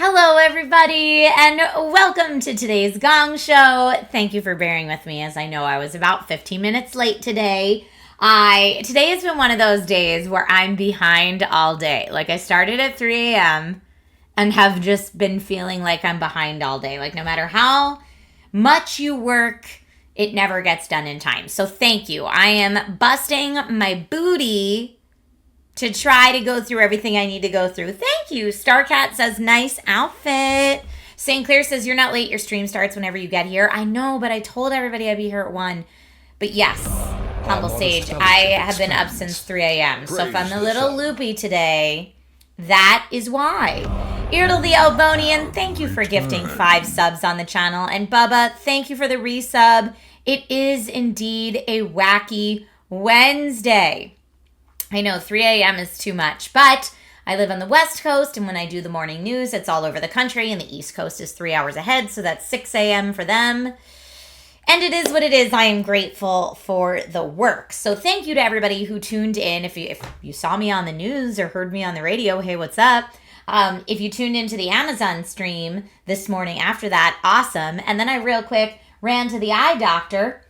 Hello, everybody, and welcome to today's Gong Show. Thank you for bearing with me, as I know I was about 15 minutes late today. Today has been one of those days where I'm behind all day. Like, I started at 3 a.m. and have just been feeling like I'm behind all day. Like, no matter how much you work, it never gets done in time. So thank you. I am busting my booty to try to go through everything I need to go through. Thank you. Starcat says, nice outfit. St. Clair says, you're not late. Your stream starts whenever you get here. I know, but I told everybody I'd be here at 1. But yes, Humble Sage, I have been up since 3 a.m. So if I'm a little loopy today, that is why. Irdle the Albonian, thank you for gifting 5 subs on the channel. And Bubba, thank you for the resub. It is indeed a wacky Wednesday. I know 3 a.m. is too much, but I live on the West Coast, and when I do the morning news, it's all over the country, and the East Coast is 3 hours ahead, so that's 6 a.m. for them. And it is what it is. I am grateful for the work. So thank you to everybody who tuned in. If you saw me on the news or heard me on the radio, hey, what's up? If you tuned into the Amazon stream this morning after that, awesome. And then I real quick ran to the eye doctor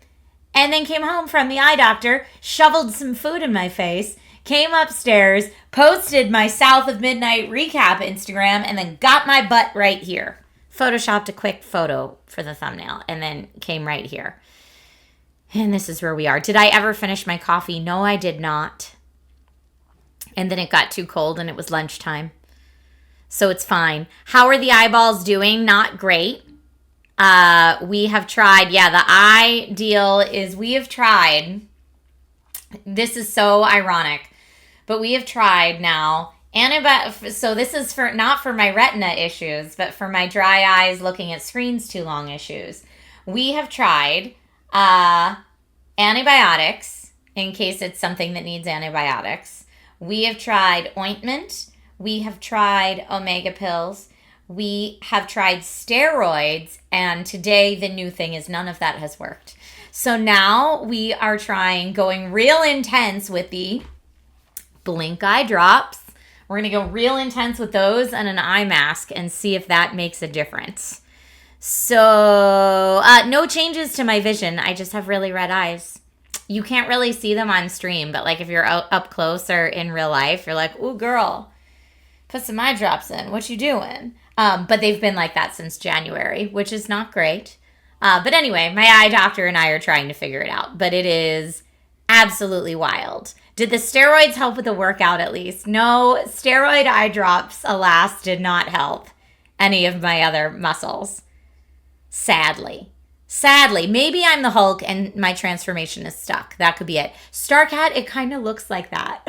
and then came home from the eye doctor, shoveled some food in my face, came upstairs, posted my South of Midnight recap Instagram, and then got my butt right here. Photoshopped a quick photo for the thumbnail, and then came right here. And this is where we are. Did I ever finish my coffee? No, I did not. And then it got too cold, and it was lunchtime. So it's fine. How are the eyeballs doing? Not great. We have tried. Yeah, the eye deal is we have tried. This is so ironic. But we have tried now, so this is for not for my retina issues, but for my dry eyes looking at screens too long issues. We have tried antibiotics in case it's something that needs antibiotics. We have tried ointment. We have tried omega pills. We have tried steroids. And today the new thing is none of that has worked. So now we are going real intense with the blink eye drops. We're going to go real intense with those and an eye mask and see if that makes a difference. So, no changes to my vision. I just have really red eyes. You can't really see them on stream, but like if you're up close or in real life, you're like, ooh, girl, put some eye drops in. What you doing? But they've been like that since January, which is not great. But anyway, my eye doctor and I are trying to figure it out, but it is absolutely wild. Did the steroids help with the workout at least? No, steroid eye drops, alas, did not help any of my other muscles. Sadly. Maybe I'm the Hulk and my transformation is stuck. That could be it. Starcat, it kind of looks like that.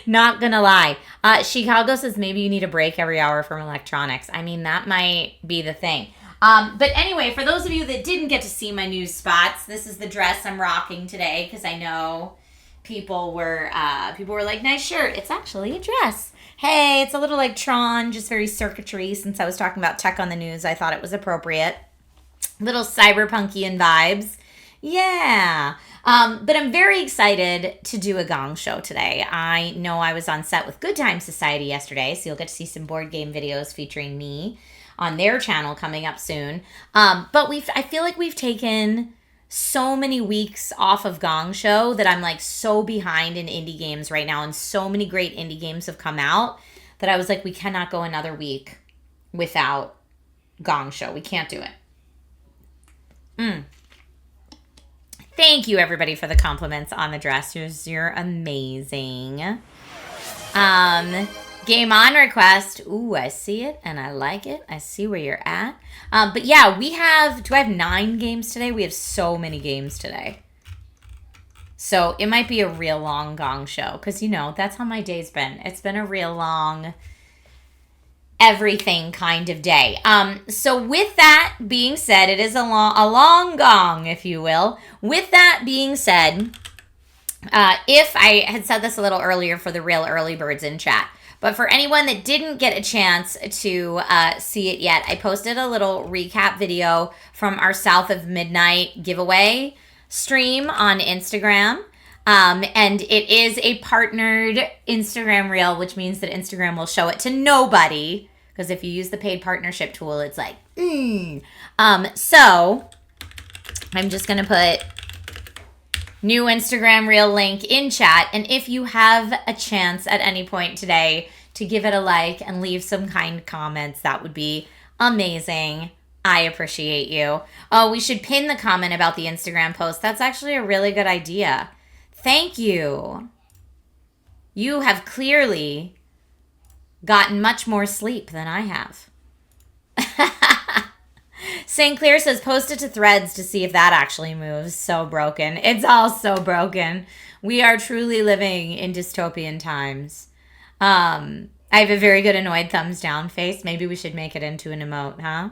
Not gonna lie. Chicago says maybe you need a break every hour from electronics. I mean, that might be the thing. But anyway, for those of you that didn't get to see my news spots, this is the dress I'm rocking today because I know people were like, nice shirt. It's actually a dress. Hey, it's a little like Tron, just very circuitry. Since I was talking about tech on the news, I thought it was appropriate. Little cyberpunkian vibes. Yeah. But I'm very excited to do a Gong Show today. I know I was on set with Good Time Society yesterday, so you'll get to see some board game videos featuring me on their channel coming up soon. But I feel like we've taken so many weeks off of Gong Show that I'm like so behind in indie games right now, and so many great indie games have come out that I was like, we cannot go another week without Gong Show. We can't do it. Thank you, everybody, for the compliments on the dress. You're amazing. Game on request. Ooh, I see it and I like it. I see where you're at. But yeah, do I have 9 games today? We have so many games today. So it might be a real long Gong Show because, that's how my day's been. It's been a real long everything kind of day. So with that being said, it is a long gong, if you will. With that being said, if I had said this a little earlier for the real early birds in chat, but for anyone that didn't get a chance to see it yet, I posted a little recap video from our South of Midnight giveaway stream on Instagram. And it is a partnered Instagram reel, which means that Instagram will show it to nobody Because if you use the paid partnership tool, it's like, So I'm just going to put new Instagram reel link in chat. And if you have a chance at any point today to give it a like and leave some kind comments, that would be amazing. I appreciate you. Oh, we should pin the comment about the Instagram post. That's actually a really good idea. Thank you. You have clearly gotten much more sleep than I have. St. Clair says, post it to Threads to see if that actually moves. So broken. It's all so broken. We are truly living in dystopian times. I have a very good annoyed thumbs down face. Maybe we should make it into an emote, huh?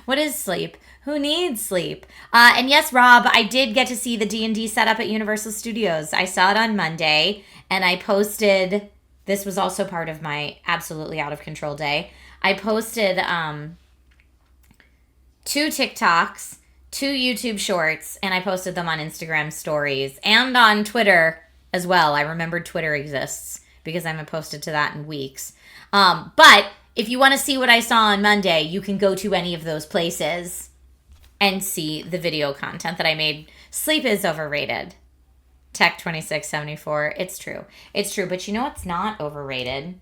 What is sleep? Who needs sleep? And yes, Rob, I did get to see the D&D setup at Universal Studios. I saw it on Monday, and I posted... This was also part of my absolutely out of control day. I posted 2 TikToks, 2 YouTube shorts, and I posted them on Instagram stories and on Twitter as well. I remembered Twitter exists because I haven't posted to that in weeks. But if you want to see what I saw on Monday, you can go to any of those places and see the video content that I made. Sleep is overrated. Tech 2674. It's true. It's true. But you know what's not overrated?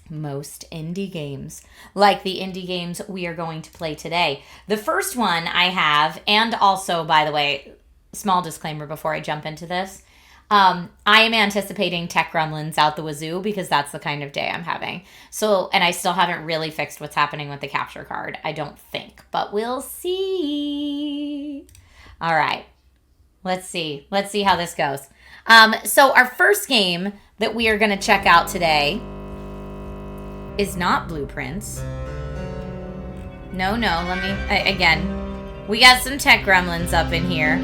Most indie games. Like the indie games we are going to play today. The first one I have, and also, by the way, small disclaimer before I jump into this. I am anticipating tech gremlins out the wazoo because that's the kind of day I'm having. So, and I still haven't really fixed what's happening with the capture card. I don't think. But we'll see. All right. Let's see. Let's see how this goes. So our first game that we are going to check out today is not Blueprints. No. Let me... Again, we got some tech gremlins up in here.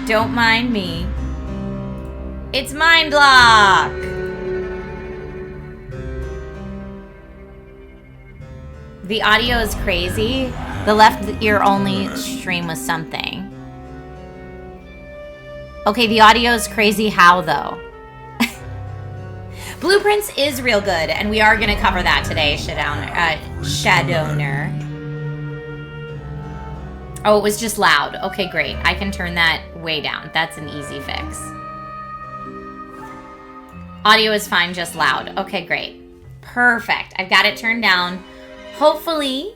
Don't mind me. It's Mindlock! The audio is crazy. The left ear only stream was something. Okay, the audio is crazy. How, though? Blueprints is real good, and we are going to cover that today, Shadowner. Oh, it was just loud. Okay, great. I can turn that way down. That's an easy fix. Audio is fine, just loud. Okay, great. Perfect. I've got it turned down. Hopefully,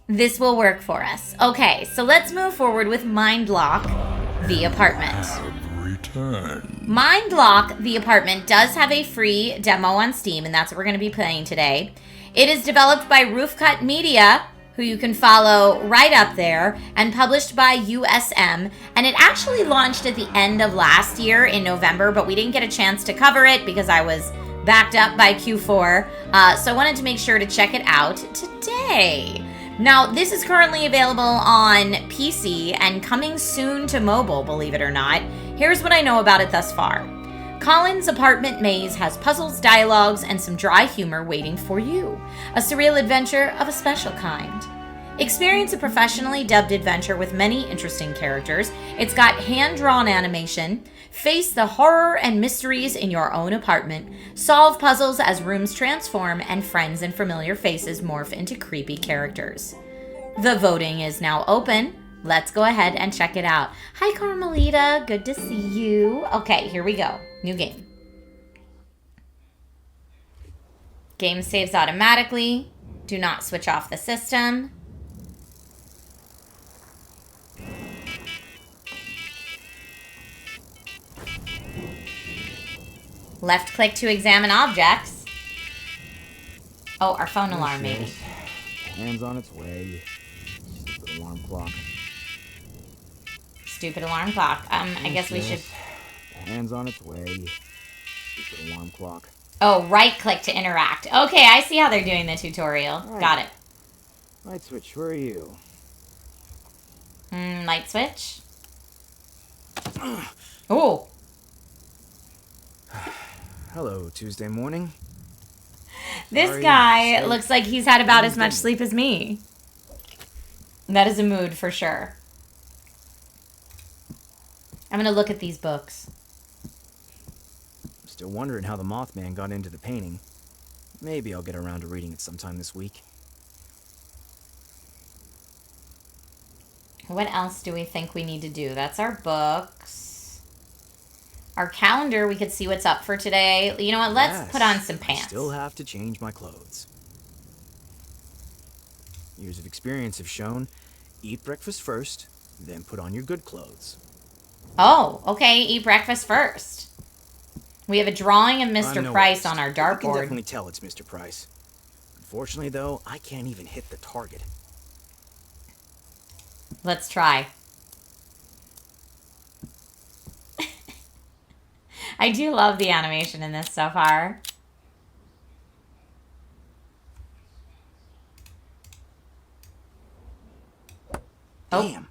this will work for us. Okay, so let's move forward with Mindlock. The Apartment. Mindlock, The Apartment does have a free demo on Steam, and that's what we're going to be playing today. It is developed by Roofcut Media, who you can follow right up there, and published by USM. And it actually launched at the end of last year in November, but we didn't get a chance to cover it because I was backed up by Q4. So I wanted to make sure to check it out today. Now, this is currently available on PC and coming soon to mobile, believe it or not. Here's what I know about it thus far. Colin's apartment maze has puzzles, dialogues, and some dry humor waiting for you. A surreal adventure of a special kind. Experience a professionally dubbed adventure with many interesting characters. It's got hand-drawn animation. Face the horror and mysteries in your own apartment. Solve puzzles as rooms transform and friends and familiar faces morph into creepy characters. The voting is now open. Let's go ahead and check it out. Hi, Carmelita. Good to see you. Okay, here we go. New game. Game saves automatically. Do not switch off the system. Left click to examine objects. Oh, our phone alarm maybe. Hands on its way. Stupid alarm clock. Stupid alarm clock. I guess we should... Hands on its way. Stupid alarm clock. Oh, right click to interact. Okay, I see how they're doing the tutorial. Right. Got it. Light switch, where are you? Light switch. Oh. Hello, Tuesday morning. This guy looks like he's had about as much sleep as me. That is a mood for sure. I'm going to look at these books. Still wondering how the Mothman got into the painting. Maybe I'll get around to reading it sometime this week. What else do we think we need to do? That's our books. Our calendar, we could see what's up for today. You know what? Let's put on some pants. I still have to change my clothes. Years of experience have shown, eat breakfast first, then put on your good clothes. Oh, okay. Eat breakfast first. We have a drawing of Mr. Price on our dartboard. I can definitely tell it's Mr. Price. Unfortunately, though, I can't even hit the target. Let's try. I do love the animation in this so far. Damn.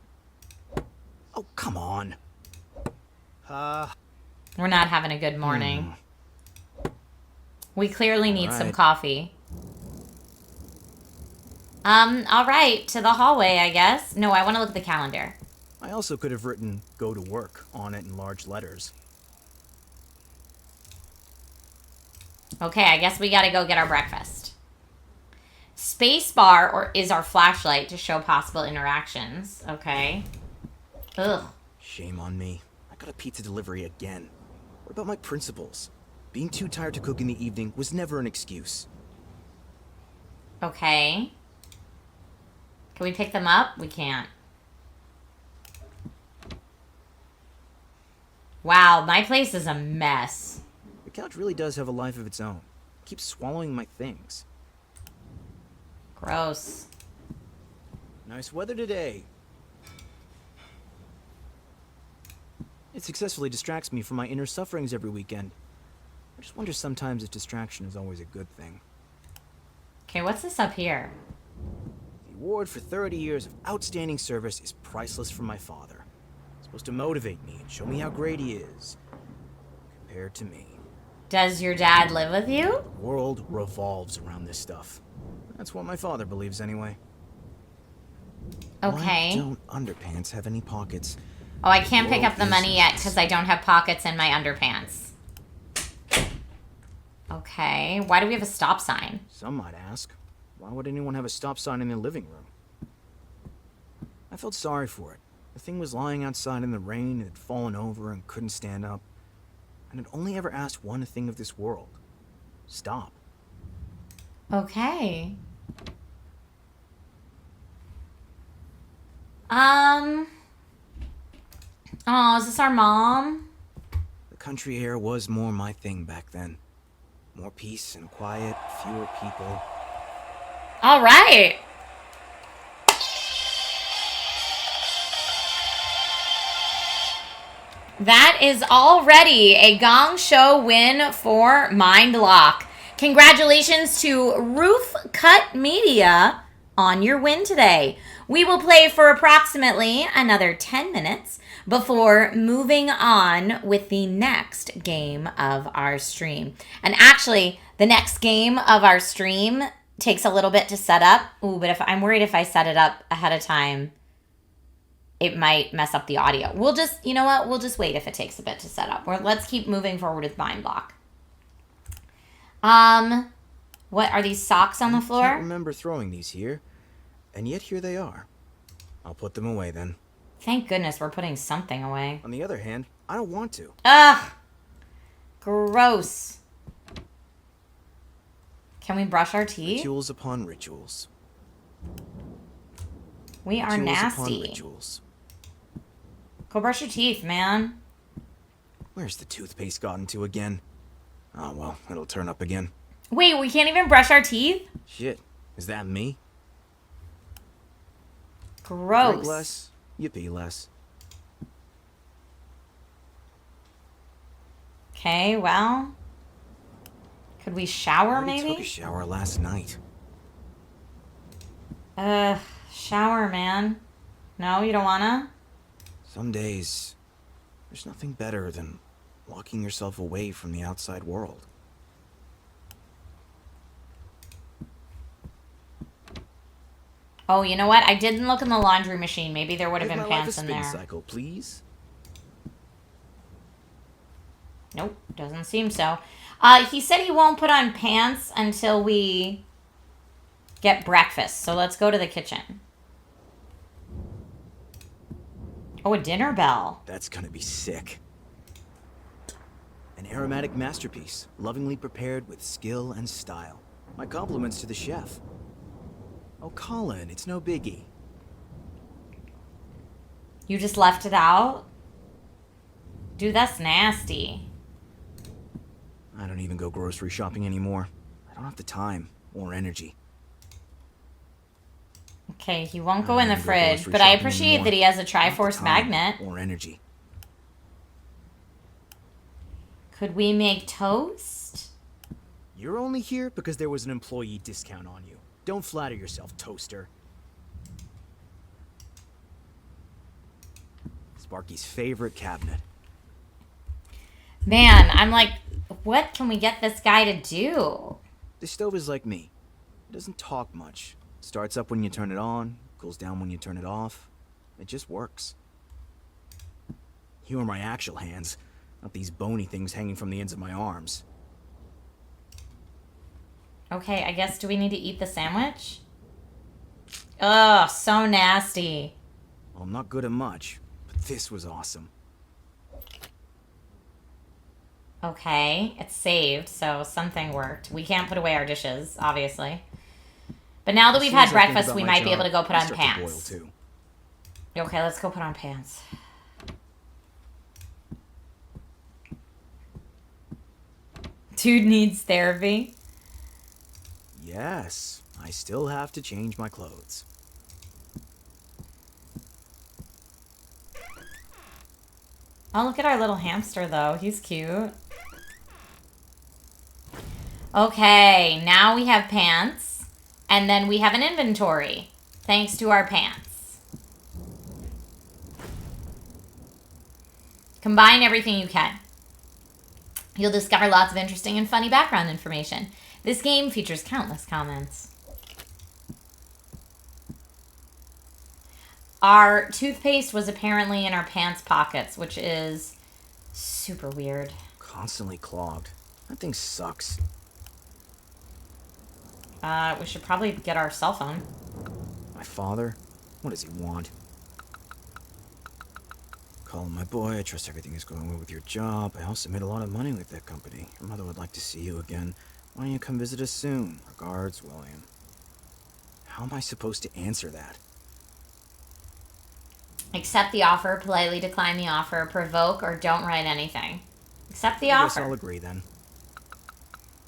Oh, come on. We're not having a good morning. We clearly need some coffee. All right, to the hallway, I guess. No, I want to look at the calendar. I also could have written "go to work" on it in large letters. Okay, I guess we gotta go get our breakfast. Spacebar or is our flashlight to show possible interactions. Okay. Ugh. Shame on me. I got a pizza delivery again. What about my principles? Being too tired to cook in the evening was never an excuse. Okay. Can we pick them up? We can't. Wow, my place is a mess. The couch really does have a life of its own. It keeps swallowing my things. Gross. Nice weather today. It successfully distracts me from my inner sufferings every weekend. I just wonder sometimes if distraction is always a good thing. Okay, what's this up here? The award for 30 years of outstanding service is priceless from my father. It's supposed to motivate me and show me how great he is, compared to me. Does your dad live with you? The world revolves around this stuff. That's what my father believes anyway. Okay. Why don't underpants have any pockets? Oh, I can't pick up the money yet because I don't have pockets in my underpants. Okay. Why do we have a stop sign? Some might ask, why would anyone have a stop sign in their living room? I felt sorry for it. The thing was lying outside in the rain, it had fallen over and couldn't stand up. And it only ever asked one thing of this world. Stop. Okay. Oh, is this our mom? The country air was more my thing back then. More peace and quiet, fewer people. All right. That is already a Gong Show win for Mindlock. Congratulations to Roof Cut Media on your win today. We will play for approximately another 10 minutes before moving on with the next game of our stream. And actually, the next game of our stream takes a little bit to set up. Ooh, but I'm worried if I set it up ahead of time, it might mess up the audio. We'll just, you know what? We'll just wait if it takes a bit to set up. Or let's keep moving forward with Mindlock. What are these socks on the floor? I can't remember throwing these here, and yet here they are. I'll put them away then. Thank goodness we're putting something away. On the other hand, I don't want to. Ugh! Gross. Can we brush our teeth? Rituals upon rituals. We are Rituals nasty. upon rituals. Go brush your teeth, man. Where's the toothpaste gotten to again? Oh well, it'll turn up again. Wait, we can't even brush our teeth? Shit, is that me? Gross. Drink less, you pee less. Okay, well. Could we shower I maybe? took a shower last night. Shower, man. No, you don't wanna? Some days, there's nothing better than locking yourself away from the outside world. Oh, you know what? I didn't look in the laundry machine. Maybe there would have Give been my life pants a in spin there. cycle, please. Nope, doesn't seem so. He said he won't put on pants until we get breakfast. So let's go to the kitchen. Oh, a dinner bell. That's gonna be sick. An aromatic masterpiece, lovingly prepared with skill and style. My compliments to the chef. Oh, Colin, it's no biggie. You just left it out? Dude, that's nasty. I don't even go grocery shopping anymore. I don't have the time or energy. Okay, he won't go in the fridge, but I appreciate that he has a Triforce magnet. Or energy. Could we make toast? You're only here because there was an employee discount on you. Don't flatter yourself, Toaster. Sparky's favorite cabinet. Man, I'm like, what can we get this guy to do? The stove is like me. It doesn't talk much. Starts up when you turn it on, cools down when you turn it off. It just works. You are my actual hands, not these bony things hanging from the ends of my arms. Okay, I guess, do we need to eat the sandwich? Ugh, so nasty. Well, I'm not good at much, but this was awesome. Okay, it's saved, so something worked. We can't put away our dishes, obviously. But now that we've had breakfast, we might be able to go put on pants. Okay, let's go put on pants. Dude needs therapy. Yes, I still have to change my clothes. Oh, look at our little hamster, though. He's cute. Okay, now we have pants. And then we have an inventory, thanks to our pants. Combine everything you can. You'll discover lots of interesting and funny background information. This game features countless comments. Our toothpaste was apparently in our pants pockets, which is super weird. Constantly clogged. That thing sucks. We should probably get our cell phone. My father? What does he want? Colin, my boy, I trust everything is going well with your job. I also made a lot of money with that company. Your mother would like to see you again. Why don't you come visit us soon? Regards, William. How am I supposed to answer that? Accept the offer, politely decline the offer, provoke, or don't write anything. Accept the I offer. guess I'll agree then.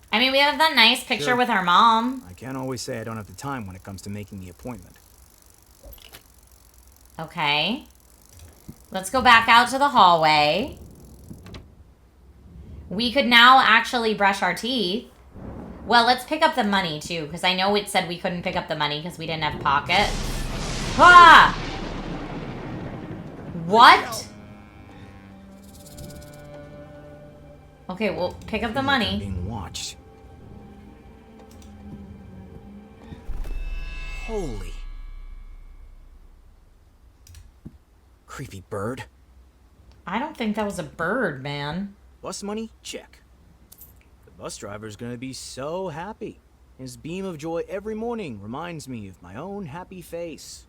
I mean, we have that nice picture with our mom. I can't always say I don't have the time when it comes to making the appointment. Okay. Let's go back out to the hallway. We could now actually brush our teeth. Well, let's pick up the money, too, because I know it said we couldn't pick up the money because we didn't have pockets. Ah! What? Okay, we'll pick up the money. I'm being watched. Holy. Creepy bird. I don't think that was a bird, man. Bus money? Check. The bus driver's gonna be so happy. His beam of joy every morning reminds me of my own happy face.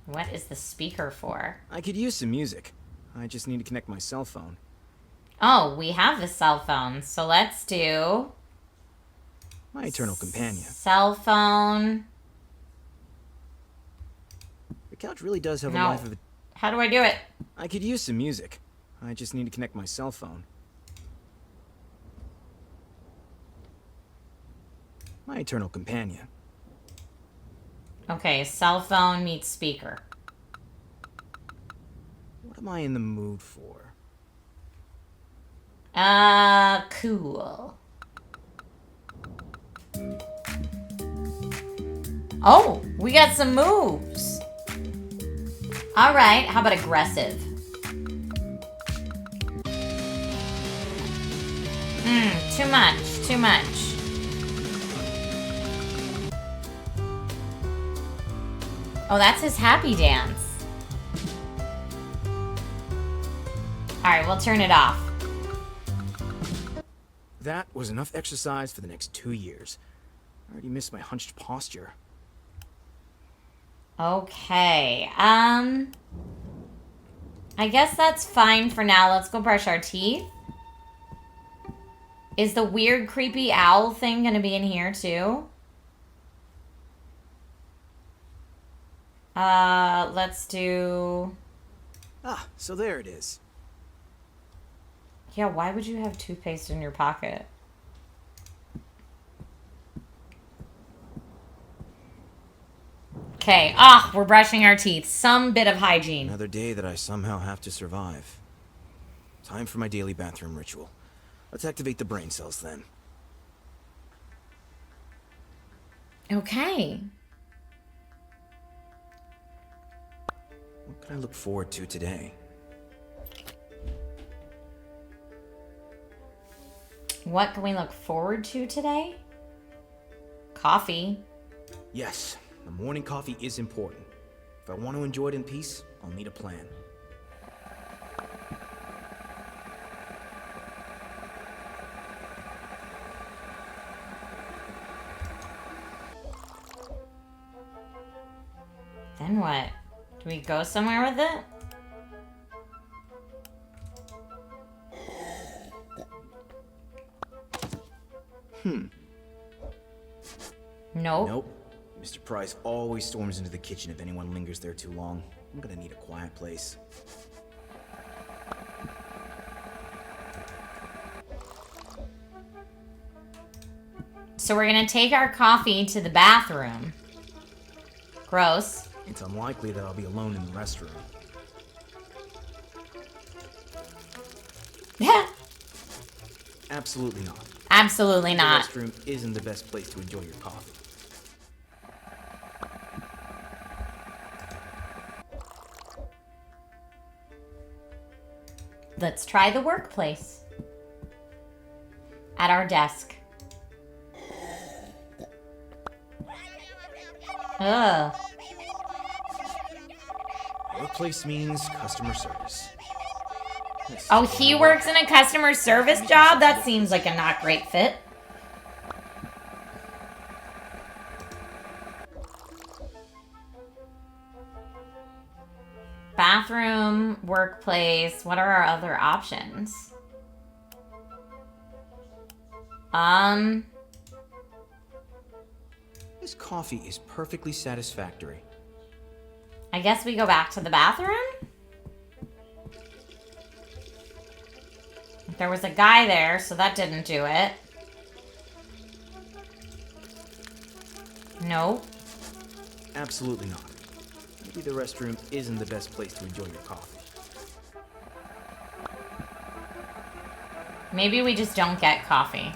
What is the speaker for? I could use some music. I just need to connect my cell phone. Oh, we have the cell phone. So let's do... My eternal companion. Cell phone. The couch really does have a life of it. How do I do it? I could use some music. I just need to connect my cell phone. My eternal companion. Okay, cell phone meets speaker. What am I in the mood for? Cool. Oh, we got some moves. All right, how about aggressive? Too much, too much. Oh, that's his happy dance. All right, we'll turn it off. That was enough exercise for the next 2 years. I already missed my hunched posture. Okay. I guess that's fine for now. Let's go brush our teeth. Is the weird, creepy owl thing going to be in here too? Let's do... Ah, so there it is. Yeah, why would you have toothpaste in your pocket? Okay, we're brushing our teeth. Some bit of hygiene. Another day that I somehow have to survive. Time for my daily bathroom ritual. Let's activate the brain cells then. Okay. What can I look forward to today? What can we look forward to today? Coffee. Yes, the morning coffee is important. If I want to enjoy it in peace, I'll need a plan. Then what? Do we go somewhere with it? Nope. Nope. Mr. Price always storms into the kitchen if anyone lingers there too long. I'm gonna need a quiet place. So we're gonna take our coffee to the bathroom. Gross. It's unlikely that I'll be alone in the restroom. Absolutely not. Absolutely not. The restroom isn't the best place to enjoy your coffee. Let's try the workplace. At our desk. Ugh. Workplace means customer service. Oh, he works in a customer service job? That seems like a not great fit. Bathroom, workplace. What are our other options? This coffee is perfectly satisfactory. I guess we go back to the bathroom? There was a guy there, so that didn't do it. Nope. Absolutely not. Maybe the restroom isn't the best place to enjoy your coffee. Maybe we just don't get coffee.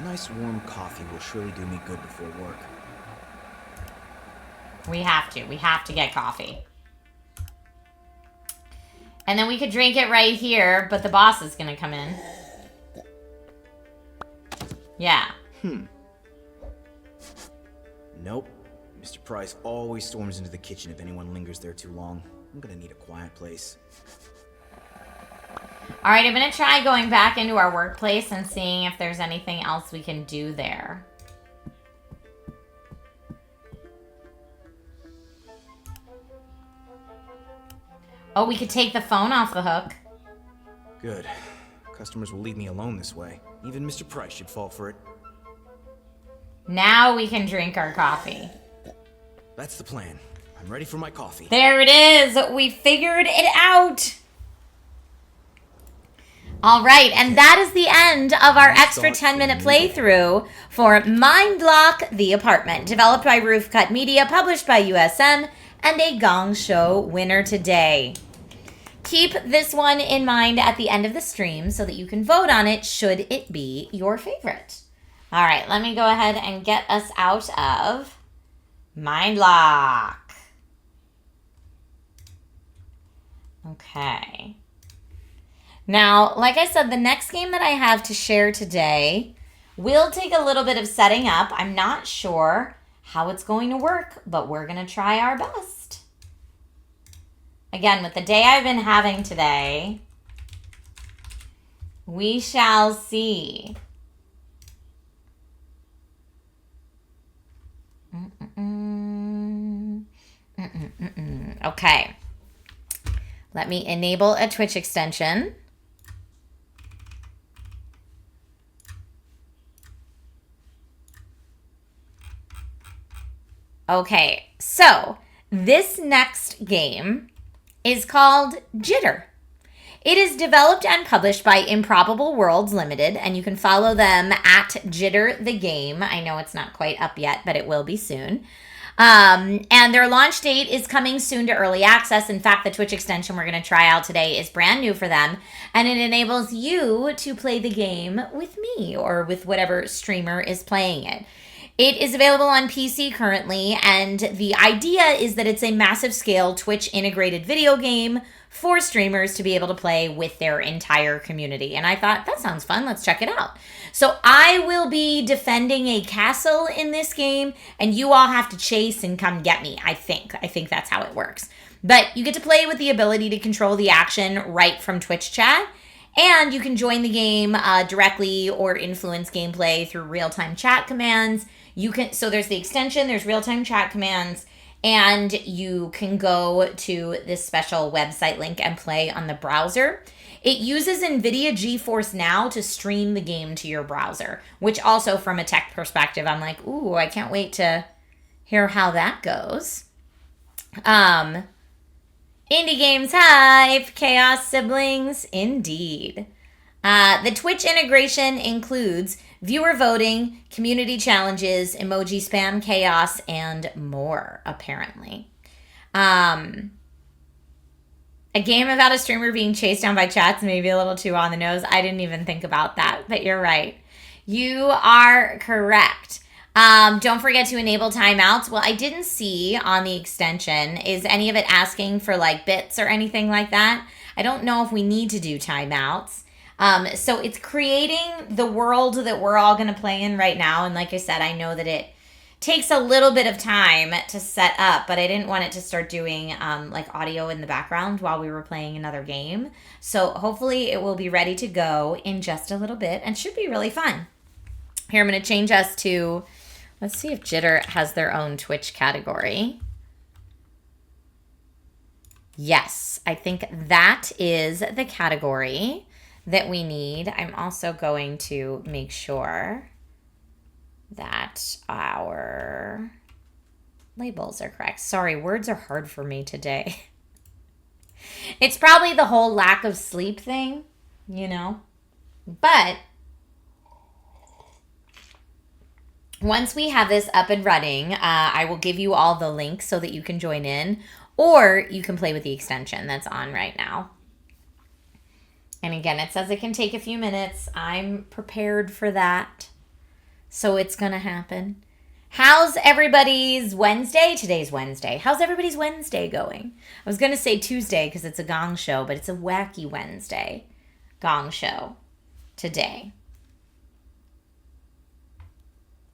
Nice warm coffee will surely do me good before work. We have to. We have to get coffee. And then we could drink it right here, but the boss is going to come in. Yeah. Nope. Mr. Price always storms into the kitchen if anyone lingers there too long. I'm gonna need a quiet place. All right, I'm going to try going back into our workplace and seeing if there's anything else we can do there. Oh, we could take the phone off the hook. Good. Customers will leave me alone this way. Even Mr. Price should fall for it. Now we can drink our coffee. That's the plan. I'm ready for my coffee. There it is. We figured it out. All right, and that is the end of our extra 10-minute playthrough for Mindlock, The Apartment, developed by Roof Cut Media, published by USM, and a Gong Show winner today. Keep this one in mind at the end of the stream so that you can vote on it should it be your favorite. All right, let me go ahead and get us out of Mindlock. Okay. Now, like I said, the next game that I have to share today will take a little bit of setting up. I'm not sure how it's going to work, but we're going to try our best. Again, with the day I've been having today, We shall see. Okay. Let me enable a Twitch extension. Okay, so this next game is called Jitter. It is developed and published by Improbable Worlds Limited, and you can follow them at Jitter the Game. I know it's not quite up yet, but it will be soon. And their launch date is coming soon to early access. In fact, the Twitch extension we're going to try out today is brand new for them, and it enables you to play the game with me or with whatever streamer is playing it. It is available on PC currently, and the idea is that it's a massive scale Twitch integrated video game for streamers to be able to play with their entire community. And I thought, that sounds fun. Let's check it out. So I will be defending a castle in this game, and you all have to chase and come get me, I think. I think that's how it works. But you get to play with the ability to control the action right from Twitch chat. And you can join the game directly or influence gameplay through real-time chat commands. So there's the extension, there's real-time chat commands, and you can go to this special website link and play on the browser. It uses NVIDIA GeForce Now to stream the game to your browser, which also from a tech perspective, I'm like, ooh, I can't wait to hear how that goes. Indie Games Hype, Chaos Siblings, indeed. The Twitch integration includes viewer voting, community challenges, emoji spam chaos, and more, apparently. A game about a streamer being chased down by chats, maybe a little too on the nose. I didn't even think about that, but you're right. You are correct. Don't forget to enable timeouts. Well, I didn't see on the extension, is any of it asking for like bits or anything like that? I don't know if we need to do timeouts. So it's creating the world that we're all going to play in right now. And like I said, I know that it takes a little bit of time to set up, but I didn't want it to start doing like audio in the background while we were playing another game. So hopefully it will be ready to go in just a little bit and should be really fun. Here, I'm going to change us to, let's see if Jitter has their own Twitch category. Yes, I think that is the category that we need. I'm also going to make sure that our labels are correct. Sorry, words are hard for me today. It's probably the whole lack of sleep thing, you know? But once we have this up and running, I will give you all the links so that you can join in, or you can play with the extension that's on right now. And again, it says it can take a few minutes. I'm prepared for that. So it's going to happen. How's everybody's Wednesday? Today's Wednesday. How's everybody's Wednesday going? I was going to say Tuesday because it's a Gong Show, but it's a wacky Wednesday Gong Show today.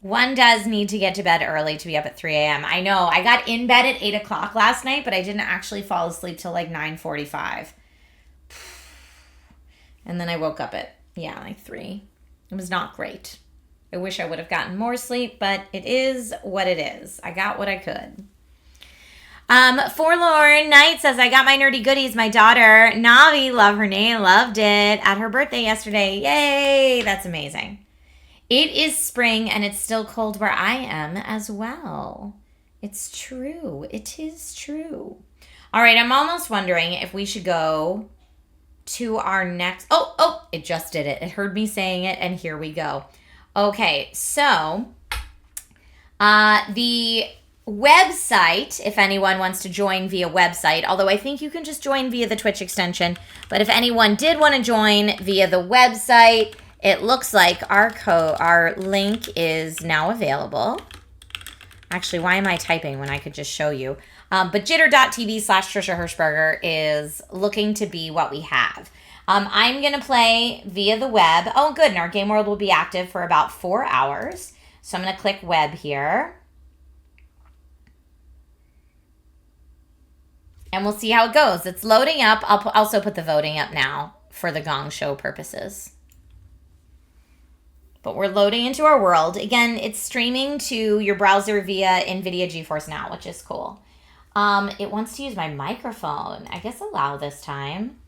One does need to get to bed early to be up at 3 a.m. I know. I got in bed at 8 o'clock last night, but I didn't actually fall asleep till like 9:45. And then I woke up at, like 3. It was not great. I wish I would have gotten more sleep, but it is what it is. I got what I could. Forlorn Knight says, I got my nerdy goodies. My daughter, Navi, love her name, loved it at her birthday yesterday. Yay! That's amazing. It is spring and it's still cold where I am as well. It's true. It is true. All right, I'm almost wondering if we should go to our next... Oh, it just did it. It heard me saying it, and here we go. Okay, so the website, if anyone wants to join via website, although I think you can just join via the Twitch extension, but if anyone did want to join via the website, it looks like our link is now available. Actually, why am I typing when I could just show you? But jitter.tv/Trisha Hershberger is looking to be what we have. I'm going to play via the web. Oh, good. And our game world will be active for about 4 hours. So I'm going to click web here. And we'll see how it goes. It's loading up. I'll also put the voting up now for the Gong Show purposes. But we're loading into our world. Again, it's streaming to your browser via NVIDIA GeForce Now, which is cool. It wants to use my microphone. I guess allow this time.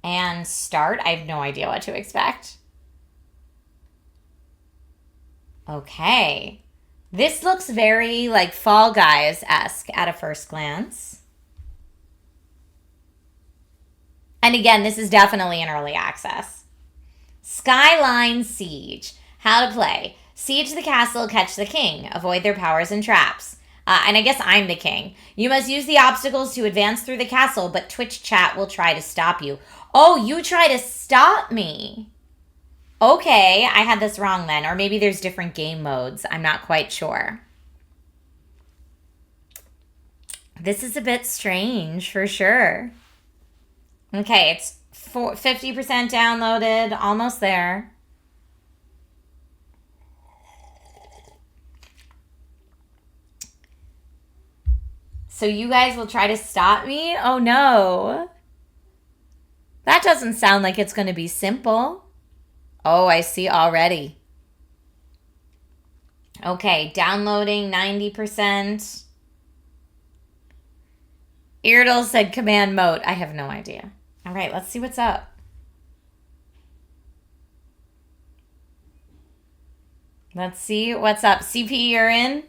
And start. I have no idea what to expect. Okay. This looks very like Fall Guys-esque at a first glance. And again, this is definitely an early access. Skyline Siege. How to play. Siege the castle, catch the king. Avoid their powers and traps. And I guess I'm the king. You must use the obstacles to advance through the castle, but Twitch chat will try to stop you. Oh, you try to stop me. Okay, I had this wrong then. Or maybe there's different game modes. I'm not quite sure. This is a bit strange for sure. Okay, it's 50% downloaded. Almost there. So you guys will try to stop me? Oh no. That doesn't sound like it's going to be simple. Oh, I see already. Okay, downloading 90%. Irdle said command mode. I have no idea. All right, let's see what's up. Let's see what's up. CP, you're in?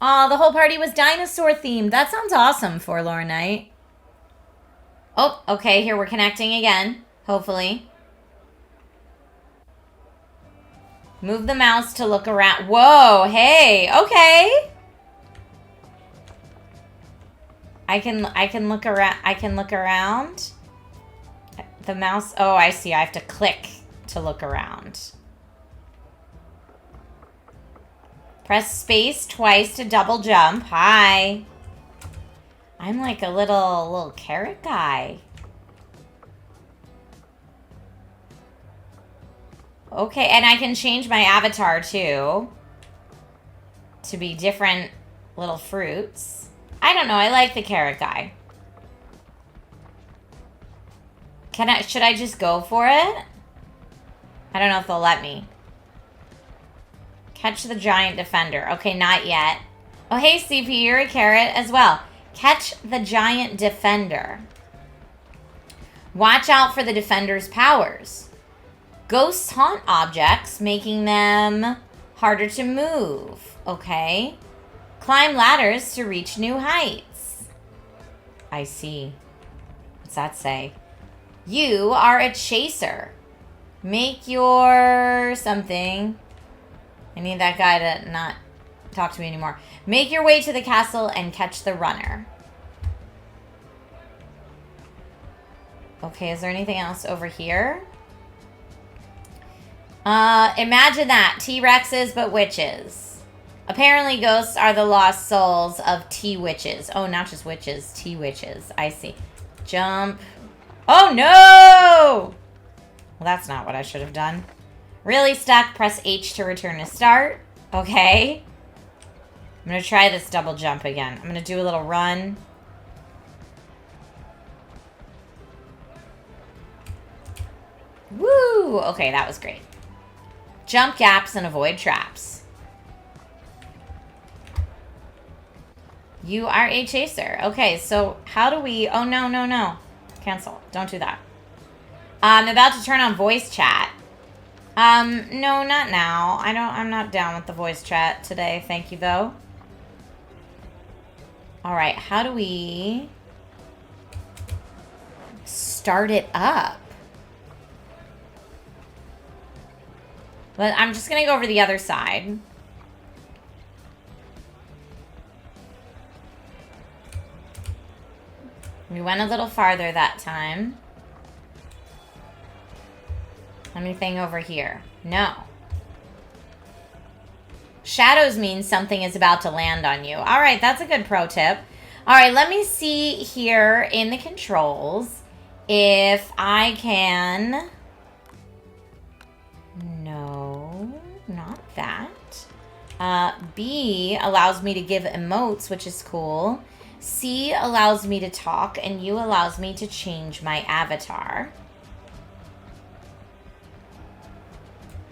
Oh, the whole party was dinosaur themed. That sounds awesome, Forlorn Knight. Oh, okay, here we're connecting again, hopefully. Move the mouse to look around. Whoa, hey, okay. I can look around. I can look around. The mouse, oh, I see. I have to click to look around. Press space twice to double jump. Hi. I'm like a little carrot guy. Okay, and I can change my avatar too to be different little fruits. I don't know. I like the carrot guy. Should I just go for it? I don't know if they'll let me. Catch the giant defender. Okay, not yet. Oh, hey, CP, you're a carrot as well. Catch the giant defender. Watch out for the defender's powers. Ghosts haunt objects, making them harder to move. Okay. Climb ladders to reach new heights. I see. What's that say? You are a chaser. Make your something. I need that guy to not talk to me anymore. Make your way to the castle and catch the runner. Okay, is there anything else over here? Imagine that. T-Rexes, but witches. Apparently ghosts are the lost souls of T-Witches. Oh, not just witches. T-Witches. I see. Jump. Oh, no! Well, that's not what I should have done. Really stuck, press H to return to start. Okay. I'm going to try this double jump again. I'm going to do a little run. Woo! Okay, that was great. Jump gaps and avoid traps. You are a chaser. Okay, so how do we... Oh, no, no, no. Cancel. Don't do that. I'm about to turn on voice chat. No, not now. I'm not down with the voice chat today. Thank you, though. All right, how do we start it up? But I'm just going to go over the other side. We went a little farther that time. Anything over here? No. Shadows means something is about to land on you. All right, that's a good pro tip. All right, let me see here in the controls if I can... No, not that. B allows me to give emotes, which is cool. C allows me to talk, and U allows me to change my avatar.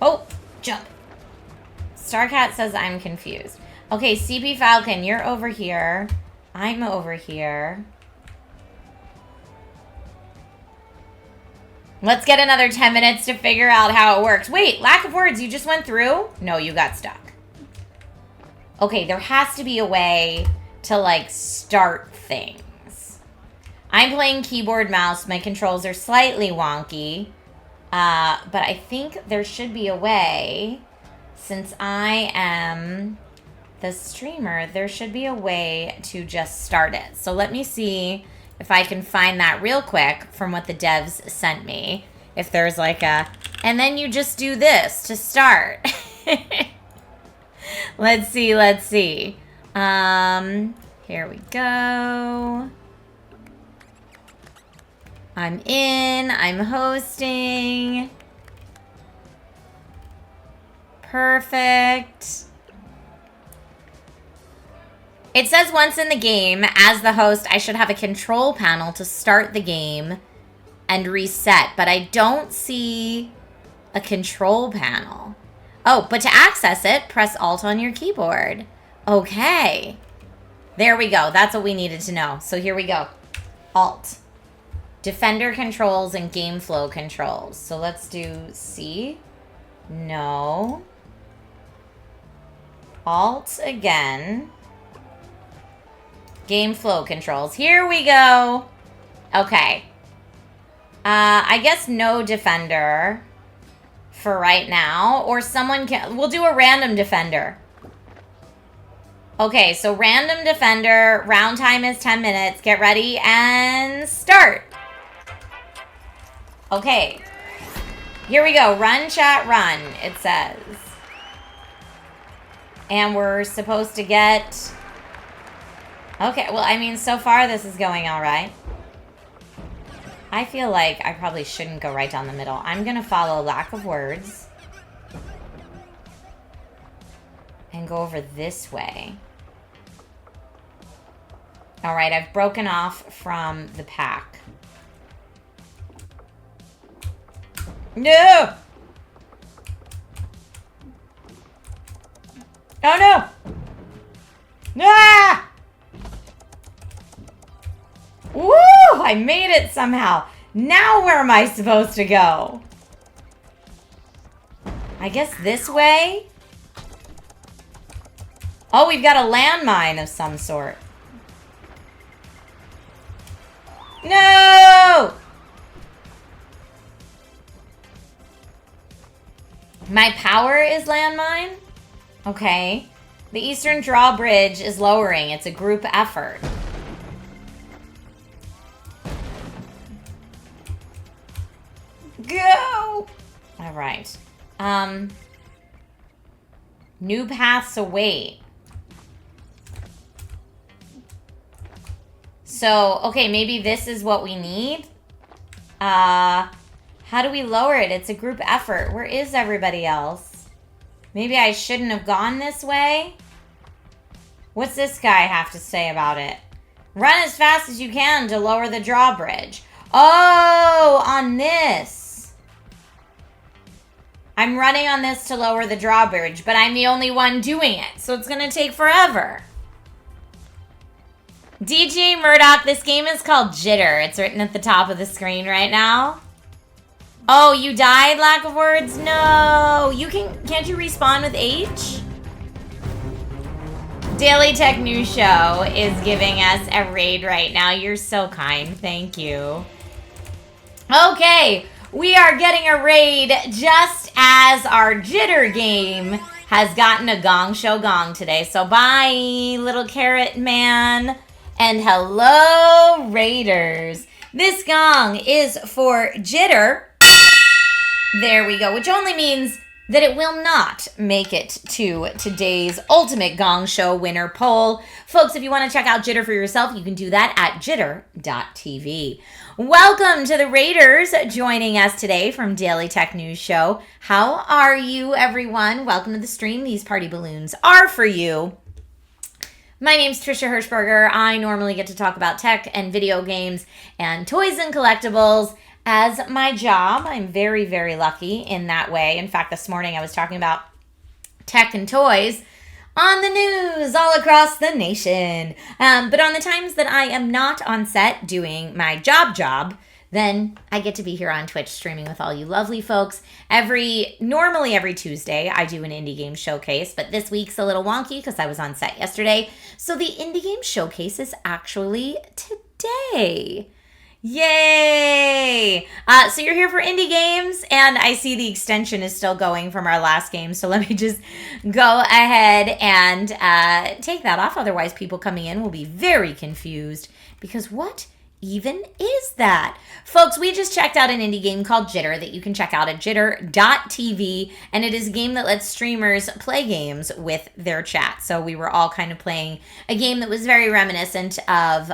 Oh, jump. Starcat says I'm confused. Okay, CP Falcon, you're over here. I'm over here. Let's get another 10 minutes to figure out how it works. Wait, lack of words, you just went through? No, you got stuck. Okay, there has to be a way to, like, start things. I'm playing keyboard mouse. My controls are slightly wonky. But I think there should be a way, since I am the streamer, there should be a way to just start it. So let me see if I can find that real quick from what the devs sent me. If there's like a, and then you just do this to start. Let's see. Here we go. I'm in, I'm hosting. Perfect. It says once in the game, as the host, I should have a control panel to start the game and reset, but I don't see a control panel. Oh, but to access it, press Alt on your keyboard. Okay. There we go. That's what we needed to know. So here we go. Alt. Defender controls and game flow controls. So let's do C. No. Alt again. Game flow controls. Here we go. Okay. I guess no defender for right now. Or someone can... We'll do a random defender. Okay, so random defender. Round time is 10 minutes. Get ready and start. Okay. Here we go. Run, chat, run, it says. And we're supposed to get... Okay, well, I mean, so far this is going all right. I feel like I probably shouldn't go right down the middle. I'm going to follow lack of words. And go over this way. All right, I've broken off from the pack. No! Oh, no! Ah! Woo! I made it somehow. Now where am I supposed to go? I guess this way? Oh, we've got a landmine of some sort. No! My power is landmine? Okay. The Eastern Drawbridge is lowering. It's a group effort. Go! All right. New paths await. So, okay, maybe this is what we need. How do we lower it? It's a group effort. Where is everybody else? Maybe I shouldn't have gone this way? What's this guy have to say about it? Run as fast as you can to lower the drawbridge. Oh, on this. I'm running on this to lower the drawbridge, but I'm the only one doing it, so it's going to take forever. DJ Murdoch, this game is called Jitter. It's written at the top of the screen right now. Oh, you died, lack of words? No. Can't you respawn with H? Daily Tech News Show is giving us a raid right now. You're so kind. Thank you. Okay, we are getting a raid just as our Jitter game has gotten a Gong Show gong today. So bye, little carrot man. And hello, raiders. This gong is for Jitter. There we go, which only means that it will not make it to today's Ultimate Gong Show winner poll. Folks, if you want to check out Jitter for yourself, you can do that at jitter.tv. Welcome to the Raiders joining us today from Daily Tech News Show. How are you, everyone? Welcome to the stream. These party balloons are for you. My name's Trisha Hershberger. I normally get to talk about tech and video games and toys and collectibles as my job. I'm very, very lucky in that way. In fact, this morning I was talking about tech and toys on the news all across the nation. But on the times that I am not on set doing my job, then I get to be here on Twitch streaming with all you lovely folks. Normally every Tuesday, I do an indie game showcase, but this week's a little wonky because I was on set yesterday. So the indie game showcase is actually today. Yay! So you're here for indie games, and I see the extension is still going from our last game, so let me just go ahead and take that off. Otherwise, people coming in will be very confused, because what even is that? Folks, we just checked out an indie game called Jitter that you can check out at jitter.tv, and it is a game that lets streamers play games with their chat. So we were all kind of playing a game that was very reminiscent of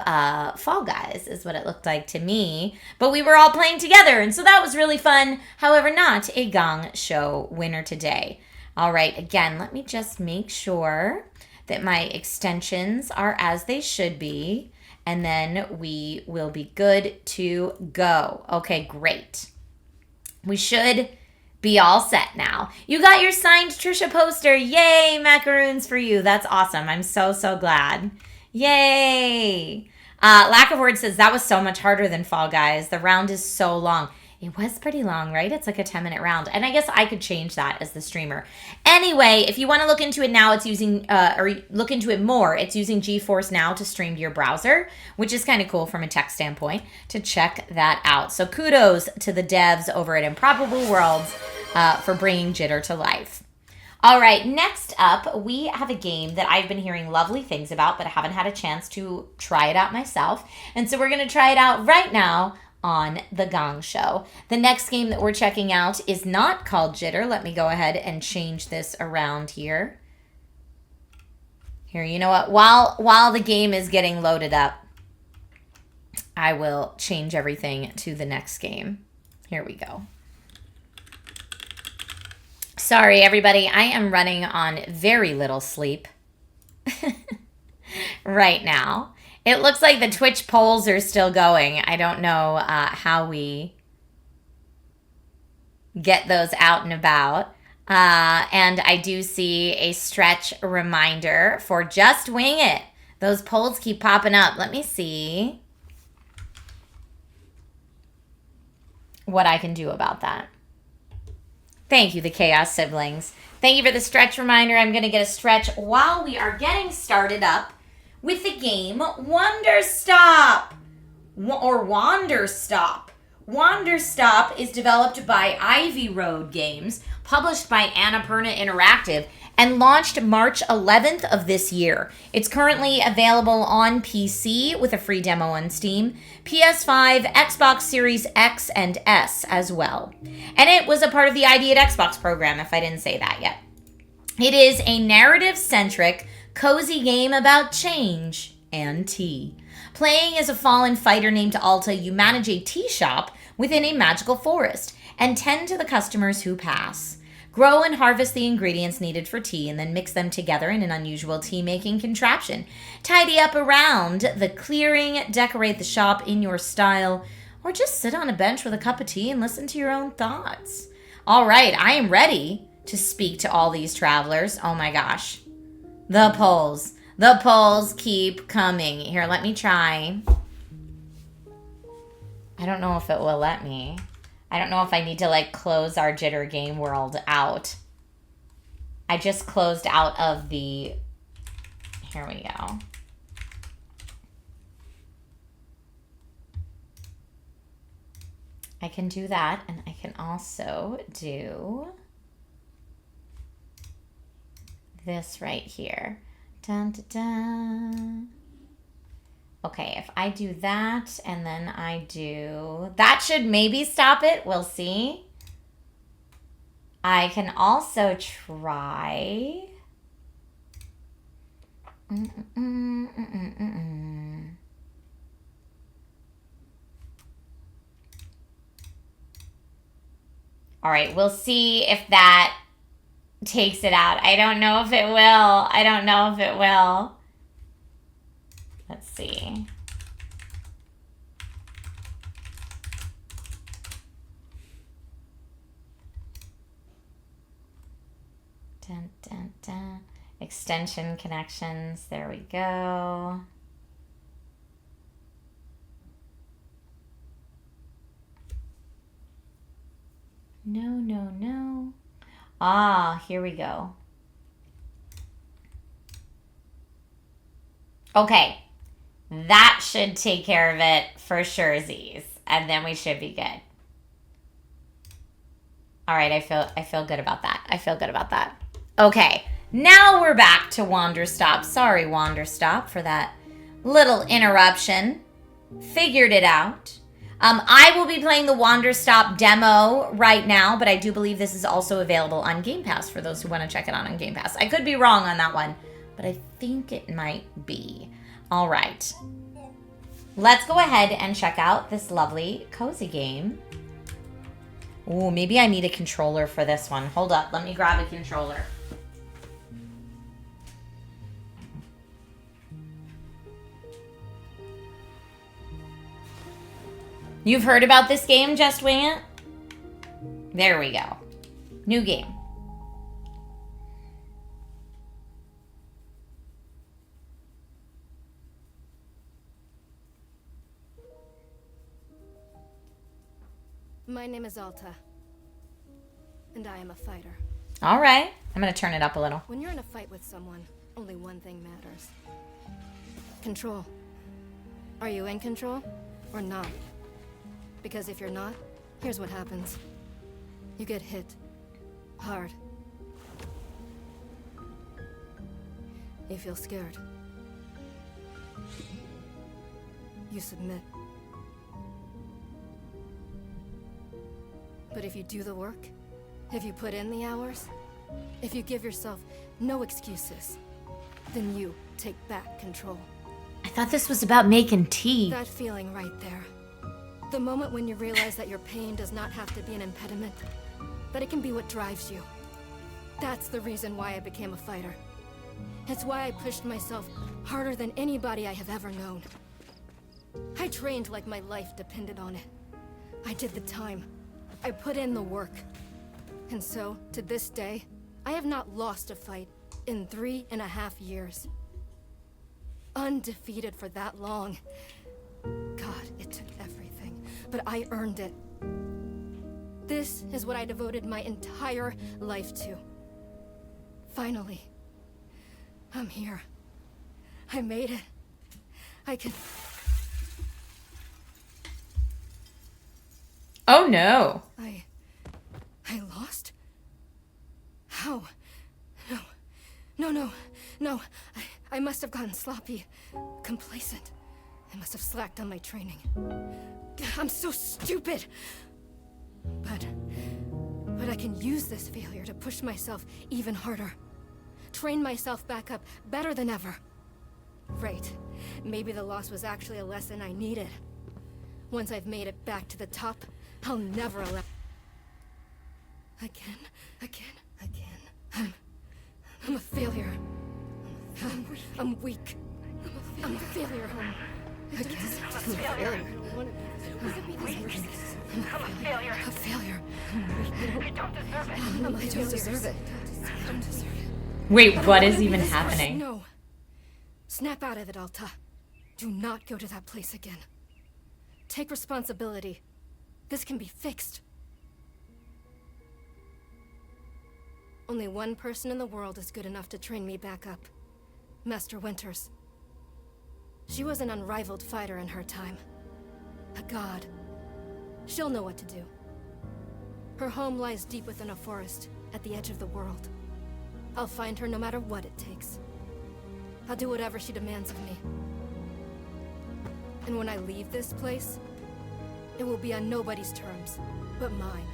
Fall Guys, is what it looked like to me. But we were all playing together, and so that was really fun. However, not a Gong Show winner today. All right, again, let me just make sure that my extensions are as they should be. And then we will be good to go. Okay, great. We should be all set now. You got your signed Trisha poster. Yay, macaroons for you. That's awesome. I'm so, so glad. Yay. Lack of Words says, that was so much harder than Fall Guys. The round is so long. It was pretty long, right? It's like a 10-minute round. And I guess I could change that as the streamer. Anyway, if you want to look into it now, it's using, or look into it more, it's using GeForce Now to stream to your browser, which is kind of cool from a tech standpoint to check that out. So kudos to the devs over at Improbable Worlds for bringing Jitter to life. All right, next up, we have a game that I've been hearing lovely things about, but I haven't had a chance to try it out myself. And so we're going to try it out right now on the Gong Show. The next game that we're checking out is not called Jitter. Let me go ahead and change this around here. Here, you know what? While the game is getting loaded up, I will change everything to the next game. Here we go. Sorry, everybody. I am running on very little sleep right now. It looks like the Twitch polls are still going. I don't know how we get those out and about. And I do see a stretch reminder for Just Wing It. Those polls keep popping up. Let me see what I can do about that. Thank you, the Chaos Siblings. Thank you for the stretch reminder. I'm going to get a stretch while we are getting started up with the game Wanderstop, or Wanderstop. Wanderstop is developed by Ivy Road Games, published by Annapurna Interactive, and launched March 11th of this year. It's currently available on PC with a free demo on Steam, PS5, Xbox Series X and S as well. And it was a part of the ID at Xbox program, if I didn't say that yet. It is a narrative-centric, cozy game about change and tea. Playing as a fallen fighter named Alta, you manage a tea shop within a magical forest and tend to the customers who pass. Grow and harvest the ingredients needed for tea and then mix them together in an unusual tea-making contraption. Tidy up around the clearing, decorate the shop in your style, or just sit on a bench with a cup of tea and listen to your own thoughts. All right, I am ready to speak to all these travelers. Oh my gosh. The polls keep coming. Here, let me try. I don't know if it will let me. I don't know if I need to like close our Jitter game world out. I just closed out of the, here we go. I can do that, and I can also do this right here. Dun, dun, dun. Okay, if I do that and then I do... That should maybe stop it. We'll see. I can also try... All right, we'll see if that takes it out. I don't know if it will. I don't know if it will. see. Dun, dun, dun. Extension connections. There we go. No. Ah, here we go. Okay. That should take care of it for surezies. And then we should be good. All right, I feel good about that. Okay. Now we're back to Wanderstop. Sorry, Wanderstop, for that little interruption. Figured it out. I will be playing the Wanderstop demo right now, but I do believe this is also available on Game Pass for those who want to check it out on Game Pass. I could be wrong on that one, but I think it might be. All right. Let's go ahead and check out this lovely, cozy game. Ooh, maybe I need a controller for this one. Hold up. Let me grab a controller. You've heard about this game, Just Wing It? There we go. New game. My name is Alta, and I am a fighter. All right. I'm going to turn it up a little. When you're in a fight with someone, only one thing matters. Control. Are you in control or not? Because if you're not, here's what happens. You get hit. Hard. You feel scared. You submit. But if you do the work, if you put in the hours, if you give yourself no excuses, then you take back control. I thought this was about making tea. That feeling right there. The moment when you realize that your pain does not have to be an impediment, but it can be what drives you. That's the reason why I became a fighter. It's why I pushed myself harder than anybody I have ever known. I trained like my life depended on it. I did the time. I put in the work. And so, to this day, I have not lost a fight in 3.5 years. Undefeated for that long. God, it took everything, but I earned it. This is what I devoted my entire life to. Finally, I'm here. I made it. I can... Oh no. I lost? How? No. I must have gotten sloppy, complacent. I must have slacked on my training. I'm so stupid. But I can use this failure to push myself even harder. Train myself back up better than ever. Right. Maybe the loss was actually a lesson I needed. Once I've made it back to the top, I'll never allow... Again. I'm a failure. I'm weak. I'm a failure. Again. I'm a failure. A failure. I don't deserve it. Wait, what is even happening? No. Snap out of it, Alta. Do not go to that place again. Take responsibility. This can be fixed. Only one person in the world is good enough to train me back up. Master Winters. She was an unrivaled fighter in her time. A god. She'll know what to do. Her home lies deep within a forest, at the edge of the world. I'll find her no matter what it takes. I'll do whatever she demands of me. And when I leave this place, it will be on nobody's terms, but mine.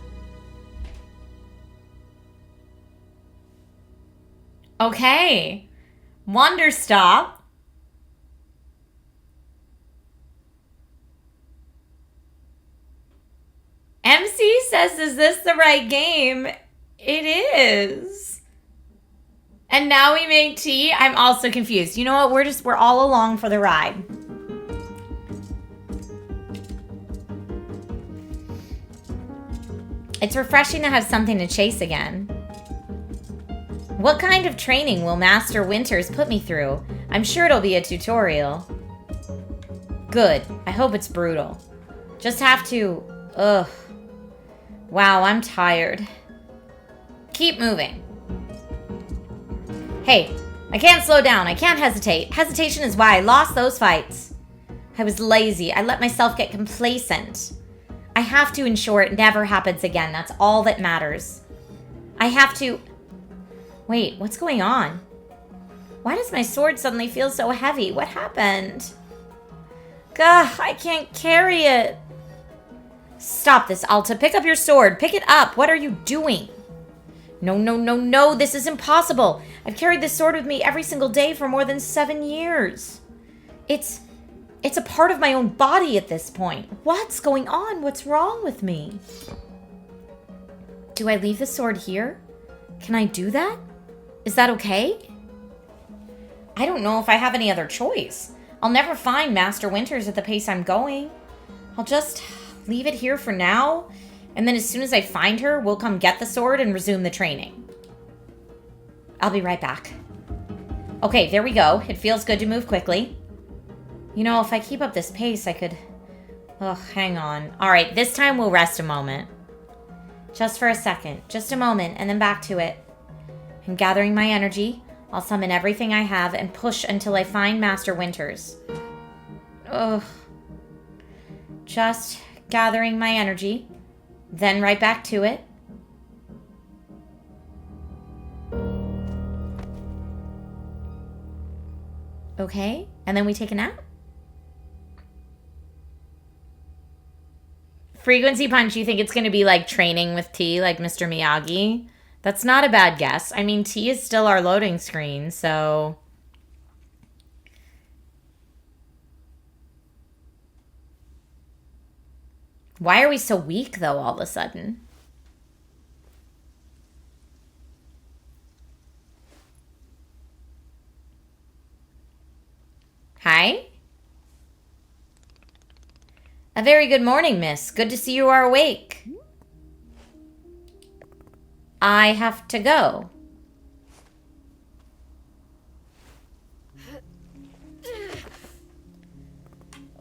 Okay. Wanderstop. MC says, is this the right game? It is. And now we make tea? I'm also confused. You know what? We're all along for the ride. It's refreshing to have something to chase again. What kind of training will Master Winters put me through? I'm sure it'll be a tutorial. Good. I hope it's brutal. Just have to... Ugh. Wow, I'm tired. Keep moving. Hey, I can't slow down. I can't hesitate. Hesitation is why I lost those fights. I was lazy. I let myself get complacent. I have to ensure it never happens again. That's all that matters. I have to... Wait, what's going on? Why does my sword suddenly feel so heavy? What happened? Gah, I can't carry it. Stop this, Alta. Pick up your sword. Pick it up. What are you doing? No, no, no, no. This is impossible. I've carried this sword with me every single day for more than 7 years. It's a part of my own body at this point. What's going on? What's wrong with me? Do I leave the sword here? Can I do that? Is that okay? I don't know if I have any other choice. I'll never find Master Winters at the pace I'm going. I'll just leave it here for now, and then as soon as I find her, we'll come get the sword and resume the training. I'll be right back. Okay, there we go. It feels good to move quickly. You know, if I keep up this pace, I could... Oh, hang on. All right, this time we'll rest a moment. Just for a second. Just a moment, and then back to it. I'm gathering my energy. I'll summon everything I have and push until I find Master Winters. Ugh. Just gathering my energy. Then right back to it. Okay, and then we take a nap? Frequency punch, you think it's going to be like training with T, like Mr. Miyagi? That's not a bad guess. I mean, T is still our loading screen, so... Why are we so weak, though, all of a sudden? Hi? A very good morning, miss. Good to see you are awake. I have to go.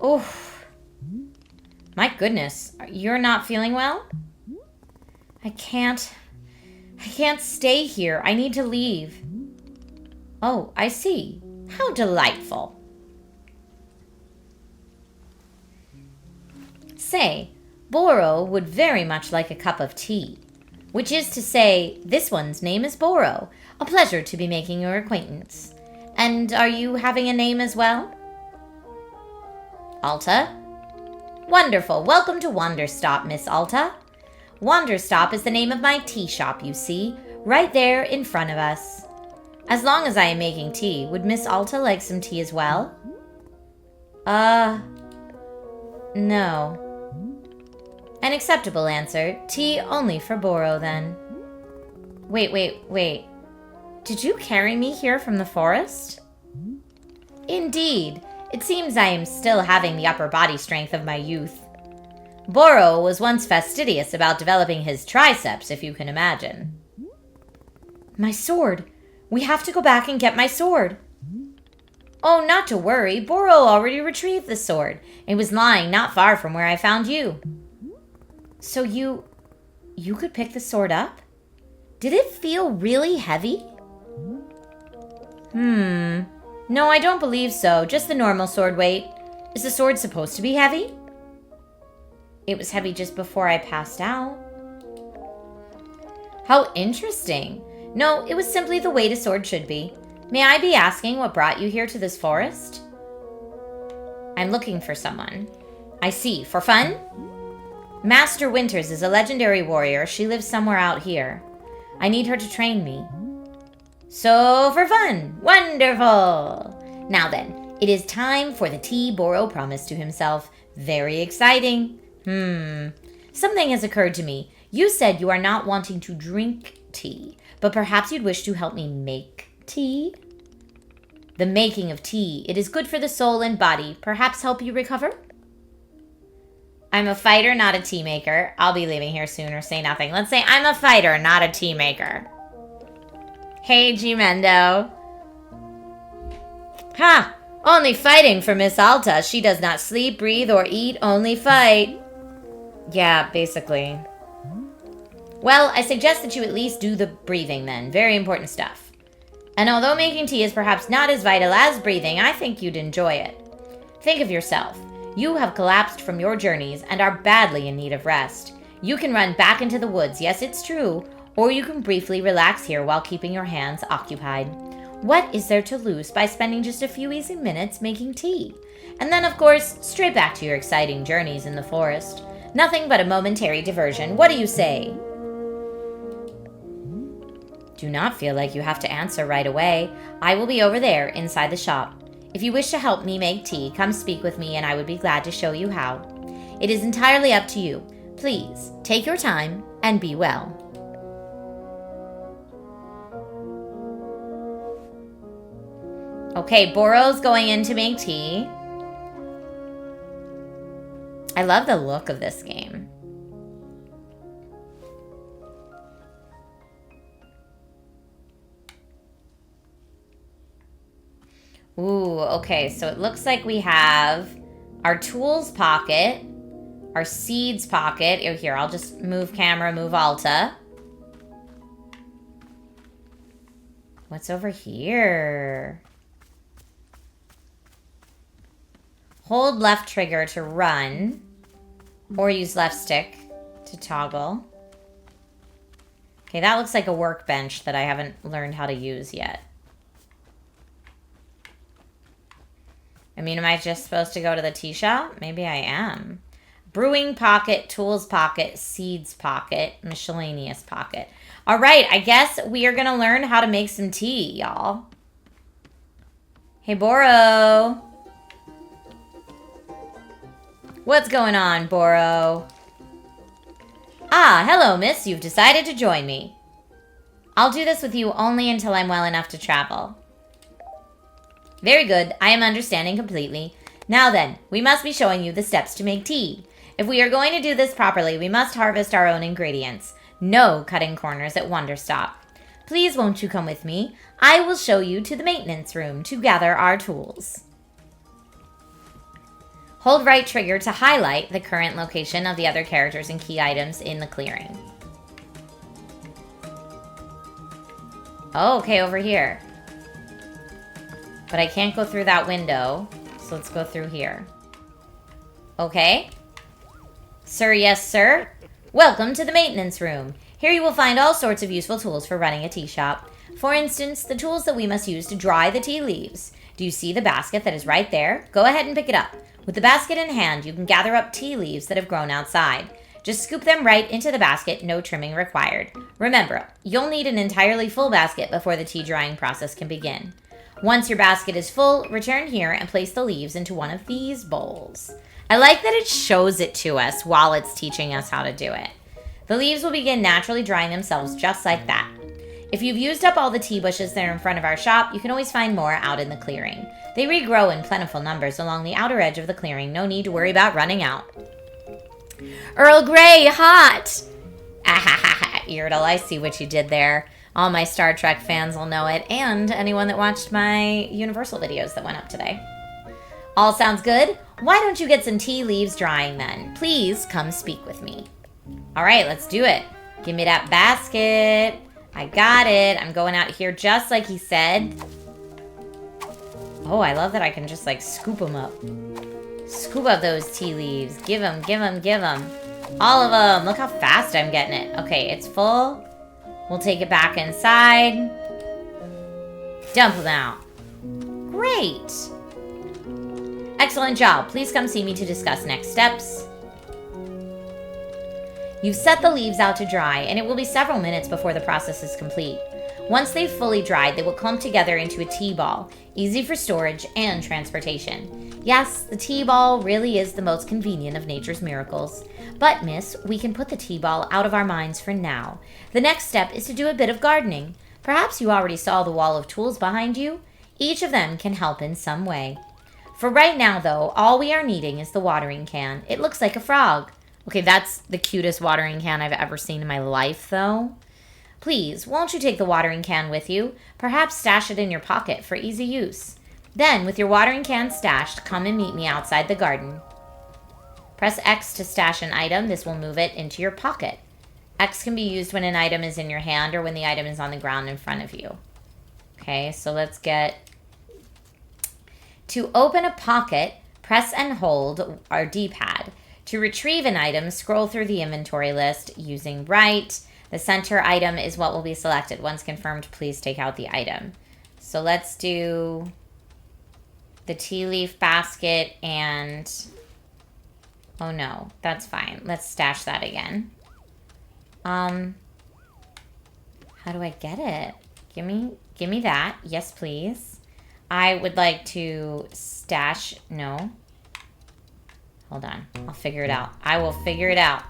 Oof. My goodness. You're not feeling well? I can't stay here. I need to leave. Oh, I see. How delightful. Say, Boro would very much like a cup of tea. Which is to say, this one's name is Boro. A pleasure to be making your acquaintance. And are you having a name as well? Alta? Wonderful. Welcome to Wanderstop, Miss Alta. Wanderstop is the name of my tea shop, you see, right there in front of us. As long as I am making tea, would Miss Alta like some tea as well? No. An acceptable answer. Tea only for Boro, then. Wait. Did you carry me here from the forest? Indeed. It seems I am still having the upper body strength of my youth. Boro was once fastidious about developing his triceps, if you can imagine. My sword. We have to go back and get my sword. Oh, not to worry. Boro already retrieved the sword. It was lying not far from where I found you. So you could pick the sword up? Did it feel really heavy? No, I don't believe so. Just the normal sword weight. Is the sword supposed to be heavy? It was heavy just before I passed out. How interesting. No, it was simply the weight a sword should be. May I be asking what brought you here to this forest? I'm looking for someone. I see. For fun? Master Winters is a legendary warrior. She lives somewhere out here. I need her to train me. So for fun. Wonderful. Now then, it is time for the tea Boro promised to himself. Very exciting. Something has occurred to me. You said you are not wanting to drink tea, but perhaps you'd wish to help me make tea? The making of tea. It is good for the soul and body. Perhaps help you recover? I'm a fighter, not a tea maker. I'll be leaving here soon or say nothing. Let's say I'm a fighter, not a tea maker. Hey, G-Mendo. Ha! Only fighting for Miss Alta. She does not sleep, breathe, or eat, only fight. Yeah, basically. Well, I suggest that you at least do the breathing then. Very important stuff. And although making tea is perhaps not as vital as breathing, I think you'd enjoy it. Think of yourself. You have collapsed from your journeys and are badly in need of rest. You can run back into the woods, yes, it's true, or you can briefly relax here while keeping your hands occupied. What is there to lose by spending just a few easy minutes making tea? And then, of course, straight back to your exciting journeys in the forest. Nothing but a momentary diversion. What do you say? Do not feel like you have to answer right away. I will be over there inside the shop. If you wish to help me make tea, come speak with me and I would be glad to show you how. It is entirely up to you. Please, take your time and be well. Okay, Boro's going in to make tea. I love the look of this game. Ooh, okay, so it looks like we have our tools pocket, our seeds pocket. Oh, here, I'll just move camera, move Alta. What's over here? Hold left trigger to run, or use left stick to toggle. Okay, that looks like a workbench that I haven't learned how to use yet. I mean, am I just supposed to go to the tea shop? Maybe I am. Brewing pocket, tools pocket, seeds pocket, miscellaneous pocket. All right, I guess we are going to learn how to make some tea, y'all. Hey, Boro. What's going on, Boro? Ah, hello, miss. You've decided to join me. I'll do this with you only until I'm well enough to travel. Very good. I am understanding completely. Now then, we must be showing you the steps to make tea. If we are going to do this properly, we must harvest our own ingredients. No cutting corners at Wanderstop. Please won't you come with me? I will show you to the maintenance room to gather our tools. Hold right trigger to highlight the current location of the other characters and key items in the clearing. Oh, okay, over here. But I can't go through that window, so let's go through here. Okay. Sir, yes, sir. Welcome to the maintenance room. Here you will find all sorts of useful tools for running a tea shop. For instance, the tools that we must use to dry the tea leaves. Do you see the basket that is right there? Go ahead and pick it up. With the basket in hand, you can gather up tea leaves that have grown outside. Just scoop them right into the basket, no trimming required. Remember, you'll need an entirely full basket before the tea drying process can begin. Once your basket is full, return here and place the leaves into one of these bowls. I like that it shows it to us while it's teaching us how to do it. The leaves will begin naturally drying themselves just like that. If you've used up all the tea bushes that are in front of our shop, you can always find more out in the clearing. They regrow in plentiful numbers along the outer edge of the clearing. No need to worry about running out. Earl Grey, hot! Ahahaha, Eardle, I see what you did there. All my Star Trek fans will know it, and anyone that watched my Universal videos that went up today. All sounds good? Why don't you get some tea leaves drying then? Please come speak with me. All right, let's do it. Give me that basket. I got it. I'm going out here just like he said. Oh, I love that I can just like scoop them up. Scoop up those tea leaves. Give them, give them, give them. All of them. Look how fast I'm getting it. Okay, it's full. We'll take it back inside. Dump them out. Great. Excellent job. Please come see me to discuss next steps. You've set the leaves out to dry, and it will be several minutes before the process is complete. Once they've fully dried, they will clump together into a tea ball, easy for storage and transportation. Yes, the tea ball really is the most convenient of nature's miracles. But, miss, we can put the tea ball out of our minds for now. The next step is to do a bit of gardening. Perhaps you already saw the wall of tools behind you. Each of them can help in some way. For right now, though, all we are needing is the watering can. It looks like a frog. Okay, that's the cutest watering can I've ever seen in my life, though. Please, won't you take the watering can with you? Perhaps stash it in your pocket for easy use. Then, with your watering can stashed, come and meet me outside the garden. Press X to stash an item. This will move it into your pocket. X can be used when an item is in your hand or when the item is on the ground in front of you. Okay, so let's get... To open a pocket, press and hold our D-pad. To retrieve an item, scroll through the inventory list using right. The center item is what will be selected. Once confirmed, please take out the item. So let's do the tea leaf basket and... Oh no, that's fine. Let's stash that again. How do I get it? Give me that. Yes, please. I would like to stash... No. Hold on. I'll figure it out. I will figure it out.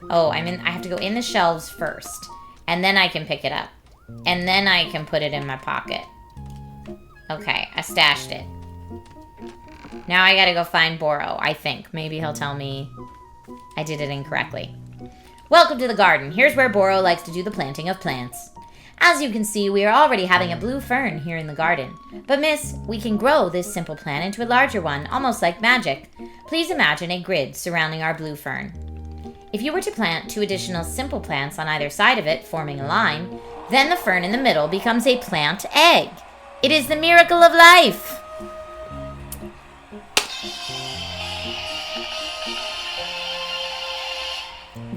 Oh, I have to go in the shelves first. And then I can pick it up. And then I can put it in my pocket. Okay, I stashed it. Now I gotta go find Boro, I think. Maybe he'll tell me I did it incorrectly. Welcome to the garden. Here's where Boro likes to do the planting of plants. As you can see, we are already having a blue fern here in the garden. But miss, we can grow this simple plant into a larger one, almost like magic. Please imagine a grid surrounding our blue fern. If you were to plant 2 additional simple plants on either side of it, forming a line, then the fern in the middle becomes a plant egg. It is the miracle of life.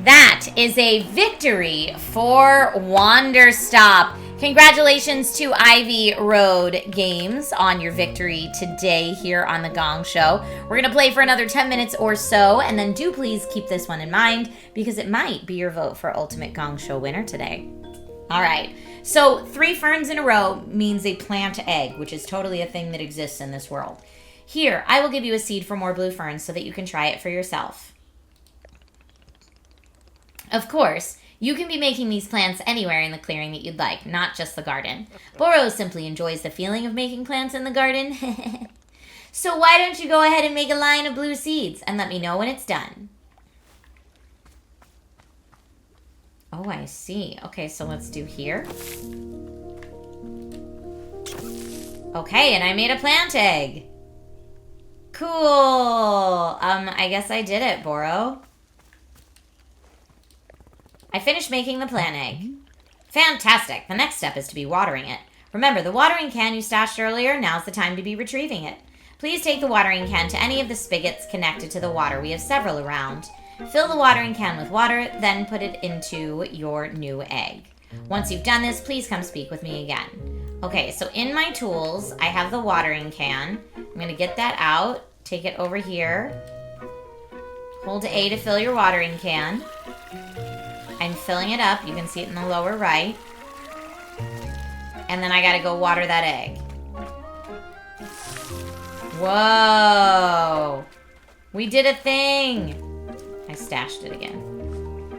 That is a victory for Wanderstop. Congratulations to Ivy Road Games on your victory today here on the Gong Show. We're going to play for another 10 minutes or so, and then do please keep this one in mind because it might be your vote for Ultimate Gong Show winner today. All right, so 3 ferns in a row means a plant egg, which is totally a thing that exists in this world. Here, I will give you a seed for more blue ferns so that you can try it for yourself. Of course, you can be making these plants anywhere in the clearing that you'd like, not just the garden. Boro simply enjoys the feeling of making plants in the garden. So why don't you go ahead and make a line of blue seeds and let me know when it's done. Oh, I see. Okay, so let's do here. Okay, and I made a plant egg. Cool. I guess I did it, Boro. I finished making the plant egg. Fantastic. The next step is to be watering it. Remember, the watering can you stashed earlier, now's the time to be retrieving it. Please take the watering can to any of the spigots connected to the water. We have several around. Fill the watering can with water, then put it into your new egg. Once you've done this, please come speak with me again. Okay, so in my tools, I have the watering can. I'm going to get that out, take it over here. Hold A to fill your watering can. I'm filling it up. You can see it in the lower right. And then I gotta go water that egg. Whoa! We did a thing! I stashed it again.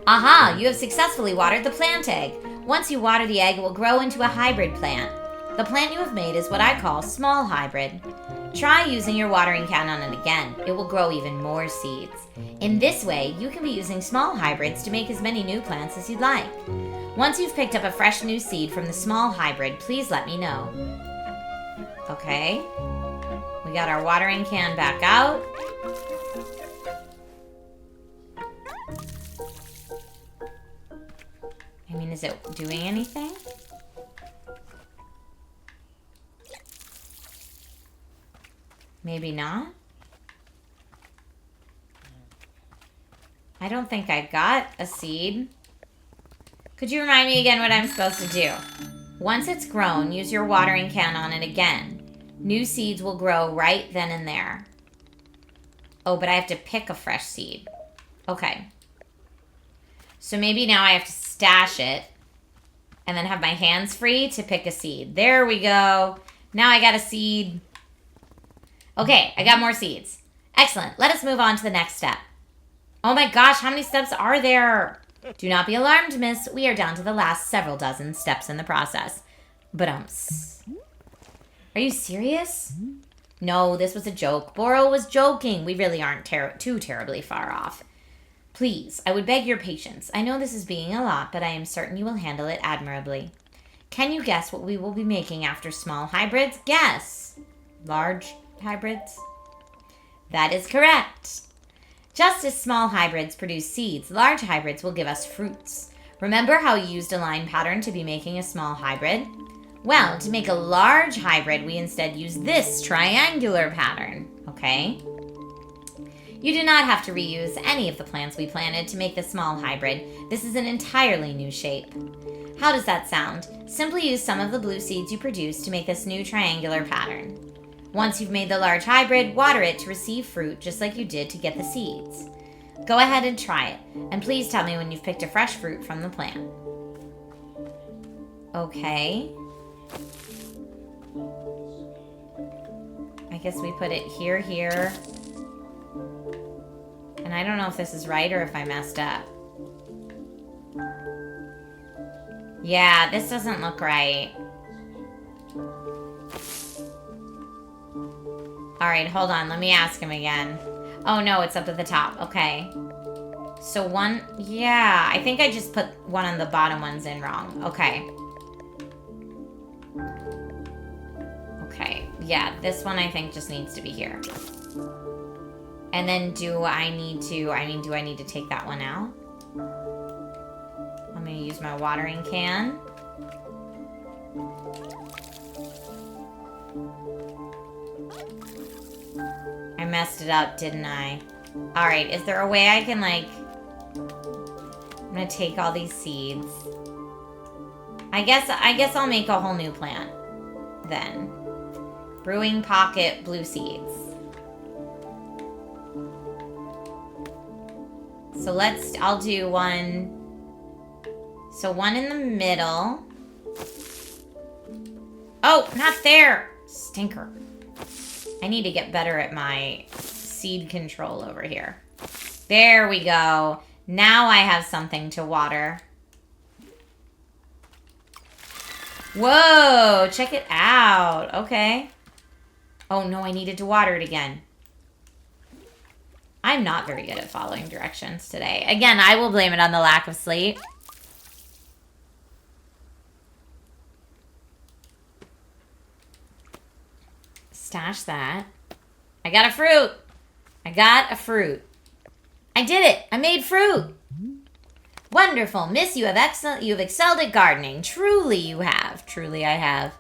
Aha! You have successfully watered the plant egg. Once you water the egg, it will grow into a hybrid plant. The plant you have made is what I call small hybrid. Try using your watering can on it again. It will grow even more seeds. In this way, you can be using small hybrids to make as many new plants as you'd like. Once you've picked up a fresh new seed from the small hybrid, please let me know. Okay. We got our watering can back out. I mean, is it doing anything? Maybe not. I don't think I got a seed. Could you remind me again what I'm supposed to do? Once it's grown, use your watering can on it again. New seeds will grow right then and there. Oh, but I have to pick a fresh seed. Okay. So maybe now I have to stash it and then have my hands free to pick a seed. There we go. Now I got a seed. Okay, I got more seeds. Excellent. Let us move on to the next step. Oh my gosh, how many steps are there? Do not be alarmed, miss. We are down to the last several dozen steps in the process. But Are you serious? No, this was a joke. Boro was joking. We really aren't too terribly far off. Please, I would beg your patience. I know this is being a lot, but I am certain you will handle it admirably. Can you guess what we will be making after small hybrids? Guess. Large hybrids? That is correct. Just as small hybrids produce seeds, large hybrids will give us fruits. Remember how you used a line pattern to be making a small hybrid? Well, to make a large hybrid, we instead use this triangular pattern, okay? You do not have to reuse any of the plants we planted to make the small hybrid. This is an entirely new shape. How does that sound? Simply use some of the blue seeds you produced to make this new triangular pattern. Once you've made the large hybrid, water it to receive fruit just like you did to get the seeds. Go ahead and try it, and please tell me when you've picked a fresh fruit from the plant. Okay. I guess we put it here. And I don't know if this is right or if I messed up. Yeah, this doesn't look right. Alright, hold on. Let me ask him again. Oh, no, it's up at the top. Okay. So one... Yeah, I think I just put one on the bottom ones in wrong. Okay. Okay. Yeah, this one I think just needs to be here. And then do I need to take that one out? I'm going to use my watering can. I messed it up, didn't I? Alright, is there a way I can, like... I'm going to take all these seeds. I guess I'll make a whole new plant. Then. Brewing pocket blue seeds. So I'll do one... So one in the middle. Oh, not there! Stinker. I need to get better at my seed control over here. There we go. Now I have something to water. Whoa, check it out. Okay. Oh no, I needed to water it again. I'm not very good at following directions today. Again, I will blame it on the lack of sleep. Stash that. I got a fruit. I got a fruit. I did it. I made fruit. Wonderful. Miss, you have excelled at gardening. Truly you have. Truly I have.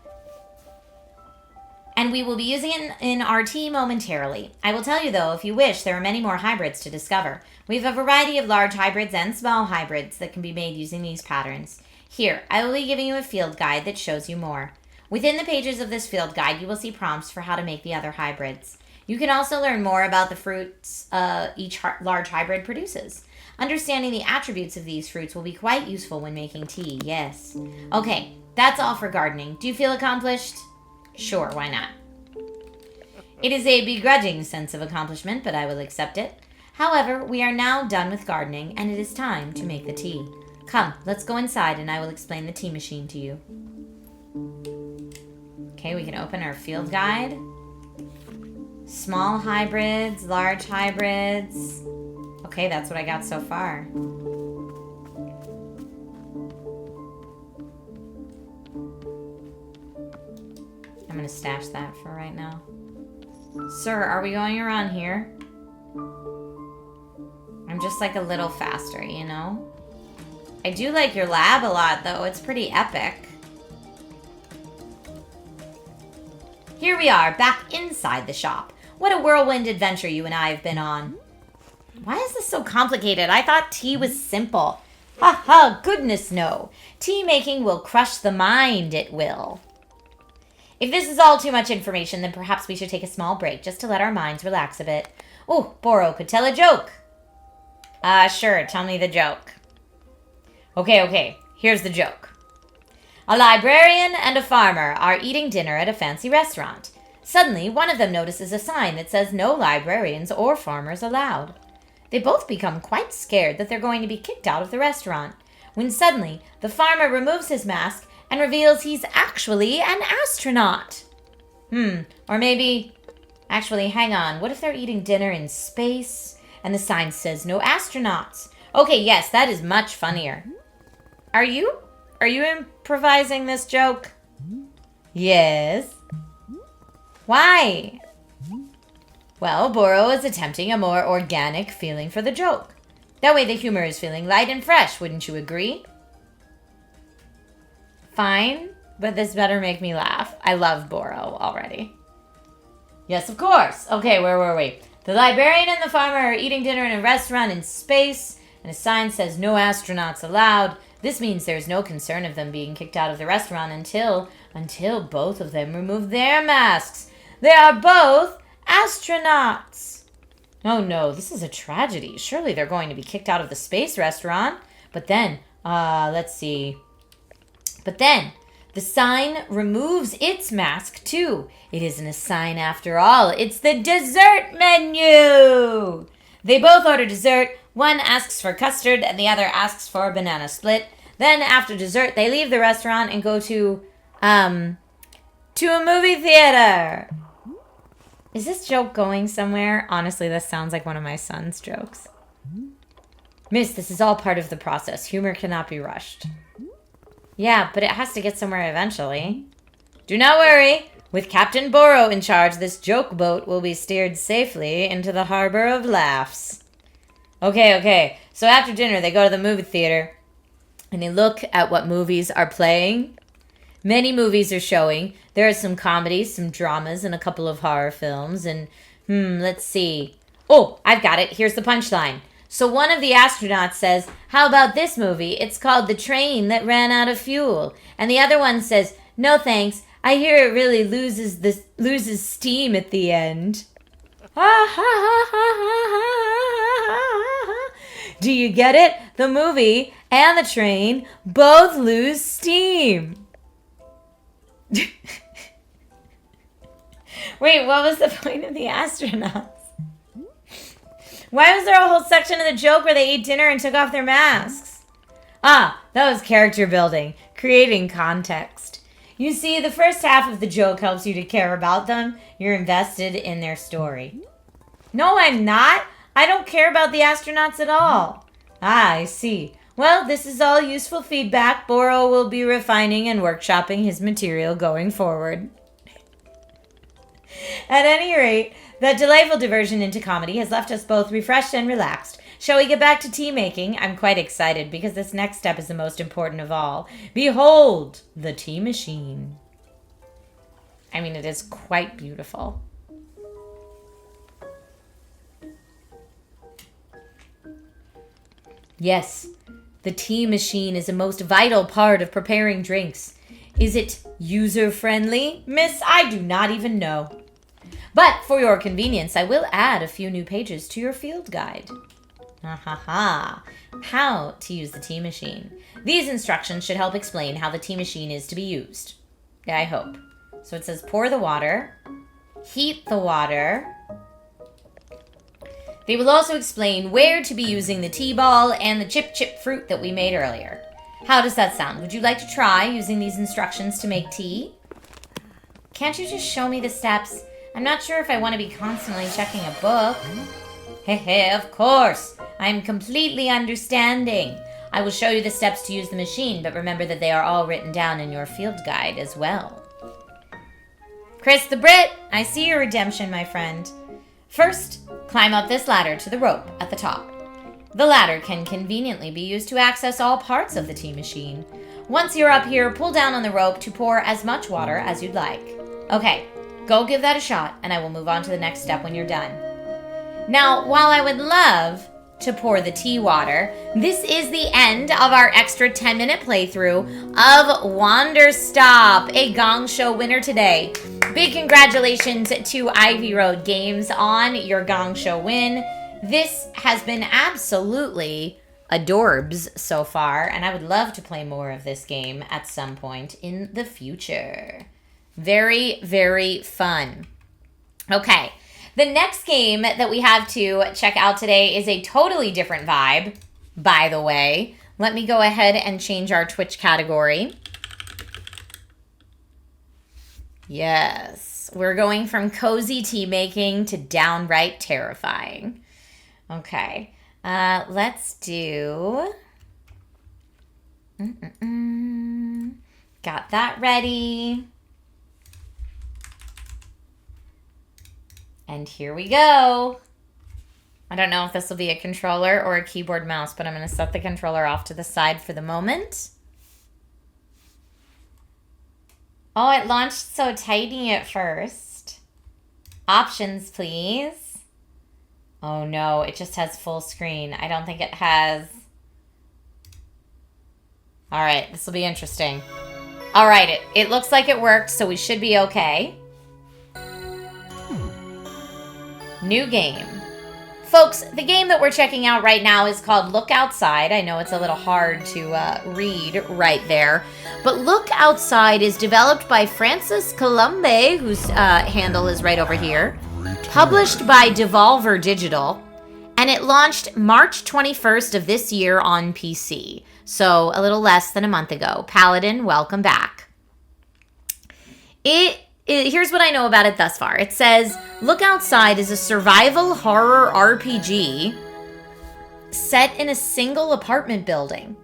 And we will be using it in our tea momentarily. I will tell you, though, if you wish, there are many more hybrids to discover. We have a variety of large hybrids and small hybrids that can be made using these patterns. Here, I will be giving you a field guide that shows you more. Within the pages of this field guide, you will see prompts for how to make the other hybrids. You can also learn more about the fruits each large hybrid produces. Understanding the attributes of these fruits will be quite useful when making tea, yes. Okay, that's all for gardening. Do you feel accomplished? Sure, why not? It is a begrudging sense of accomplishment, but I will accept it. However, we are now done with gardening, and it is time to make the tea. Come, let's go inside, and I will explain the tea machine to you. Okay, we can open our field guide. Small hybrids, large hybrids. Okay, that's what I got so far. I'm gonna stash that for right now. Sir, are we going around here? I'm just like a little faster, you know? I do like your lab a lot, though. It's pretty epic. Here we are, back inside the shop. What a whirlwind adventure you and I have been on. Why is this so complicated? I thought tea was simple. Ha ha, goodness no. Tea making will crush the mind, it will. If this is all too much information, then perhaps we should take a small break just to let our minds relax a bit. Oh, Boro could tell a joke. Sure, tell me the joke. Okay, here's the joke. A librarian and a farmer are eating dinner at a fancy restaurant. Suddenly, one of them notices a sign that says no librarians or farmers allowed. They both become quite scared that they're going to be kicked out of the restaurant, when suddenly the farmer removes his mask and reveals he's actually an astronaut. Or maybe... Actually, hang on. What if they're eating dinner in space and the sign says no astronauts? Okay, yes, that is much funnier. Are you improvising this joke? Yes. Why? Well, Boro is attempting a more organic feeling for the joke. That way the humor is feeling light and fresh, wouldn't you agree? Fine, but this better make me laugh. I love Boro already. Yes, of course. Okay, where were we? The librarian and the farmer are eating dinner in a restaurant in space, and a sign says no astronauts allowed. This means there's no concern of them being kicked out of the restaurant until both of them remove their masks. They are both astronauts. Oh no, this is a tragedy. Surely they're going to be kicked out of the space restaurant. But then, let's see. But then, the sign removes its mask too. It isn't a sign after all. It's the dessert menu. They both order dessert. One asks for custard and the other asks for a banana split. Then after dessert, they leave the restaurant and go to a movie theater. Is this joke going somewhere? Honestly, this sounds like one of my son's jokes. Miss, this is all part of the process. Humor cannot be rushed. Yeah, but it has to get somewhere eventually. Do not worry. With Captain Boro in charge, this joke boat will be steered safely into the harbor of laughs. Okay. So after dinner, they go to the movie theater and they look at what movies are playing. Many movies are showing. There are some comedies, some dramas, and a couple of horror films. And, let's see. Oh, I've got it. Here's the punchline. So one of the astronauts says, how about this movie? It's called The Train That Ran Out of Fuel. And the other one says, no thanks. I hear it really loses steam at the end. Do you get it? The movie and the train both lose steam. Wait, what was the point of the astronauts? Why was there a whole section of the joke where they ate dinner and took off their masks? That was character building, creating context. You see, the first half of the joke helps you to care about them. You're invested in their story. No, I'm not. I don't care about the astronauts at all. I see. Well, this is all useful feedback. Boro will be refining and workshopping his material going forward. At any rate, that delightful diversion into comedy has left us both refreshed and relaxed. Shall we get back to tea making? I'm quite excited because this next step is the most important of all. Behold, the tea machine. I mean, it is quite beautiful. Yes, the tea machine is a most vital part of preparing drinks. Is it user-friendly? Miss, I do not even know. But for your convenience, I will add a few new pages to your field guide. How to use the tea machine. These instructions should help explain how the tea machine is to be used. I hope. So it says pour the water, heat the water. They will also explain where to be using the tea ball and the chip fruit that we made earlier. How does that sound? Would you like to try using these instructions to make tea? Can't you just show me the steps? I'm not sure if I want to be constantly checking a book. Of course. I'm completely understanding. I will show you the steps to use the machine, but remember that they are all written down in your field guide as well. Chris the Brit, I see your redemption, my friend. First, climb up this ladder to the rope at the top. The ladder can conveniently be used to access all parts of the tea machine. Once you're up here, pull down on the rope to pour as much water as you'd like. Okay, go give that a shot, and I will move on to the next step when you're done. Now, while I would love to pour the tea water, this is the end of our extra 10-minute playthrough of Wanderstop, a Gong Show winner today. Big congratulations to Ivy Road Games on your Gong Show win. This has been absolutely adorbs so far, and I would love to play more of this game at some point in the future. Very, very fun. Okay. The next game that we have to check out today is a totally different vibe, by the way. Let me go ahead and change our Twitch category. Yes. We're going from cozy tea making to downright terrifying. Okay. Let's do... Got that ready. And here we go. I don't know if this will be a controller or a keyboard mouse, but I'm going to set the controller off to the side for the moment. Oh, it launched so tiny at first. Options, please. Oh no, it just has full screen. I don't think it has... All right, this will be interesting. All right, it looks like it worked, so we should be okay. New game. Folks, the game that we're checking out right now is called Look Outside. I know it's a little hard to read right there. But Look Outside is developed by Francis Columbe, whose handle is right over here. Published by Devolver Digital. And it launched March 21st of this year on PC. So a little less than a month ago. Paladin, welcome back. Here's what I know about it thus far. It says, Look Outside is a survival horror RPG set in a single apartment building.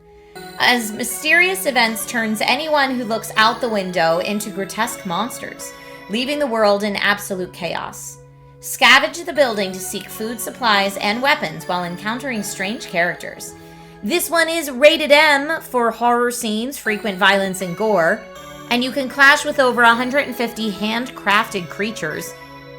As mysterious events turns anyone who looks out the window into grotesque monsters, leaving the world in absolute chaos. Scavenge the building to seek food, supplies, and weapons while encountering strange characters. This one is rated M for horror scenes, frequent violence, and gore. And you can clash with over 150 handcrafted creatures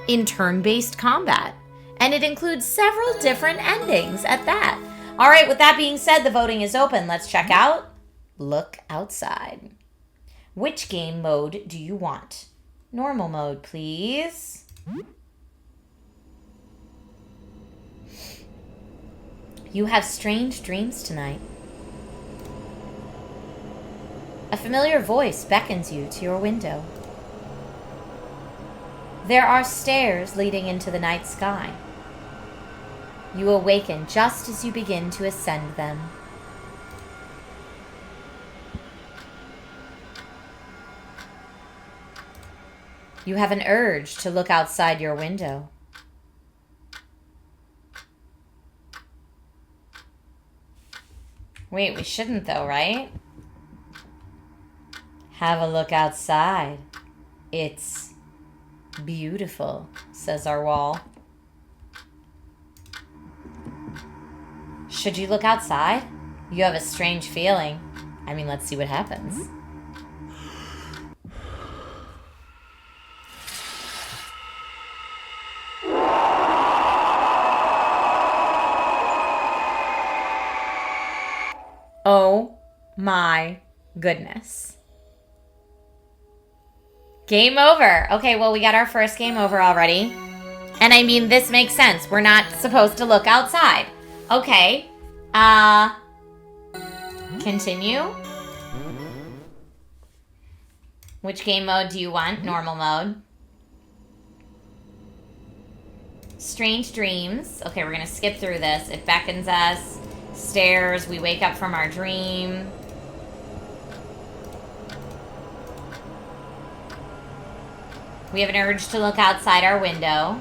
in turn-based combat. And it includes several different endings at that. All right, with that being said, the voting is open. Let's check out Look Outside. Which game mode do you want? Normal mode, please. You have strange dreams tonight. A familiar voice beckons you to your window. There are stairs leading into the night sky. You awaken just as you begin to ascend them. You have an urge to look outside your window. Wait, we shouldn't though, right? Have a look outside. It's beautiful, says our wall. Should you look outside? You have a strange feeling. I mean, let's see what happens. Oh my goodness. Game over. Okay, well, we got our first game over already. And I mean, this makes sense. We're not supposed to look outside. Okay. Continue. Which game mode do you want? Normal mode. Strange dreams. Okay, we're going to skip through this. It beckons us. Stairs. We wake up from our dream. We have an urge to look outside our window.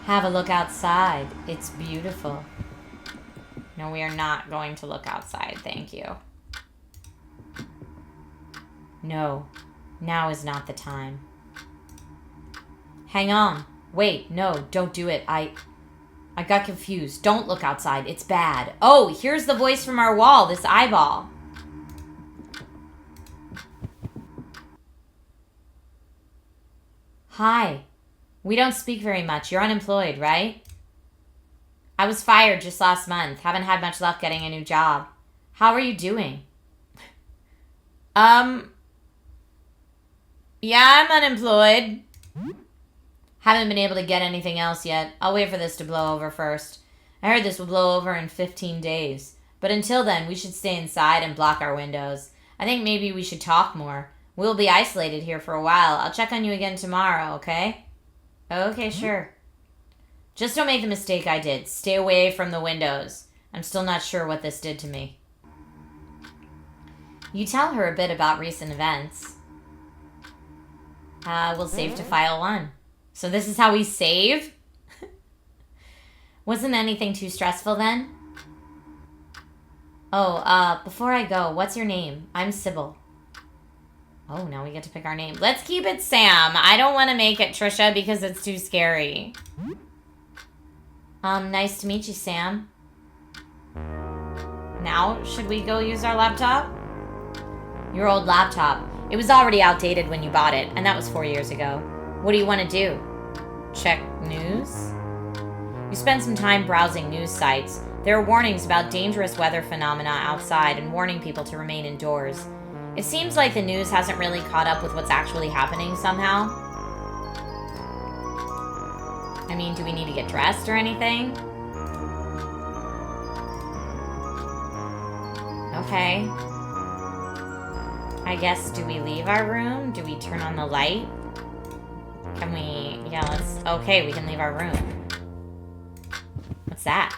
Have a look outside. It's beautiful. No, we are not going to look outside. Thank you. No, now is not the time. Hang on. Wait, no, don't do it. I got confused. Don't look outside. It's bad. Oh, here's the voice from our wall, this eyeball. Hi. We don't speak very much. You're unemployed, right? I was fired just last month. Haven't had much luck getting a new job. How are you doing? Yeah, I'm unemployed. Haven't been able to get anything else yet. I'll wait for this to blow over first. I heard this will blow over in 15 days. But until then, we should stay inside and block our windows. I think maybe we should talk more. We'll be isolated here for a while. I'll check on you again tomorrow, okay? Okay, sure. Just don't make the mistake I did. Stay away from the windows. I'm still not sure what this did to me. You tell her a bit about recent events. We'll save to file 1. So this is how we save? Wasn't anything too stressful then? Oh, before I go, what's your name? I'm Sybil. Oh, now we get to pick our name. Let's keep it Sam. I don't want to make it Trisha because it's too scary. Nice to meet you, Sam. Now, should we go use our laptop? Your old laptop. It was already outdated when you bought it, and that was 4 years ago. What do you want to do? Check news? You spend some time browsing news sites. There are warnings about dangerous weather phenomena outside and warning people to remain indoors. It seems like the news hasn't really caught up with what's actually happening somehow. I mean, do we need to get dressed or anything? Okay. I guess, do we leave our room? Do we turn on the light? Can we... Yeah, let's... Okay, we can leave our room. What's that?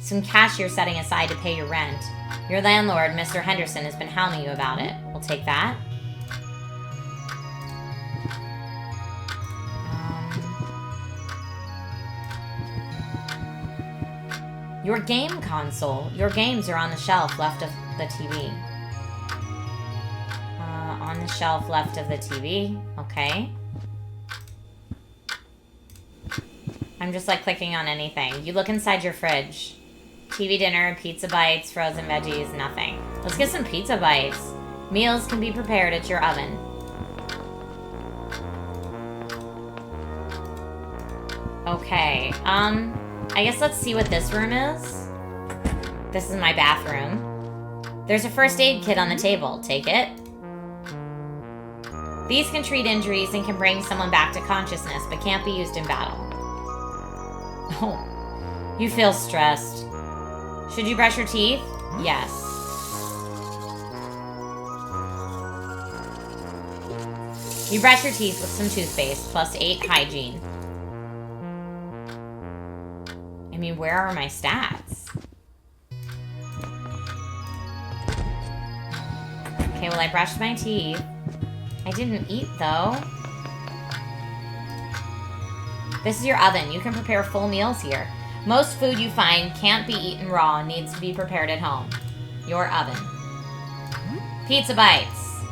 Some cash you're setting aside to pay your rent. Your landlord, Mr. Henderson, has been hounding you about it. We'll take that. Your game console. Your games are on the shelf left of the TV. On the shelf left of the TV. Okay. I'm just like clicking on anything. You look inside your fridge. TV dinner, pizza bites, frozen veggies, nothing. Let's get some pizza bites. Meals can be prepared at your oven. Okay, I guess let's see what this room is. This is my bathroom. There's a first aid kit on the table. Take it. These can treat injuries and can bring someone back to consciousness, but can't be used in battle. Oh, you feel stressed. Should you brush your teeth? Yes. You brush your teeth with some toothpaste, plus 8 hygiene. I mean, where are my stats? Okay, well, I brushed my teeth. I didn't eat, though. This is your oven. You can prepare full meals here. Most food you find can't be eaten raw and needs to be prepared at home. Your oven. Pizza bites.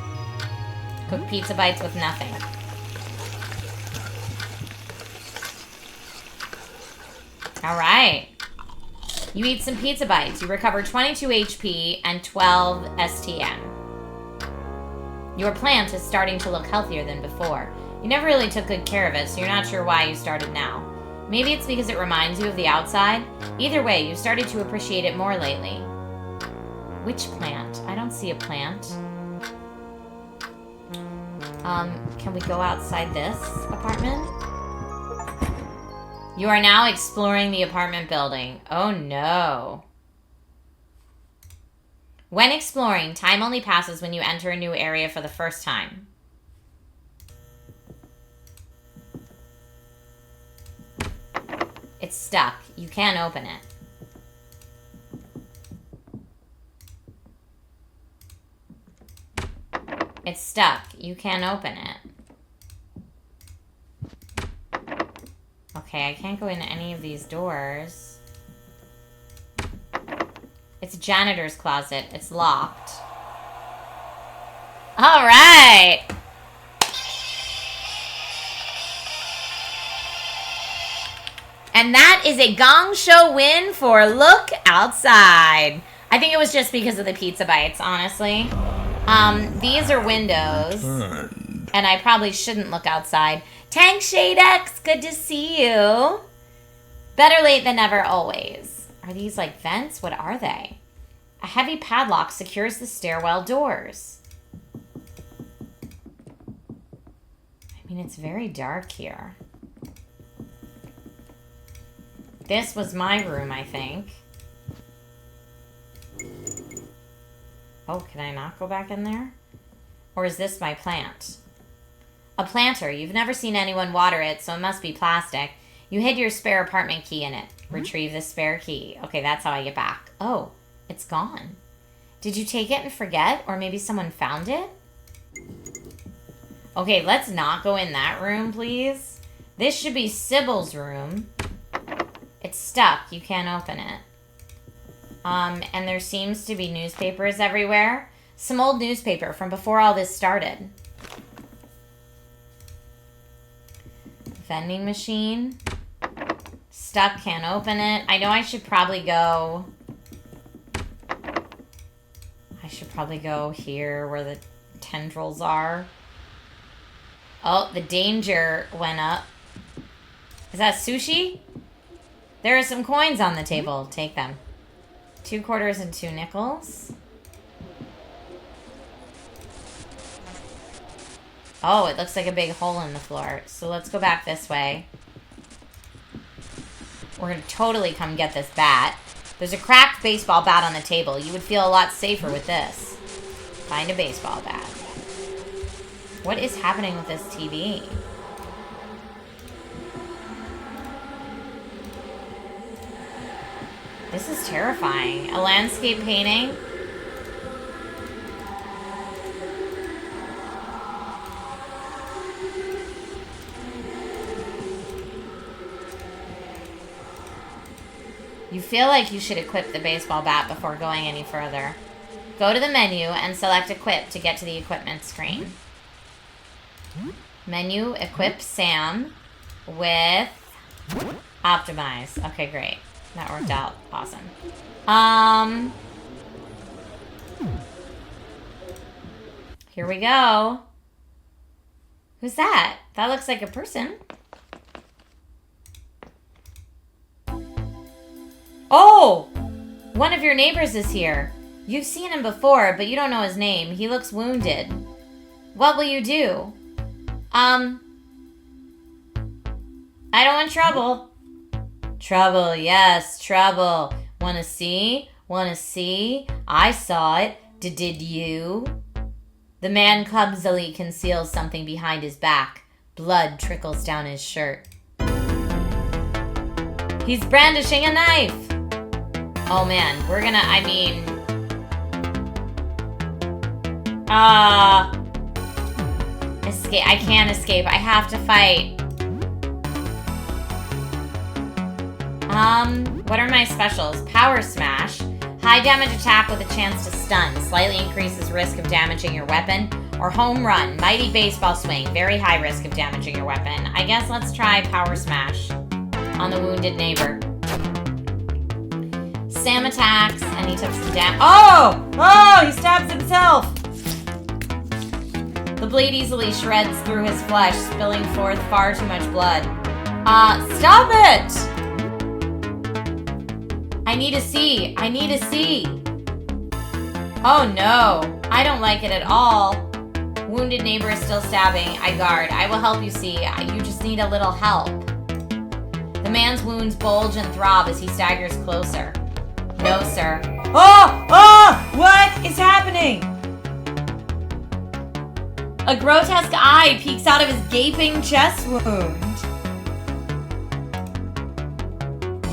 Cook pizza bites with nothing. Alright. You eat some pizza bites. You recover 22 HP and 12 STM. Your plant is starting to look healthier than before. You never really took good care of it, so you're not sure why you started now. Maybe it's because it reminds you of the outside. Either way, you've started to appreciate it more lately. Which plant? I don't see a plant. Can we go outside this apartment? You are now exploring the apartment building. Oh no. When exploring, time only passes when you enter a new area for the first time. It's stuck. You can't open it. It's stuck. You can't open it. Okay, I can't go into any of these doors. It's a janitor's closet. It's locked. All right. And that is a Gong Show win for Look Outside. I think it was just because of the pizza bites, honestly. These are windows. And I probably shouldn't look outside. Tank Shade X, good to see you. Better late than never, always. Are these like vents? What are they? A heavy padlock secures the stairwell doors. I mean, it's very dark here. This was my room, I think. Oh, can I not go back in there? Or is this my plant? A planter. You've never seen anyone water it, so it must be plastic. You hid your spare apartment key in it. Retrieve the spare key. Okay, that's how I get back. Oh, it's gone. Did you take it and forget? Or maybe someone found it? Okay, let's not go in that room, please. This should be Sybil's room. It's stuck. You can't open it. And there seems to be newspapers everywhere. Some old newspaper from before all this started. Vending machine. Stuck, can't open it. I know I should probably go... I should probably go here where the tendrils are. Oh, the danger went up. Is that sushi? There are some coins on the table. Take them. 2 quarters and 2 nickels. Oh, it looks like a big hole in the floor. So let's go back this way. We're going to totally come get this bat. There's a cracked baseball bat on the table. You would feel a lot safer with this. Find a baseball bat. What is happening with this TV? This is terrifying. A landscape painting. You feel like you should equip the baseball bat before going any further. Go to the menu and select Equip to get to the equipment screen. Menu, equip Sam with Optimize. Okay, great. That worked out. Awesome. Here we go. Who's that? That looks like a person. Oh! One of your neighbors is here. You've seen him before, but you don't know his name. He looks wounded. What will you do? I don't want trouble. Trouble, yes, trouble. Wanna see? Wanna see? I saw it. Did you? The man clumsily conceals something behind his back. Blood trickles down his shirt. He's brandishing a knife. Oh man, we're gonna, escape. I can't escape. I have to fight. What are my specials? Power Smash. High damage attack with a chance to stun. Slightly increases risk of damaging your weapon. Or Home Run. Mighty Baseball Swing. Very high risk of damaging your weapon. I guess let's try Power Smash on the wounded neighbor. Sam attacks, and he took some damage. Oh! He stabs himself! The blade easily shreds through his flesh, spilling forth far too much blood. Stop it! I need to see. Oh no, I don't like it at all. Wounded neighbor is still stabbing. I guard. I will help you see. You just need a little help. The man's wounds bulge and throb as he staggers closer. No, sir. What is happening? A grotesque eye peeks out of his gaping chest wound.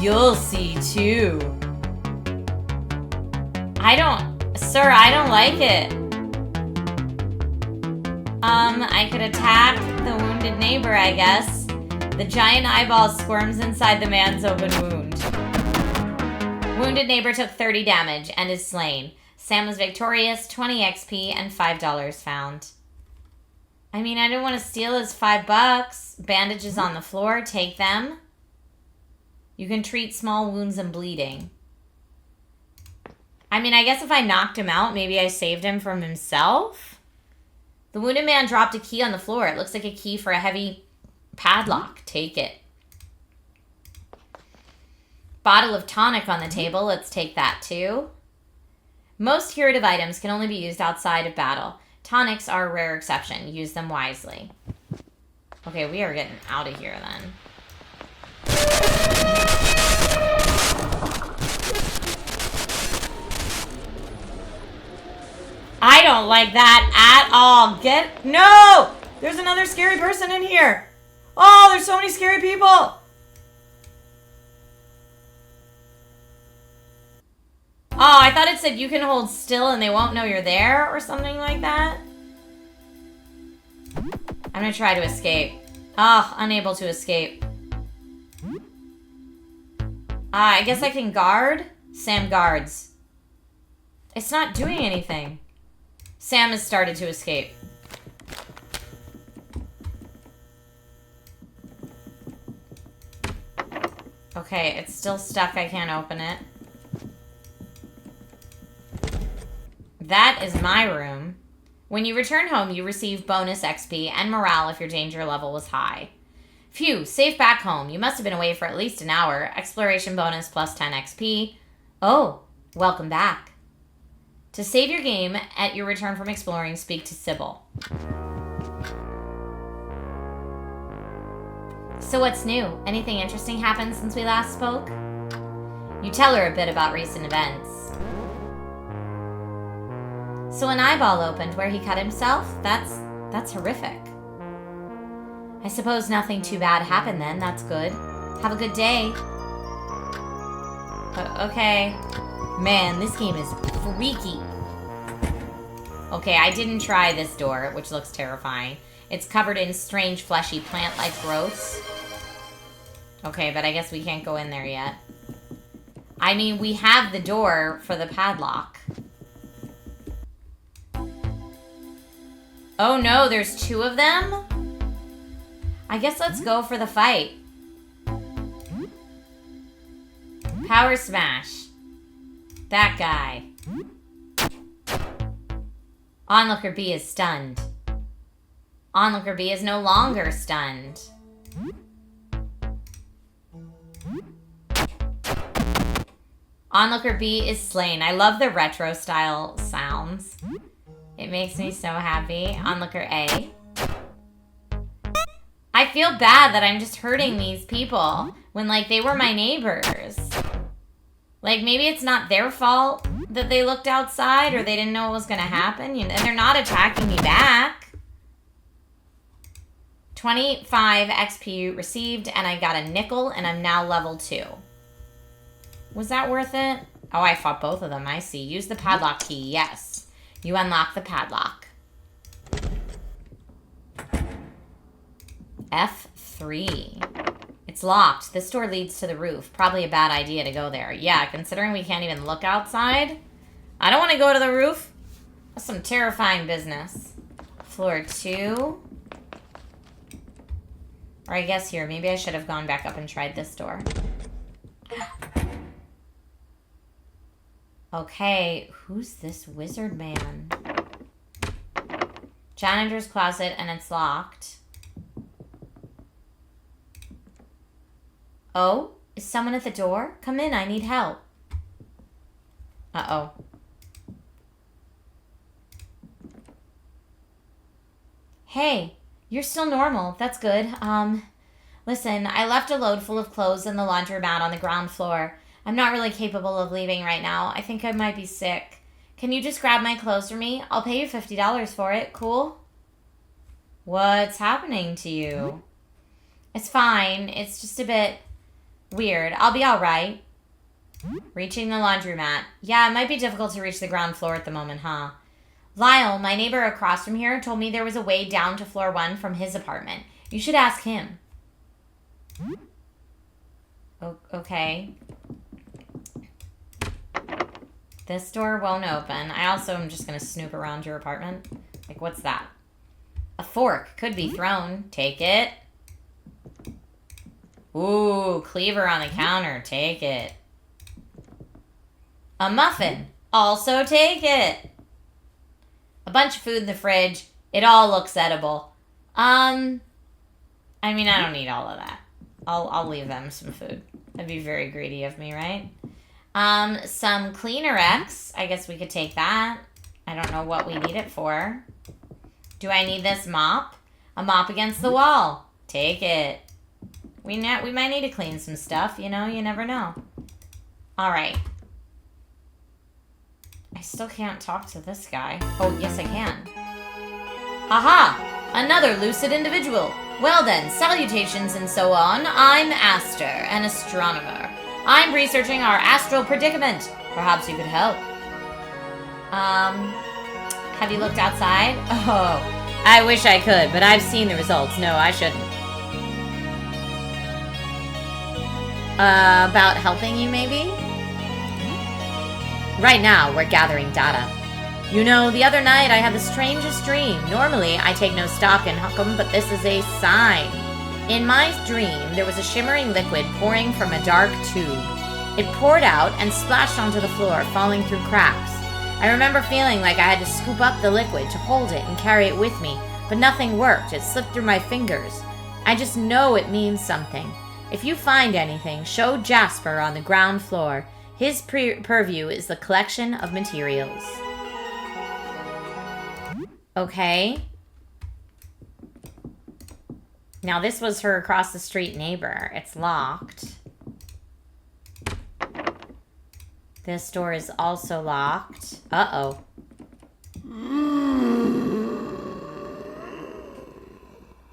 You'll see too. I don't like it. I could attack the wounded neighbor, I guess. The giant eyeball squirms inside the man's open wound. Wounded neighbor took 30 damage and is slain. Sam was victorious, 20 XP, and $5 found. I mean, I didn't want to steal his $5. Bandages on the floor, take them. You can treat small wounds and bleeding. I mean, I guess if I knocked him out, maybe I saved him from himself? The wounded man dropped a key on the floor. It looks like a key for a heavy padlock. Take it. Bottle of tonic on the table. Let's take that too. Most curative items can only be used outside of battle. Tonics are a rare exception. Use them wisely. Okay, we are getting out of here then. I don't like that at all. No! There's another scary person in here. Oh, there's so many scary people. Oh, I thought it said you can hold still and they won't know you're there or something like that. I'm gonna try to escape. Oh, unable to escape. I guess I can guard? Sam guards. It's not doing anything. Sam has started to escape. Okay, it's still stuck. I can't open it. That is my room. When you return home, you receive bonus XP and morale if your danger level was high. Phew, safe back home. You must have been away for at least an hour. Exploration bonus plus 10 XP. Oh, welcome back. To save your game at your return from exploring, speak to Sybil. So what's new? Anything interesting happened since we last spoke? You tell her a bit about recent events. So an eyeball opened where he cut himself? That's horrific. I suppose nothing too bad happened then. That's good. Have a good day. Okay. Man, this game is freaky. Okay, I didn't try this door, which looks terrifying. It's covered in strange, fleshy, plant-like growths. Okay, but I guess we can't go in there yet. I mean, we have the door for the padlock. Oh no, there's two of them? I guess let's go for the fight. Power smash. That guy. Onlooker B is stunned. Onlooker B is no longer stunned. Onlooker B is slain. I love the retro style sounds. It makes me so happy. Onlooker A. I feel bad that I'm just hurting these people when, like, they were my neighbors. Like, maybe it's not their fault that they looked outside or they didn't know what was going to happen. You know, and they're not attacking me back. 25 XP received, and I got a nickel, and I'm now level 2. Was that worth it? Oh, I fought both of them. I see. Use the padlock key. Yes. You unlock the padlock. F3. It's locked. This door leads to the roof. Probably a bad idea to go there. Yeah, considering we can't even look outside. I don't want to go to the roof. That's some terrifying business. Floor 2. Or I guess here. Maybe I should have gone back up and tried this door. Okay, who's this wizard man? Janitor's closet, and it's locked. Oh, is someone at the door? Come in, I need help. Uh-oh. Hey, you're still normal. That's good. Listen, I left a load full of clothes in the laundromat on the ground floor. I'm not really capable of leaving right now. I think I might be sick. Can you just grab my clothes for me? I'll pay you $50 for it. Cool? What's happening to you? It's fine. It's just a bit weird. I'll be all right. Reaching the laundromat. Yeah, it might be difficult to reach the ground floor at the moment, huh? Lyle, my neighbor across from here, told me there was a way down to floor 1 from his apartment. You should ask him. Okay. This door won't open. I also am just going to snoop around your apartment. Like, what's that? A fork. Could be thrown. Take it. Ooh, cleaver on the counter. Take it. A muffin. Also take it. A bunch of food in the fridge. It all looks edible. I mean, I don't need all of that. I'll leave them some food. That'd be very greedy of me, right? Some Cleaner-X. I guess we could take that. I don't know what we need it for. Do I need this mop? A mop against the wall. Take it. We might need to clean some stuff, you know? You never know. Alright. I still can't talk to this guy. Oh, yes I can. Aha! Another lucid individual. Well then, salutations and so on. I'm Aster, an astronomer. I'm researching our astral predicament. Perhaps you could help. Have you looked outside? Oh, I wish I could, but I've seen the results. No, I shouldn't. About helping you, maybe? Right now, we're gathering data. You know, the other night I had the strangest dream. Normally, I take no stock in Huckum, but this is a sign. In my dream, there was a shimmering liquid pouring from a dark tube. It poured out and splashed onto the floor, falling through cracks. I remember feeling like I had to scoop up the liquid to hold it and carry it with me, but nothing worked. It slipped through my fingers. I just know it means something. If you find anything, show Jasper on the ground floor. His purview is the collection of materials. Okay. Now this was her across the street neighbor. It's locked. This door is also locked. Uh-oh.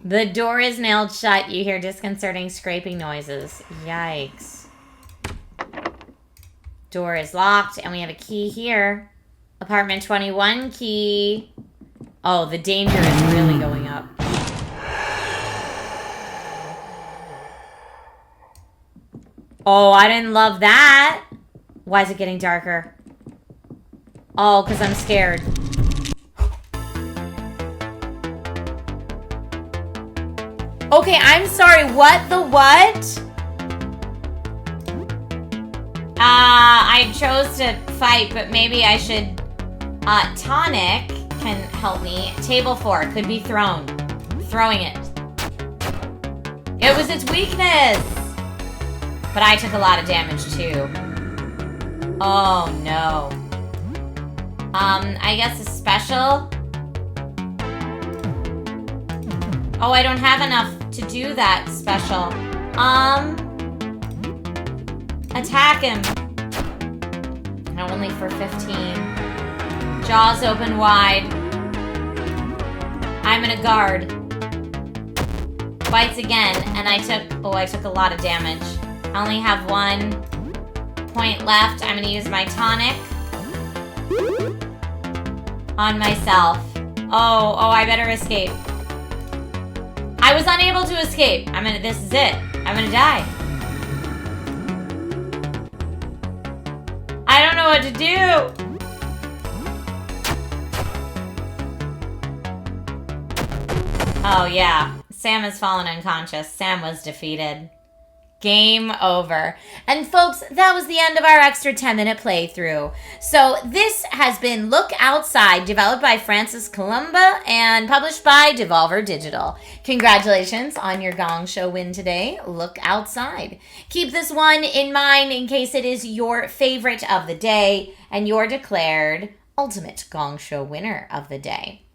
The door is nailed shut. You hear disconcerting scraping noises. Yikes. Door is locked, and we have a key here. Apartment 21 key. Oh, the danger is really going up. Oh, I didn't love that. Why is it getting darker? Oh, because I'm scared. Okay, I'm sorry. What the what? I chose to fight, but maybe I should... Tonic can help me. Table 4 could be thrown. Throwing it. It was its weakness! But I took a lot of damage, too. Oh, no. I guess a special? Oh, I don't have enough to do that special. Attack him. No, only for 15. Jaws open wide. I'm in a guard. Bites again, and I took a lot of damage. I only have 1 point left. I'm gonna use my tonic on myself. Oh, I better escape. I was unable to escape. This is it. I'm gonna die. I don't know what to do. Oh yeah, Sam has fallen unconscious. Sam was defeated. Game over. And folks, that was the end of our extra 10-minute playthrough. So this has been Look Outside, developed by Francis Columba and published by Devolver Digital. Congratulations on your Gong Show win today. Look Outside. Keep this one in mind in case it is your favorite of the day and your declared ultimate Gong Show winner of the day.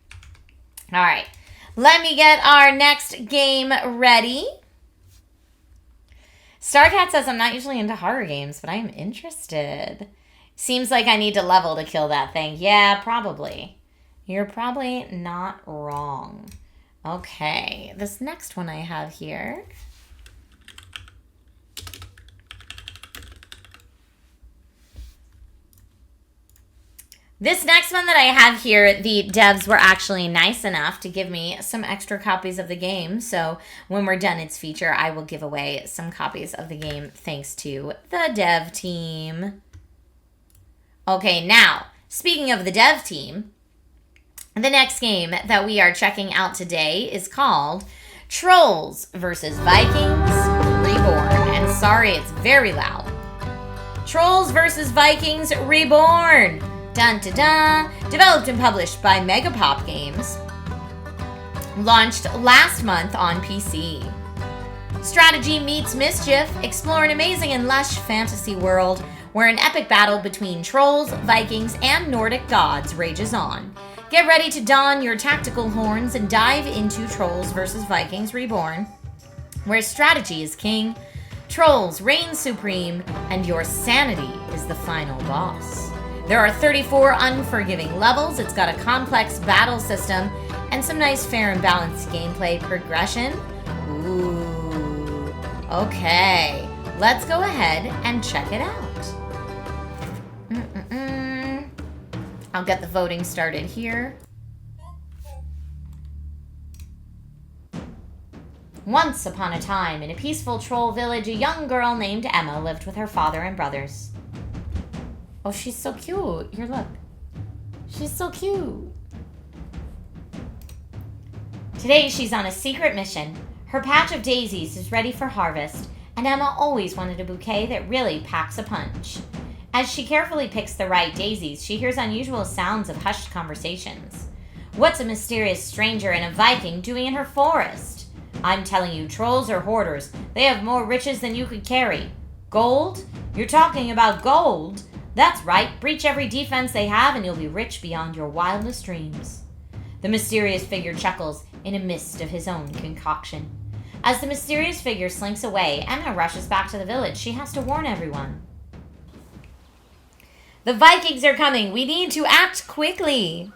All right, let me get our next game ready. Starcat says, I'm not usually into horror games, but I am interested. Seems like I need to level to kill that thing. Yeah, probably. You're probably not wrong. Okay, this next one I have here. This next one that I have here, the devs were actually nice enough to give me some extra copies of the game. So when we're done its feature, I will give away some copies of the game thanks to the dev team. Okay, now, speaking of the dev team, the next game that we are checking out today is called Trolls vs. Vikings Reborn. And sorry, it's very loud. Trolls vs. Vikings Reborn. Dun dun dun. Developed and published by Megapop Games. Launched last month on PC. Strategy meets mischief. Explore an amazing and lush fantasy world where an epic battle between trolls, Vikings, and Nordic gods rages on. Get ready to don your tactical horns and dive into Trolls vs. Vikings Reborn, where strategy is king, trolls reign supreme, and your sanity is the final boss. There are 34 unforgiving levels. It's got a complex battle system and some nice fair and balanced gameplay progression. Ooh. Okay, let's go ahead and check it out. I'll get the voting started here. Once upon a time, in a peaceful troll village, a young girl named Emma lived with her father and brothers. Oh, she's so cute. Here, look. She's so cute. Today, she's on a secret mission. Her patch of daisies is ready for harvest, and Emma always wanted a bouquet that really packs a punch. As she carefully picks the right daisies, she hears unusual sounds of hushed conversations. What's a mysterious stranger and a Viking doing in her forest? I'm telling you, trolls are hoarders. They have more riches than you could carry. Gold? You're talking about gold? That's right. Breach every defense they have and you'll be rich beyond your wildest dreams. The mysterious figure chuckles in a mist of his own concoction. As the mysterious figure slinks away, Emma rushes back to the village. She has to warn everyone. The Vikings are coming. We need to act quickly.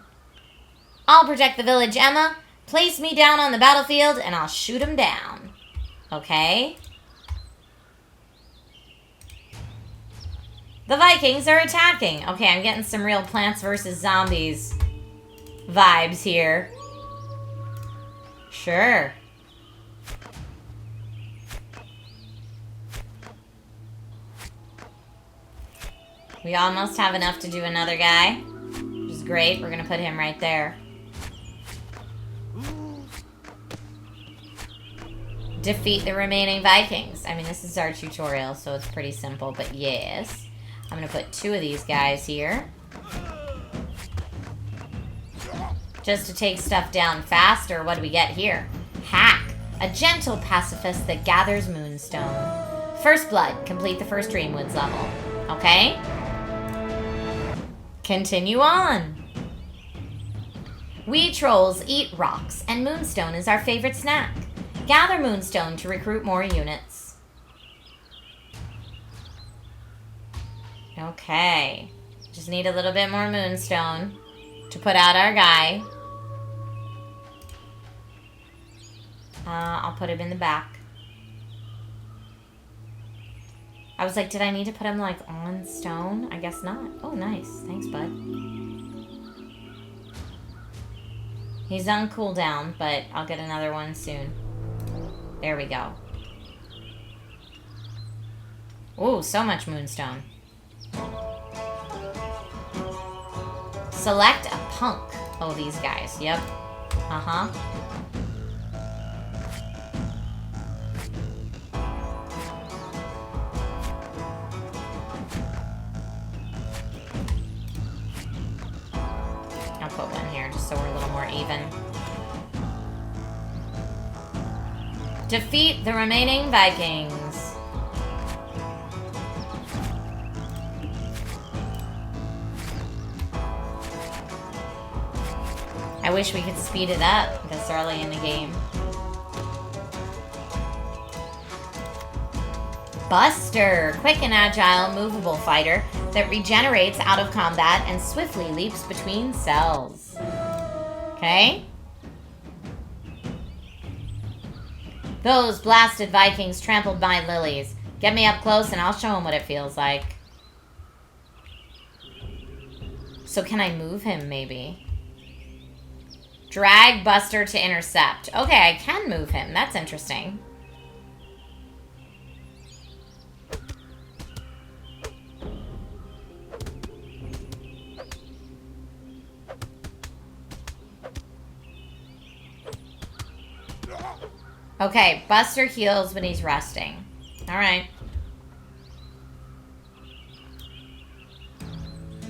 I'll protect the village, Emma. Place me down on the battlefield and I'll shoot him down. Okay? The Vikings are attacking. Okay, I'm getting some real Plants vs. Zombies vibes here. Sure. We almost have enough to do another guy, which is great. We're going to put him right there. Defeat the remaining Vikings. I mean, this is our tutorial, so it's pretty simple, but yes. I'm going to put 2 of these guys here. Just to take stuff down faster, what do we get here? Hack. A gentle pacifist that gathers moonstone. First blood. Complete the first Dreamwoods level. Okay? Continue on. We trolls eat rocks, and moonstone is our favorite snack. Gather moonstone to recruit more units. Okay. Just need a little bit more moonstone to put out our guy. I'll put him in the back. I was like, did I need to put him, like, on stone? I guess not. Oh, nice. Thanks, bud. He's on cooldown, but I'll get another one soon. There we go. Ooh, so much moonstone. Select a punk. Oh, these guys. Yep. Uh-huh. I'll put one here just so we're a little more even. Defeat the remaining Vikings. I wish we could speed it up this early in the game. Buster, quick and agile, movable fighter that regenerates out of combat and swiftly leaps between cells. Okay? Those blasted Vikings trampled my lilies. Get me up close and I'll show them what it feels like. So can I move him, maybe? Drag Buster to intercept. Okay, I can move him. That's interesting. Okay, Buster heals when he's resting. Alright.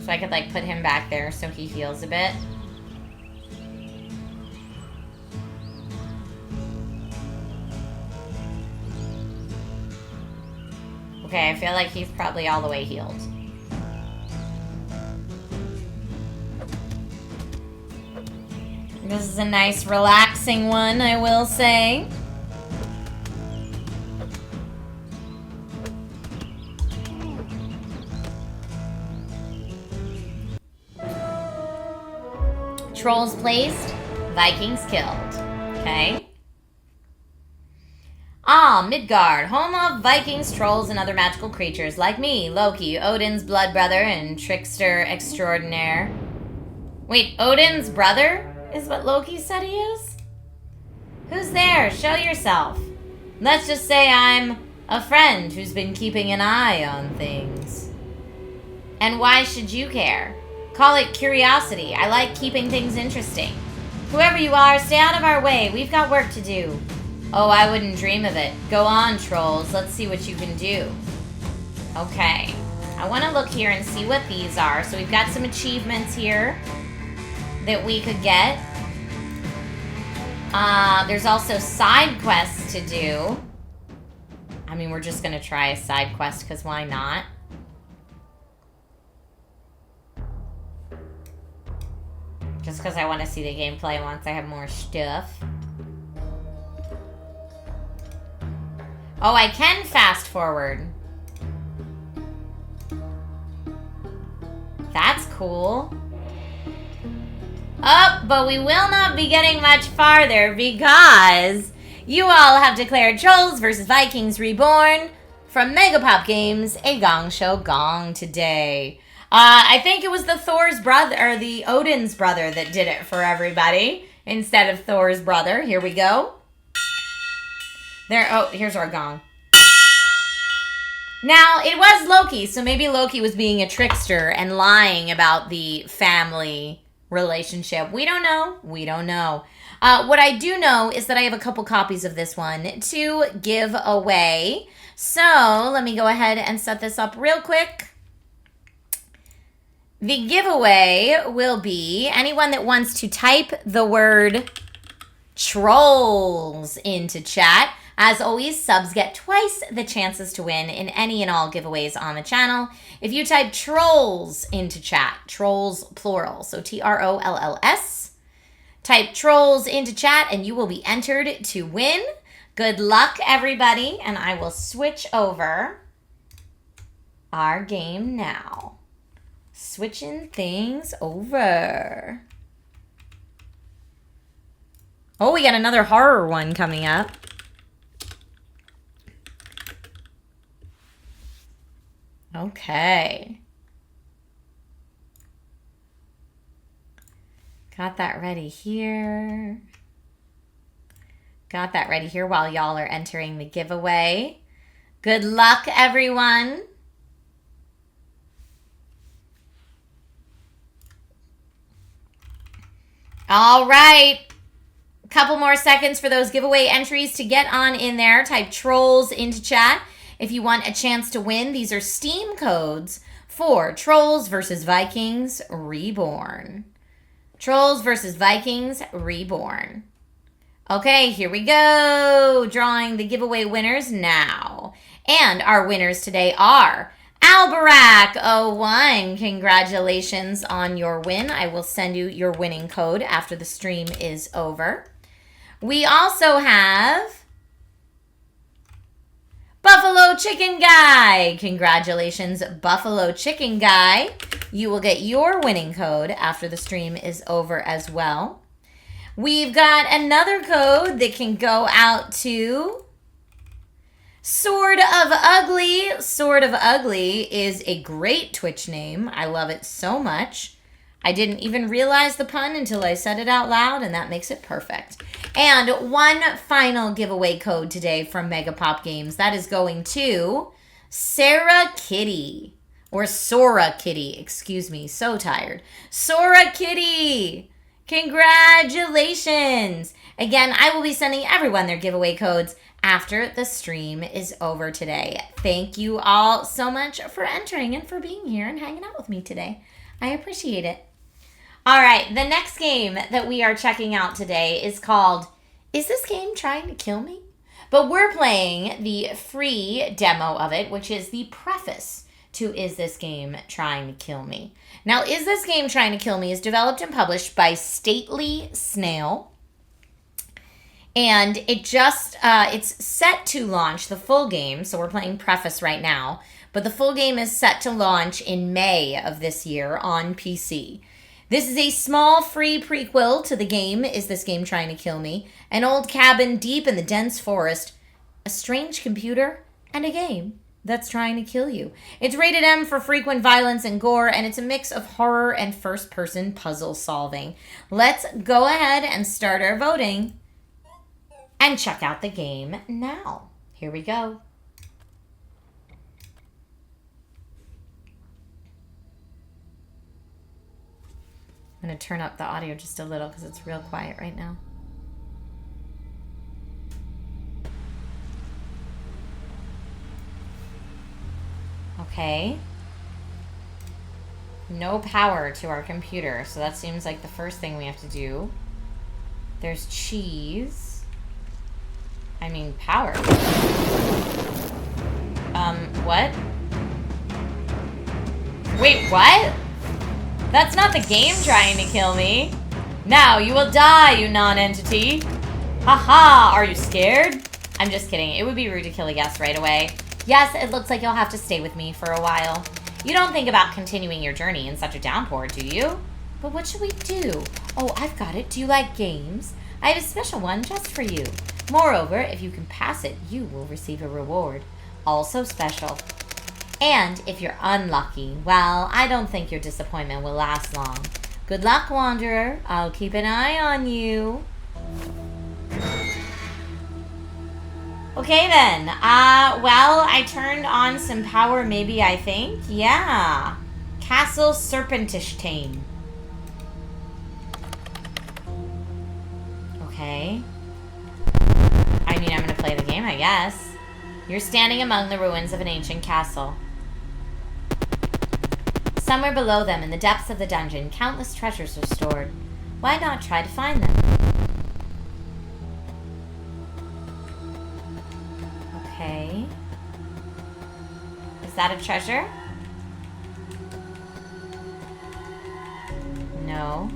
So I could, like, put him back there so he heals a bit. Okay, I feel like he's probably all the way healed. This is a nice, relaxing one, I will say. Trolls placed, Vikings killed. Okay. Ah, Midgard, home of Vikings, trolls, and other magical creatures like me, Loki, Odin's blood brother and trickster extraordinaire. Wait, Odin's brother is what Loki said he is? Who's there? Show yourself. Let's just say I'm a friend who's been keeping an eye on things. And why should you care? Call it curiosity. I like keeping things interesting. Whoever you are, stay out of our way. We've got work to do. Oh, I wouldn't dream of it. Go on, trolls. Let's see what you can do. Okay. I want to look here and see what these are. So we've got some achievements here that we could get. There's also side quests to do. I mean, we're just going to try a side quest because why not? Just because I want to see the gameplay once I have more stuff. Oh, I can fast forward. That's cool. Oh, but we will not be getting much farther because you all have declared Trolls vs. Vikings Reborn from Megapop Games, a Gong Show Gong today. I think it was the Thor's brother, or the Odin's brother that did it for everybody instead of Thor's brother. Here we go. There, oh, here's our gong. Now, it was Loki, so maybe Loki was being a trickster and lying about the family relationship. We don't know. We don't know. What I do know is that I have a couple copies of this one to give away. So, let me go ahead and set this up real quick. The giveaway will be anyone that wants to type the word trolls into chat. As always, subs get twice the chances to win in any and all giveaways on the channel. If you type trolls into chat, trolls plural, so Trolls, type trolls into chat and you will be entered to win. Good luck, everybody, and I will switch over our game now. Switching things over. Oh, we got another horror one coming up. Okay. Got that ready here. Got that ready here while y'all are entering the giveaway. Good luck, everyone. All right. A couple more seconds for those giveaway entries to get on in there. Type trolls into chat if you want a chance to win. These are Steam codes for Trolls vs. Vikings Reborn. Trolls vs. Vikings Reborn. Okay, here we go. Drawing the giveaway winners now. And our winners today are Albarak01. Congratulations on your win. I will send you your winning code after the stream is over. We also have Buffalo Chicken Guy. Congratulations, Buffalo Chicken Guy. You will get your winning code after the stream is over as well. We've got another code that can go out to Sword of Ugly. Sword of Ugly is a great Twitch name. I love it so much. I didn't even realize the pun until I said it out loud, and that makes it perfect. And one final giveaway code today from Megapop Games. That is going to Sarah Kitty. Or Sora Kitty, excuse me. So tired. Sora Kitty! Congratulations! Again, I will be sending everyone their giveaway codes after the stream is over today. Thank you all so much for entering and for being here and hanging out with me today. I appreciate it. All right, the next game that we are checking out today is called Is This Game Trying to Kill Me? But we're playing the free demo of it, which is the preface to Is This Game Trying to Kill Me? Now, Is This Game Trying to Kill Me is developed and published by Stately Snail. And it just, it's set to launch the full game. So we're playing Preface right now. But the full game is set to launch in May of this year on PC. This is a small free prequel to the game, Is This Game Trying to Kill Me? An old cabin deep in the dense forest, a strange computer, and a game. that's trying to kill you. It's rated M for frequent violence and gore, and it's a mix of horror and first-person puzzle solving. Let's go ahead and start our voting and check out the game now. Here we go. I'm going to turn up the audio just a little because it's real quiet right now. Okay. No power to our computer, so that seems like the first thing we have to do. There's cheese. I mean, power. What? Wait, what? That's not the game trying to kill me. Now you will die, you non-entity. Haha, are you scared? I'm just kidding. It would be rude to kill a guest right away. Yes, it looks like you'll have to stay with me for a while. You don't think about continuing your journey in such a downpour, do you? But what should we do? Oh, I've got it. Do you like games? I have a special one just for you. Moreover, if you can pass it, you will receive a reward. Also special. And if you're unlucky, well, I don't think your disappointment will last long. Good luck, Wanderer. I'll keep an eye on you. Okay then. Well, I turned on some power maybe, I think. Yeah. Castle Serpentish Tame. Okay. I mean, I'm gonna play the game, I guess. You're standing among the ruins of an ancient castle. Somewhere below them, in the depths of the dungeon, countless treasures are stored. Why not try to find them? Okay. Is that a treasure? No.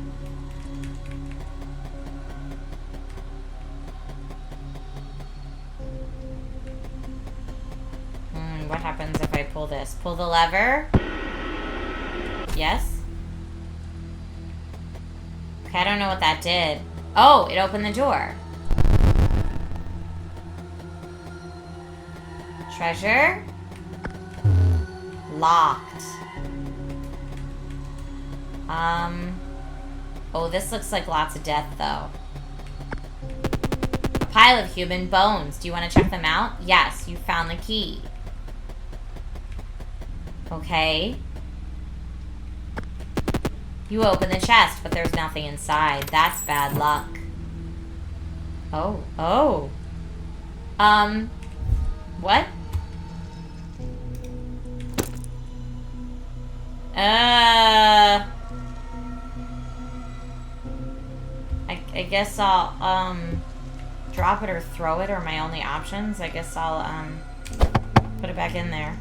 What happens if I pull this? Pull the lever? Yes? Okay, I don't know what that did. Oh, it opened the door. Treasure? Locked. Oh, this looks like lots of death, though. A pile of human bones. Do you want to check them out? Yes, you found the key. Okay. You open the chest, but there's nothing inside. That's bad luck. Oh. Oh. What? I guess I'll, drop it or throw it are my only options. I guess I'll, put it back in there.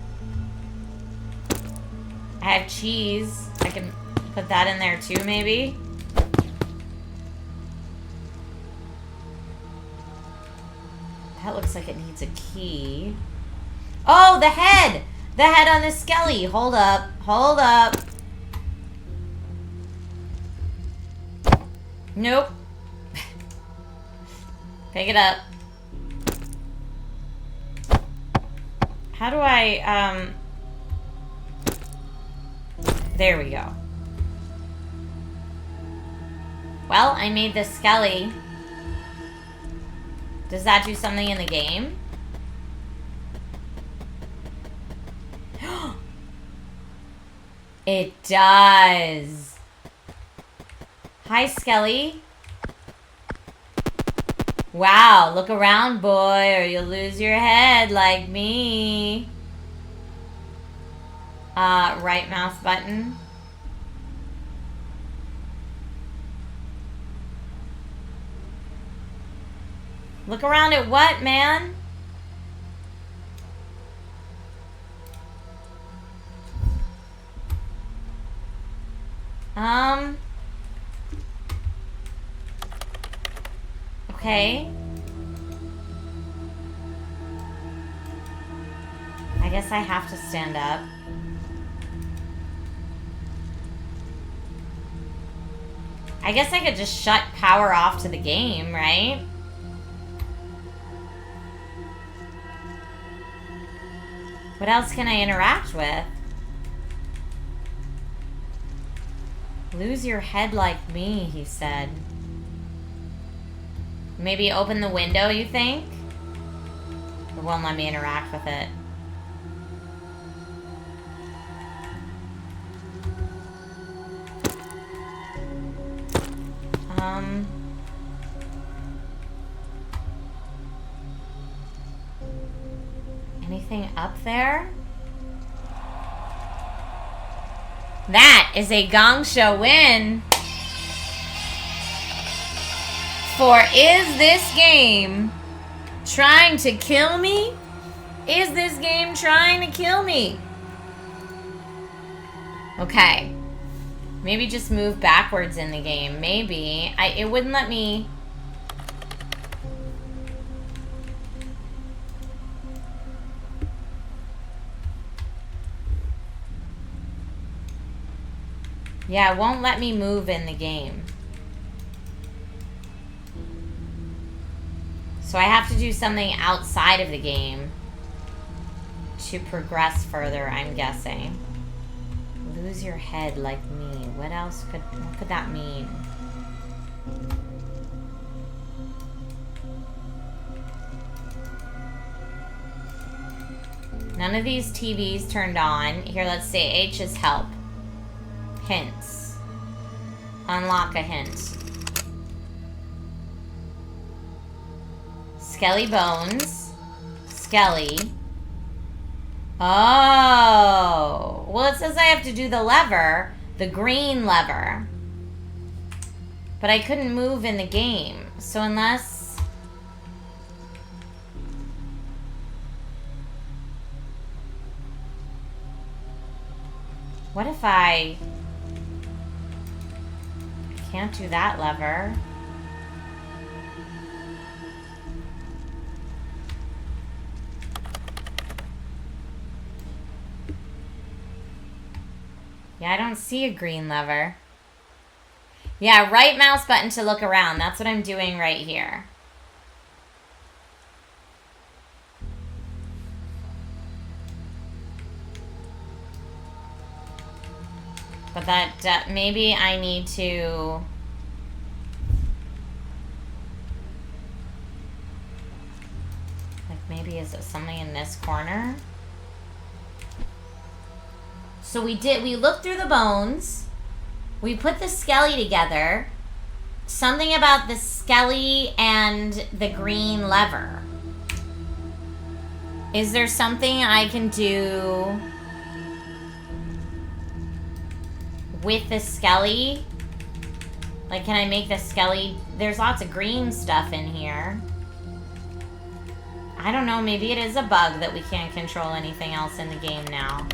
I have cheese. I can put that in there too, maybe. That looks like it needs a key. Oh, the head! The head on the skelly. Hold up. Hold up. Nope. Pick it up. How do I, there we go. Well, I made this skelly. Does that do something in the game? It does. Hi, Skelly. Wow, look around, boy, or you'll lose your head like me. Right mouse button. Look around at what, man? Okay. I guess I have to stand up. I guess I could just shut power off to the game, right? What else can I interact with? Lose your head like me, he said. Maybe open the window, you think? It won't let me interact with it. Anything up there? That is a Gong Show win. For is this game trying to kill me? Is this game trying to kill me? Okay. Maybe just move backwards in the game. Maybe. It wouldn't let me... Yeah, it won't let me move in the game. So I have to do something outside of the game to progress further, I'm guessing. Lose your head like me. What else what could that mean? None of these TVs turned on. Here, let's say H is help. Hints. Unlock a hint. Skelly bones. Skelly. Oh. Well, it says I have to do the lever. The green lever. But I couldn't move in the game. So unless... What if I... Can't do that lever. Yeah, I don't see a green lever. Yeah, right mouse button to look around. That's what I'm doing right here. But that, maybe I need to... Like, maybe is it something in this corner? So we looked through the bones. We put the skelly together. Something about the skelly and the green lever. Is there something I can do with the skelly? Like, can I make the skelly... There's lots of green stuff in here. I don't know, maybe it is a bug that we can't control anything else in the game now.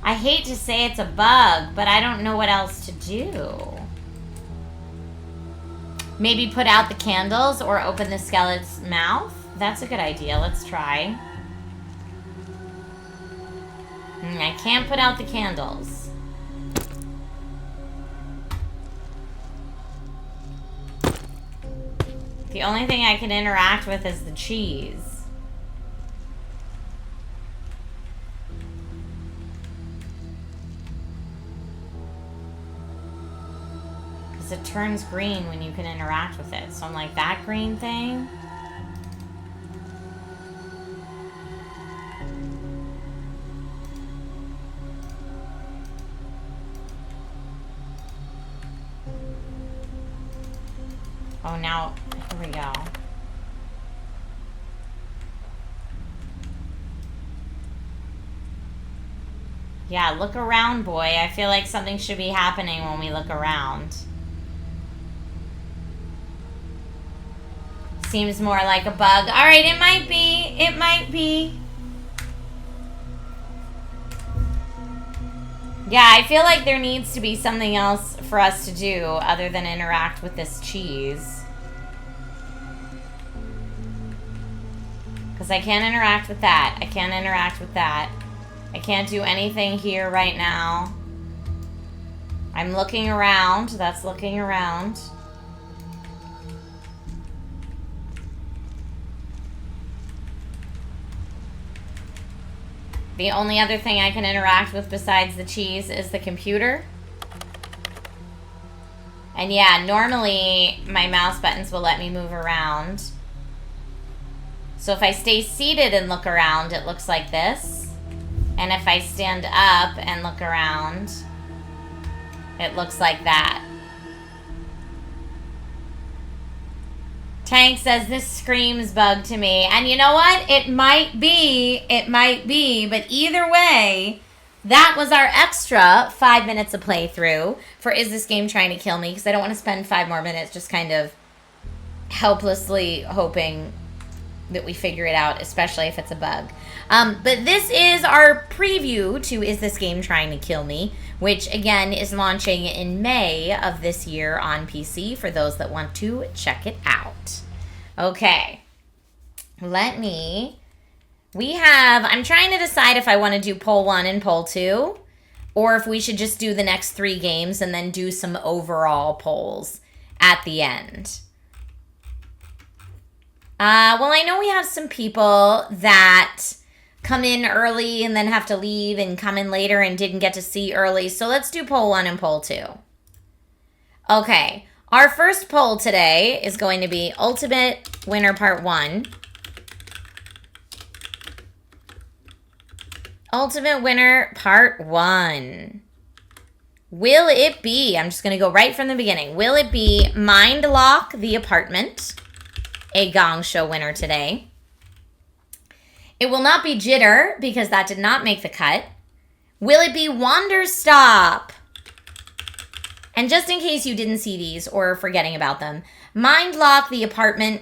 I hate to say it's a bug, but I don't know what else to do. Maybe put out the candles or open the skeleton's mouth? That's a good idea. Let's try. I can't put out the candles. The only thing I can interact with is the cheese. Because it turns green when you can interact with it. So I'm like, that green thing? Oh, now, here we go. Yeah, look around, boy. I feel like something should be happening when we look around. Seems more like a bug. Alright, it might be. It might be. Yeah, I feel like there needs to be something else for us to do other than interact with this cheese. Because I can't interact with that. I can't interact with that. I can't do anything here right now. I'm looking around. That's looking around. The only other thing I can interact with besides the cheese is the computer. And yeah, normally my mouse buttons will let me move around. So if I stay seated and look around, it looks like this. And if I stand up and look around, it looks like that. Tank says this screams bug to me. And you know what? It might be. But either way, that was our extra 5 minutes of playthrough for Is This Game Trying to Kill Me? Because I don't want to spend 5 more minutes just kind of helplessly hoping that we figure it out, especially if it's a bug. But this is our preview to Is This Game Trying to Kill Me? Which, again, is launching in May of this year on PC for those that want to check it out. Okay. I'm trying to decide if I want to do poll 1 and poll 2, or if we should just do the next 3 games and then do some overall polls at the end. Well, I know we have some people that come in early and then have to leave and come in later and didn't get to see early, so let's do poll 1 and poll 2. Okay, our first poll today is going to be Ultimate Winner Part 1. Ultimate Winner Part 1. Will it be, I'm just going to go right from the beginning, will it be Mindlock the Apartment, a Gong Show winner today? It will not be Jitter, because that did not make the cut. Will it be Wanderstop? And just in case you didn't see these or are forgetting about them, Mindlock the Apartment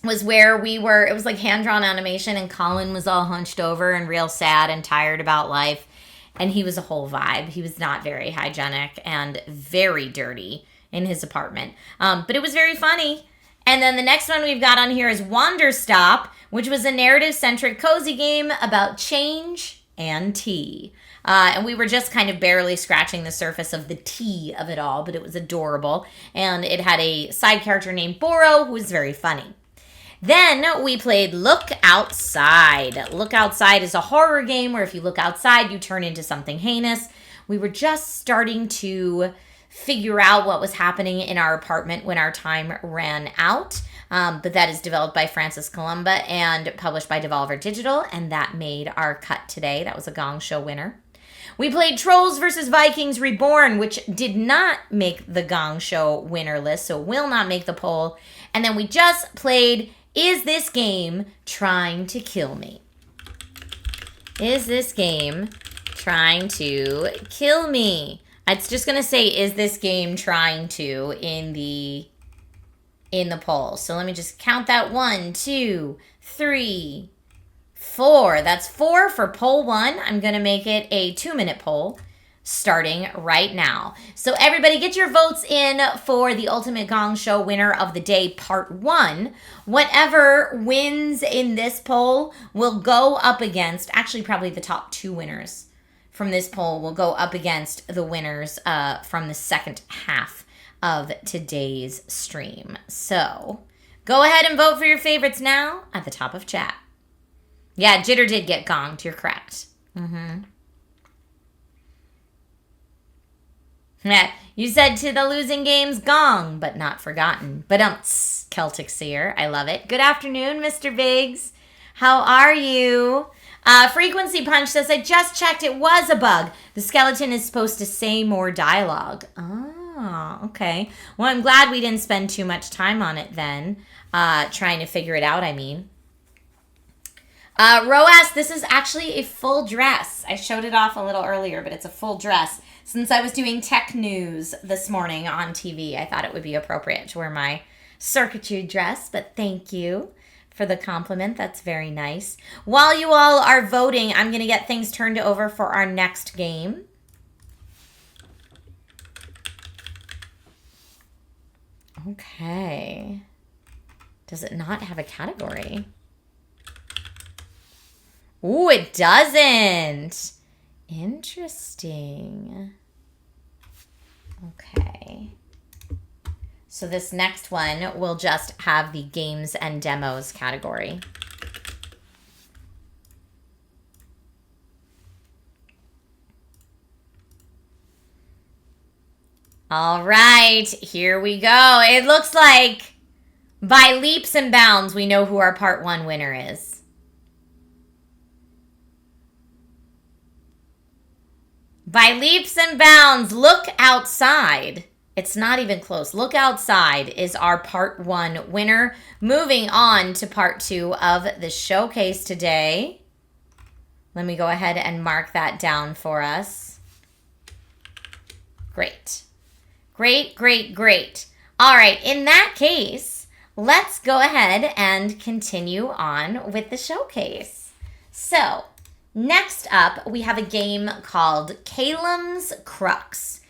was where we were, it was like hand-drawn animation, and Colin was all hunched over and real sad and tired about life. And he was a whole vibe. He was not very hygienic and very dirty in his apartment. But it was very funny. And then the next one we've got on here is Wanderstop, which was a narrative-centric cozy game about change and tea. And we were just kind of barely scratching the surface of the tea of it all, but it was adorable. And it had a side character named Boro, who was very funny. Then we played Look Outside. Look Outside is a horror game where if you look outside, you turn into something heinous. We were just starting to figure out what was happening in our apartment when our time ran out. But that is developed by Francis Columba and published by Devolver Digital, and that made our cut today. That was a Gong Show winner. We played Trolls vs. Vikings Reborn, which did not make the Gong Show winner list, so will not make the poll. And then we just played Is This Game Trying to Kill Me? Is this game trying to kill me? It's just going to say, is this game trying to in the poll. So let me just count that. 1, 2, 3, 4. That's 4 for poll 1. I'm going to make it a 2-minute poll starting right now. So everybody get your votes in for the Ultimate Gong Show winner of the day part 1. Whatever wins in this poll will go up against, actually probably the top 2 winners from this poll will go up against the winners from the second half of today's stream. So go ahead and vote for your favorites now at the top of chat. Yeah, Jitter did get gonged. You're correct. Yeah, you said to the losing games, gong, but not forgotten. But Celtic Seer. I love it. Good afternoon, Mr. Biggs. How are you? Frequency Punch says, I just checked. It was a bug. The skeleton is supposed to say more dialogue. Oh, okay. Well, I'm glad we didn't spend too much time on it then. Trying to figure it out, I mean. Roas, this is actually a full dress. I showed it off a little earlier, but it's a full dress. Since I was doing tech news this morning on TV, I thought it would be appropriate to wear my circuitry dress, but thank you for the compliment. That's very nice. While you all are voting, I'm going to get things turned over for our next game. Okay. Does it not have a category? Ooh, it doesn't. Interesting. Okay. So this next one will just have the games and demos category. All right, here we go. It looks like by leaps and bounds, we know who our part 1 winner is. By leaps and bounds, look outside. It's not even close. Look outside is our part 1 winner. Moving on to part 2 of the showcase today. Let me go ahead and mark that down for us. Great. Great, great, great. All right, in that case, let's go ahead and continue on with the showcase. So, next up, we have a game called Caelum's Crux.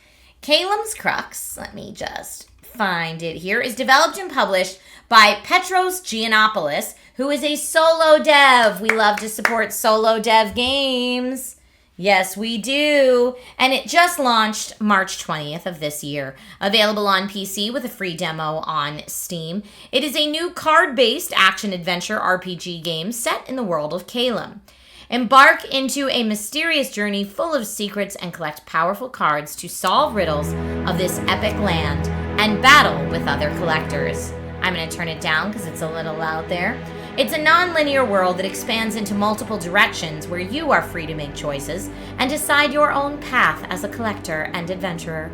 Caelum's Crux, let me just find it here, is developed and published by Petros Giannopoulos, who is a solo dev. We love to support solo dev games. Yes, we do. And it just launched March 20th of this year. Available on PC with a free demo on Steam. It is a new card-based action-adventure RPG game set in the world of Caelum. Embark into a mysterious journey full of secrets and collect powerful cards to solve riddles of this epic land and battle with other collectors. I'm going to turn it down because it's a little loud there. It's a non-linear world that expands into multiple directions where you are free to make choices and decide your own path as a collector and adventurer.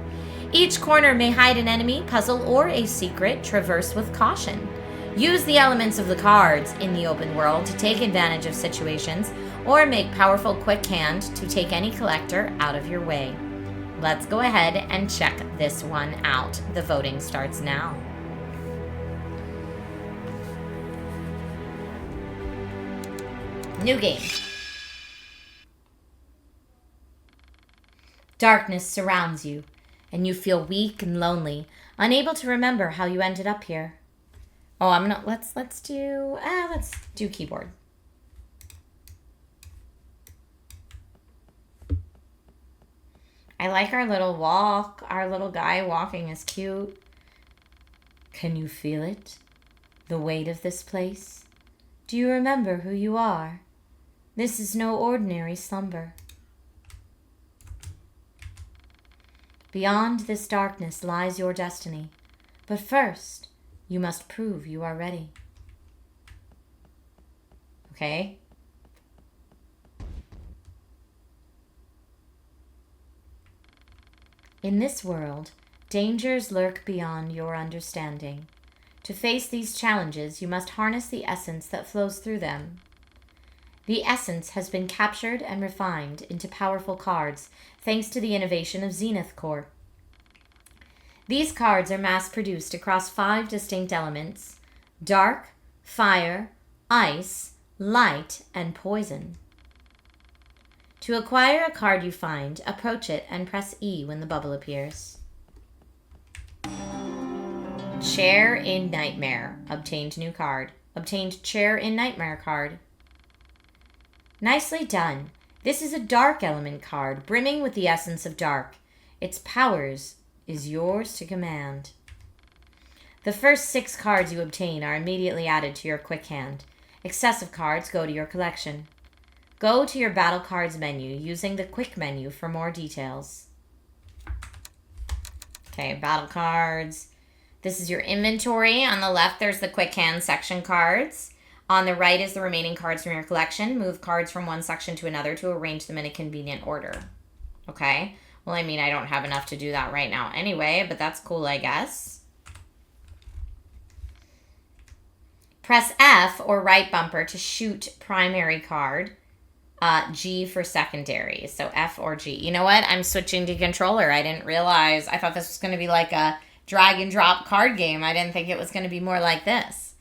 Each corner may hide an enemy, puzzle, or a secret. Traverse with caution. Use the elements of the cards in the open world to take advantage of situations or make powerful quick hand to take any collector out of your way. Let's go ahead and check this one out. The voting starts now. New game. Darkness surrounds you, and you feel weak and lonely, unable to remember how you ended up here. Oh, I'm not. Let's do keyboard. I like our little walk. Our little guy walking is cute. Can you feel it? The weight of this place? Do you remember who you are? This is no ordinary slumber. Beyond this darkness lies your destiny. But first, you must prove you are ready. Okay? In this world, dangers lurk beyond your understanding. To face these challenges, you must harness the essence that flows through them. The essence has been captured and refined into powerful cards thanks to the innovation of Zenith Core. These cards are mass-produced across 5 distinct elements: dark, fire, ice, light, and poison. To acquire a card you find, approach it and press E when the bubble appears. Chair in Nightmare. Obtained new card. Obtained Chair in Nightmare card. Nicely done. This is a dark element card, brimming with the essence of dark. Its powers is yours to command. The first 6 cards you obtain are immediately added to your quick hand. Excessive cards go to your collection. Go to your battle cards menu using the quick menu for more details. Okay, battle cards. This is your inventory. On the left, there's the quick hand section cards. On the right is the remaining cards from your collection. Move cards from one section to another to arrange them in a convenient order. Okay? Well, I mean, I don't have enough to do that right now anyway, but that's cool, I guess. Press F or right bumper to shoot primary card. G for secondary. So F or G. You know what? I'm switching to controller. I didn't realize. I thought this was going to be like a drag and drop card game. I didn't think it was going to be more like this.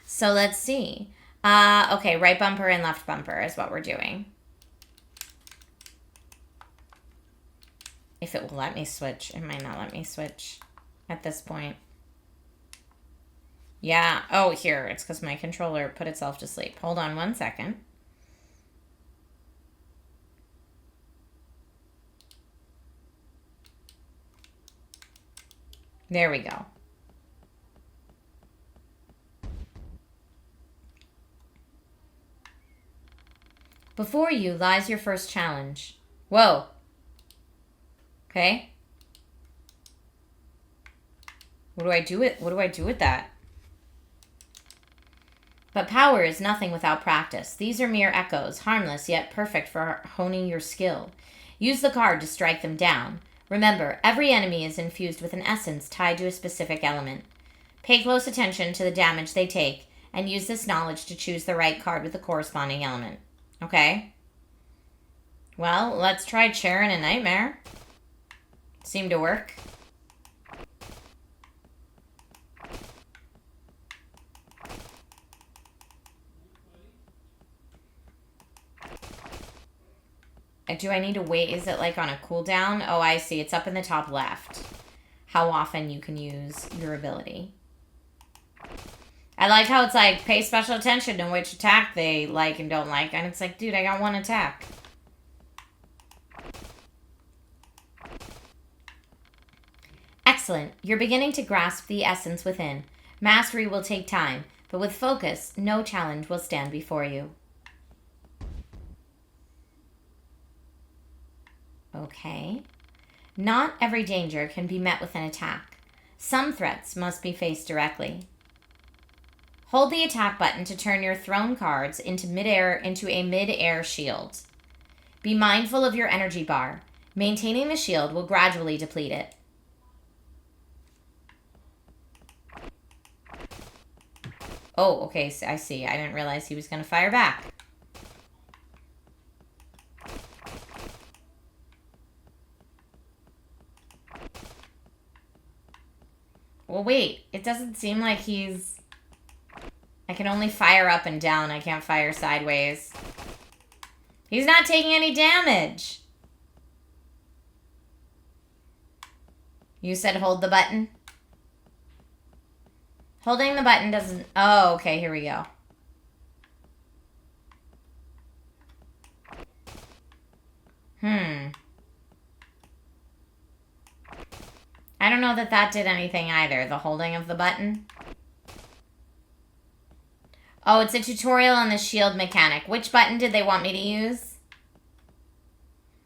So let's see. Okay, right bumper and left bumper is what we're doing. If it will let me switch. It might not let me switch at this point. Yeah. Oh, here. It's because my controller put itself to sleep. Hold on one second. There we go. Before you lies your first challenge. Whoa. Okay. What do I do with that? But power is nothing without practice. These are mere echoes, harmless yet perfect for honing your skill. Use the card to strike them down. Remember, every enemy is infused with an essence tied to a specific element. Pay close attention to the damage they take, and use this knowledge to choose the right card with the corresponding element. Okay? Well, let's try Sharon a Nightmare. Seemed to work. Do I need to wait? Is it like on a cooldown? Oh, I see. It's up in the top left. How often you can use your ability. I like how it's like, pay special attention to which attack they like and don't like. And it's like, dude, I got one attack. Excellent. You're beginning to grasp the essence within. Mastery will take time, but with focus, no challenge will stand before you. Okay. Not every danger can be met with an attack. Some threats must be faced directly. Hold the attack button to turn your thrown cards into a mid-air shield. Be mindful of your energy bar. Maintaining the shield will gradually deplete it. Oh, okay, so I see. I didn't realize he was going to fire back. Well, wait. It doesn't seem like he's... I can only fire up and down. I can't fire sideways. He's not taking any damage. You said hold the button? Holding the button doesn't... Oh, okay. Here we go. I don't know that did anything either. The holding of the button. Oh, it's a tutorial on the shield mechanic. Which button did they want me to use?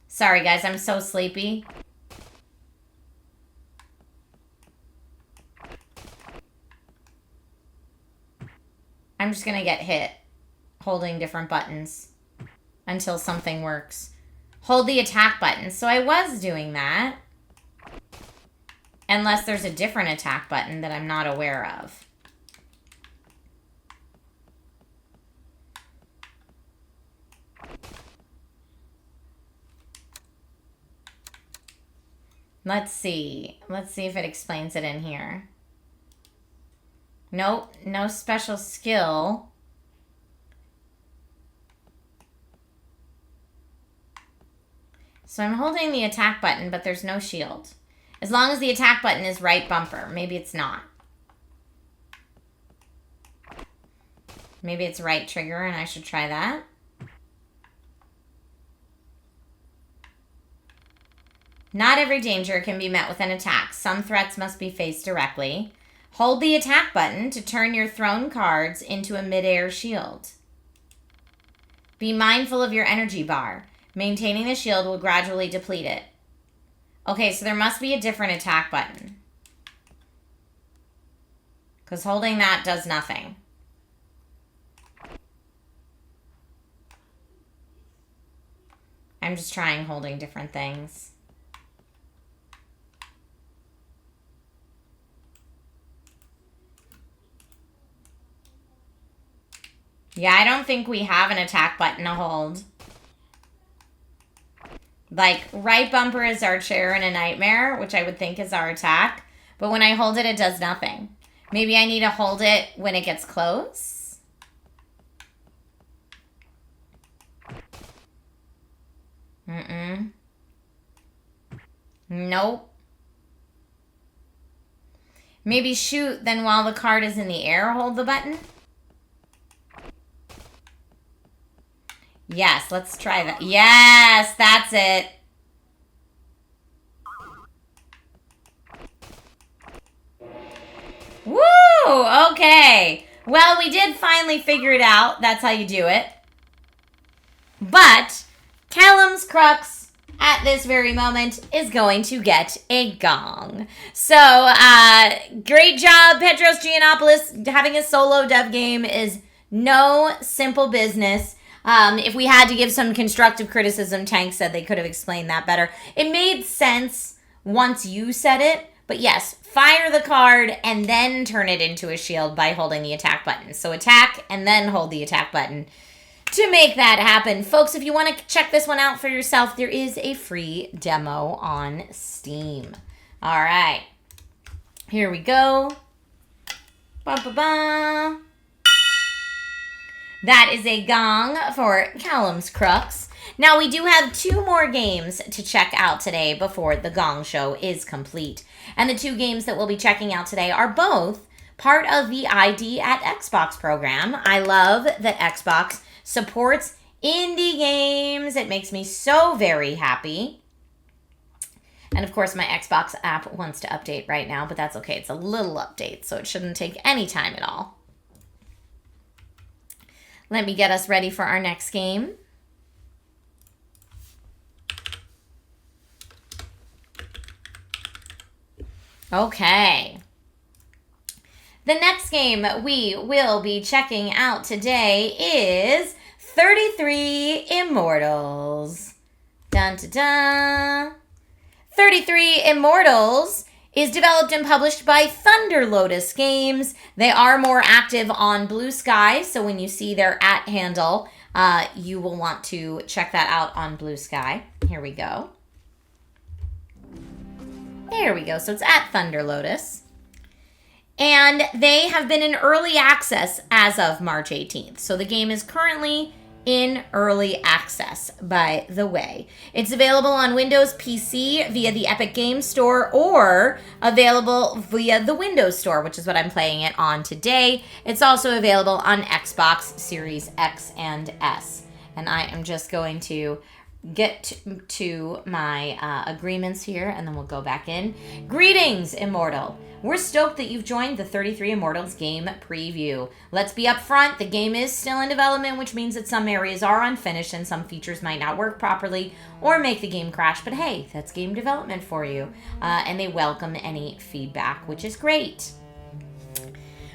Sorry, guys. I'm so sleepy. I'm just going to get hit holding different buttons until something works. Hold the attack button. So I was doing that. Unless there's a different attack button that I'm not aware of. Let's see. Let's see if it explains it in here. Nope, no special skill. So I'm holding the attack button, but there's no shield. As long as the attack button is right bumper. Maybe it's not. Maybe it's right trigger and I should try that. Not every danger can be met with an attack. Some threats must be faced directly. Hold the attack button to turn your thrown cards into a mid-air shield. Be mindful of your energy bar. Maintaining the shield will gradually deplete it. Okay, so there must be a different attack button. Because holding that does nothing. I'm just trying holding different things. Yeah, I don't think we have an attack button to hold. Like, right bumper is our chair in a nightmare, which I would think is our attack. But when I hold it, it does nothing. Maybe I need to hold it when it gets close. Nope. Maybe shoot, then while the card is in the air, hold the button. Yes, let's try that. Yes, that's it. Woo! Okay. Well, we did finally figure it out. That's how you do it. But Caelum's Crux at this very moment is going to get a gong. So, great job, Petros Giannopoulos. Having a solo dev game is no simple business. If we had to give some constructive criticism, Tank said they could have explained that better. It made sense once you said it, but yes, fire the card and then turn it into a shield by holding the attack button. So attack and then hold the attack button to make that happen. Folks, if you want to check this one out for yourself, there is a free demo on Steam. All right. Here we go. Ba-ba-ba. That is a gong for Caelum's Crux. Now, we do have 2 more games to check out today before the Gong Show is complete. And the 2 games that we'll be checking out today are both part of the ID at Xbox program. I love that Xbox supports indie games. It makes me so very happy. And of course, my Xbox app wants to update right now, but that's okay. It's a little update, so it shouldn't take any time at all. Let me get us ready for our next game. Okay. The next game we will be checking out today is 33 Immortals. Dun dun dun. 33 Immortals is developed and published by Thunder Lotus Games. They are more active on Blue Sky, so when you see their @ handle, you will want to check that out on Blue Sky. Here we go. There we go. So it's at Thunder Lotus. And they have been in early access as of March 18th. So the game is currently in early access, by the way. It's available on Windows PC via the Epic Games Store or available via the Windows Store, which is what I'm playing it on today. It's also available on Xbox Series X and S. And I am just going to get to my agreements here, and then we'll go back in. Greetings, Immortal. We're stoked that you've joined the 33 Immortals game preview. Let's be upfront, the game is still in development, which means that some areas are unfinished and some features might not work properly or make the game crash, but hey, that's game development for you. And they welcome any feedback, which is great.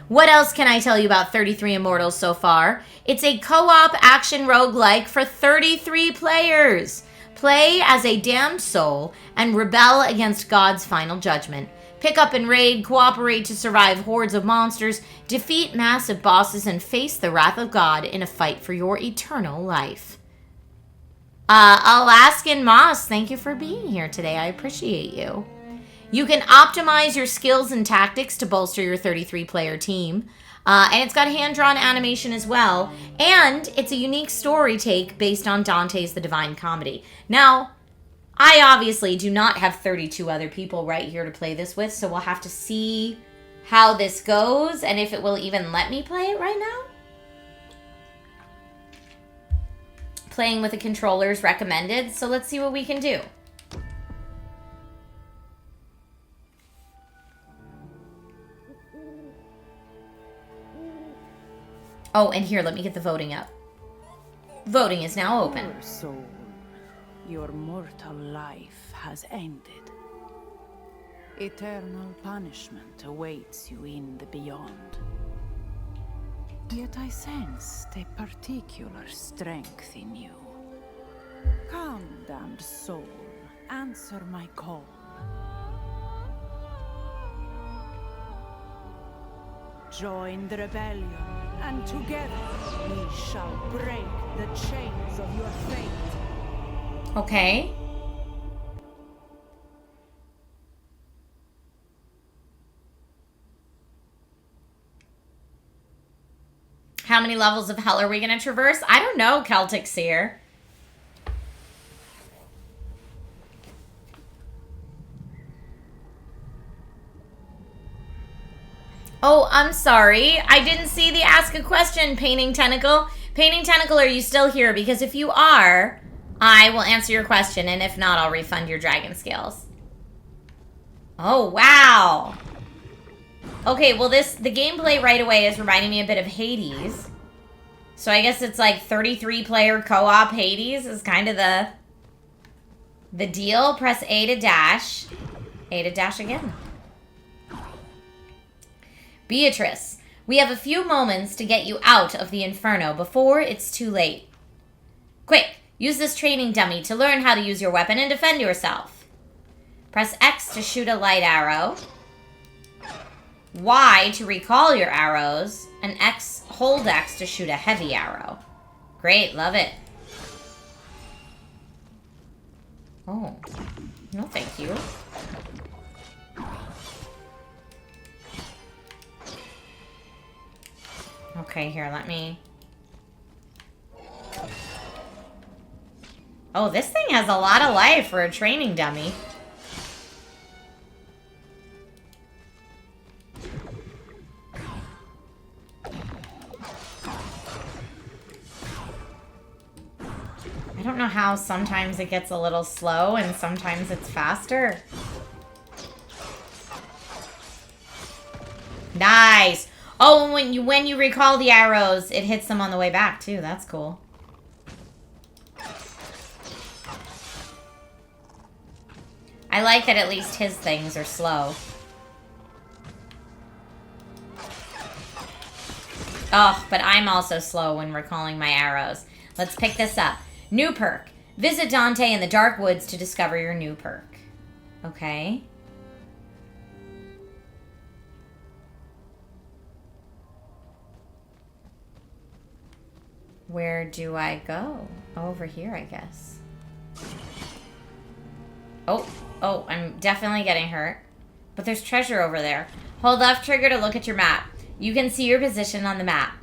What else can I tell you about 33 Immortals so far? It's a co-op action roguelike for 33 players. Play as a damned soul and rebel against God's final judgment. Pick up and raid, cooperate to survive hordes of monsters, defeat massive bosses, and face the wrath of God in a fight for your eternal life. Alaskan Moss, thank you for being here today. I appreciate you. You can optimize your skills and tactics to bolster your 33-player team. And it's got hand-drawn animation as well. And it's a unique story take based on Dante's The Divine Comedy. Now, I obviously do not have 32 other people right here to play this with, so we'll have to see how this goes and if it will even let me play it right now. Playing with a controller is recommended, so let's see what we can do. Oh, and here, let me get the voting up. Voting is now open. Poor soul, your mortal life has ended. Eternal punishment awaits you in the beyond. Yet I sensed a particular strength in you. Come, damned soul, answer my call. Join the rebellion, and together we shall break the chains of your fate. Okay. How many levels of hell are we going to traverse? I don't know, Celtic Seer. Oh, I'm sorry. I didn't see the ask a question, Painting Tentacle. Painting Tentacle, are you still here? Because if you are, I will answer your question, and if not, I'll refund your dragon scales. Oh, wow. Okay, well, the gameplay right away is reminding me a bit of Hades. So I guess it's like 33-player co-op Hades is kind of the The deal, press A to dash. A to dash again. Beatrice, we have a few moments to get you out of the Inferno before it's too late. Quick, use this training dummy to learn how to use your weapon and defend yourself. Press X to shoot a light arrow. Y to recall your arrows. And hold X to shoot a heavy arrow. Great, love it. Oh, no thank you. Okay, here, let me... Oh, this thing has a lot of life for a training dummy. I don't know how sometimes it gets a little slow and sometimes it's faster. Nice. Oh, and when you recall the arrows, it hits them on the way back too. That's cool. I like that at least his things are slow. Oh, but I'm also slow when recalling my arrows. Let's pick this up. New perk. Visit Dante in the dark woods to discover your new perk. Okay. Where do I go? Over here, I guess. Oh, I'm definitely getting hurt. But there's treasure over there. Hold left trigger to look at your map. You can see your position on the map.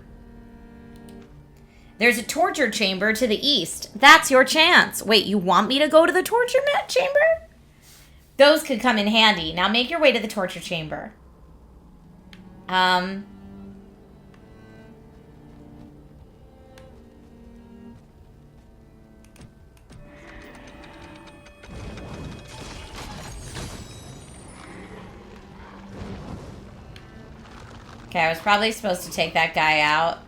There's a torture chamber to the east. That's your chance. Wait, you want me to go to the torture chamber? Those could come in handy. Now make your way to the torture chamber. Okay, I was probably supposed to take that guy out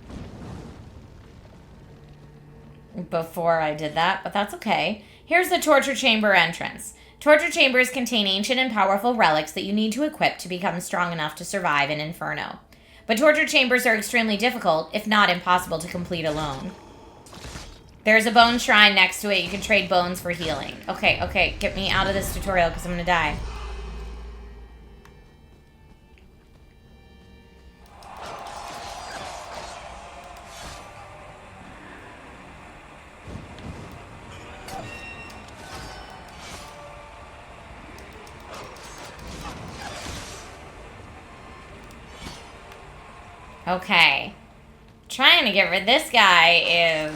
before I did that, but that's okay. Here's the torture chamber entrance. Torture chambers contain ancient and powerful relics that you need to equip to become strong enough to survive an inferno. But torture chambers are extremely difficult, if not impossible to complete alone. There's a bone shrine next to it. You can trade bones for healing. Okay, get me out of this tutorial because I'm gonna die. Okay. Trying to get rid of this guy is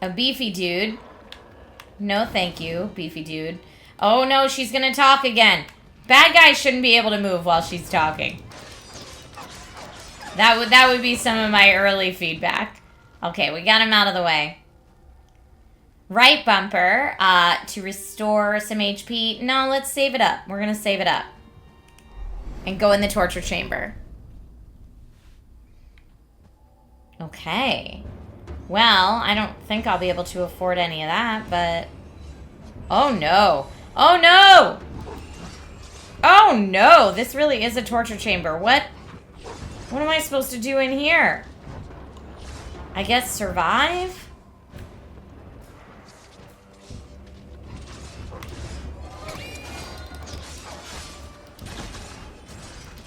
a beefy dude. No thank you, beefy dude. Oh no, she's gonna talk again. Bad guys shouldn't be able to move while she's talking. That would be some of my early feedback. Okay, we got him out of the way. Right bumper to restore some HP. No, let's save it up. We're gonna save it up. And go in the torture chamber. Okay. Well, I don't think I'll be able to afford any of that, but... Oh, no. Oh, no! Oh, no! This really is a torture chamber. What am I supposed to do in here? I guess survive?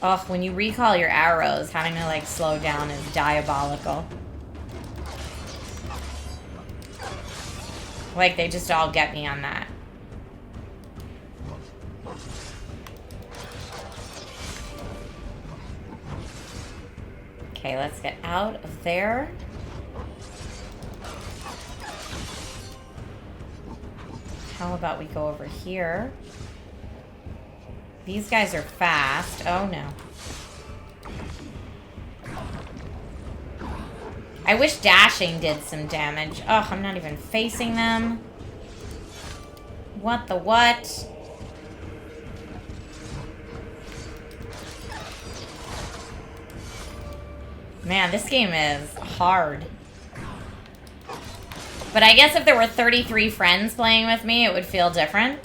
Ugh, when you recall your arrows, having to, like, slow down is diabolical. Like, they just all get me on that. Okay, let's get out of there. How about we go over here? These guys are fast. Oh, no. I wish dashing did some damage. Oh, I'm not even facing them. What the what? Man, this game is hard. But I guess if there were 33 friends playing with me, it would feel different.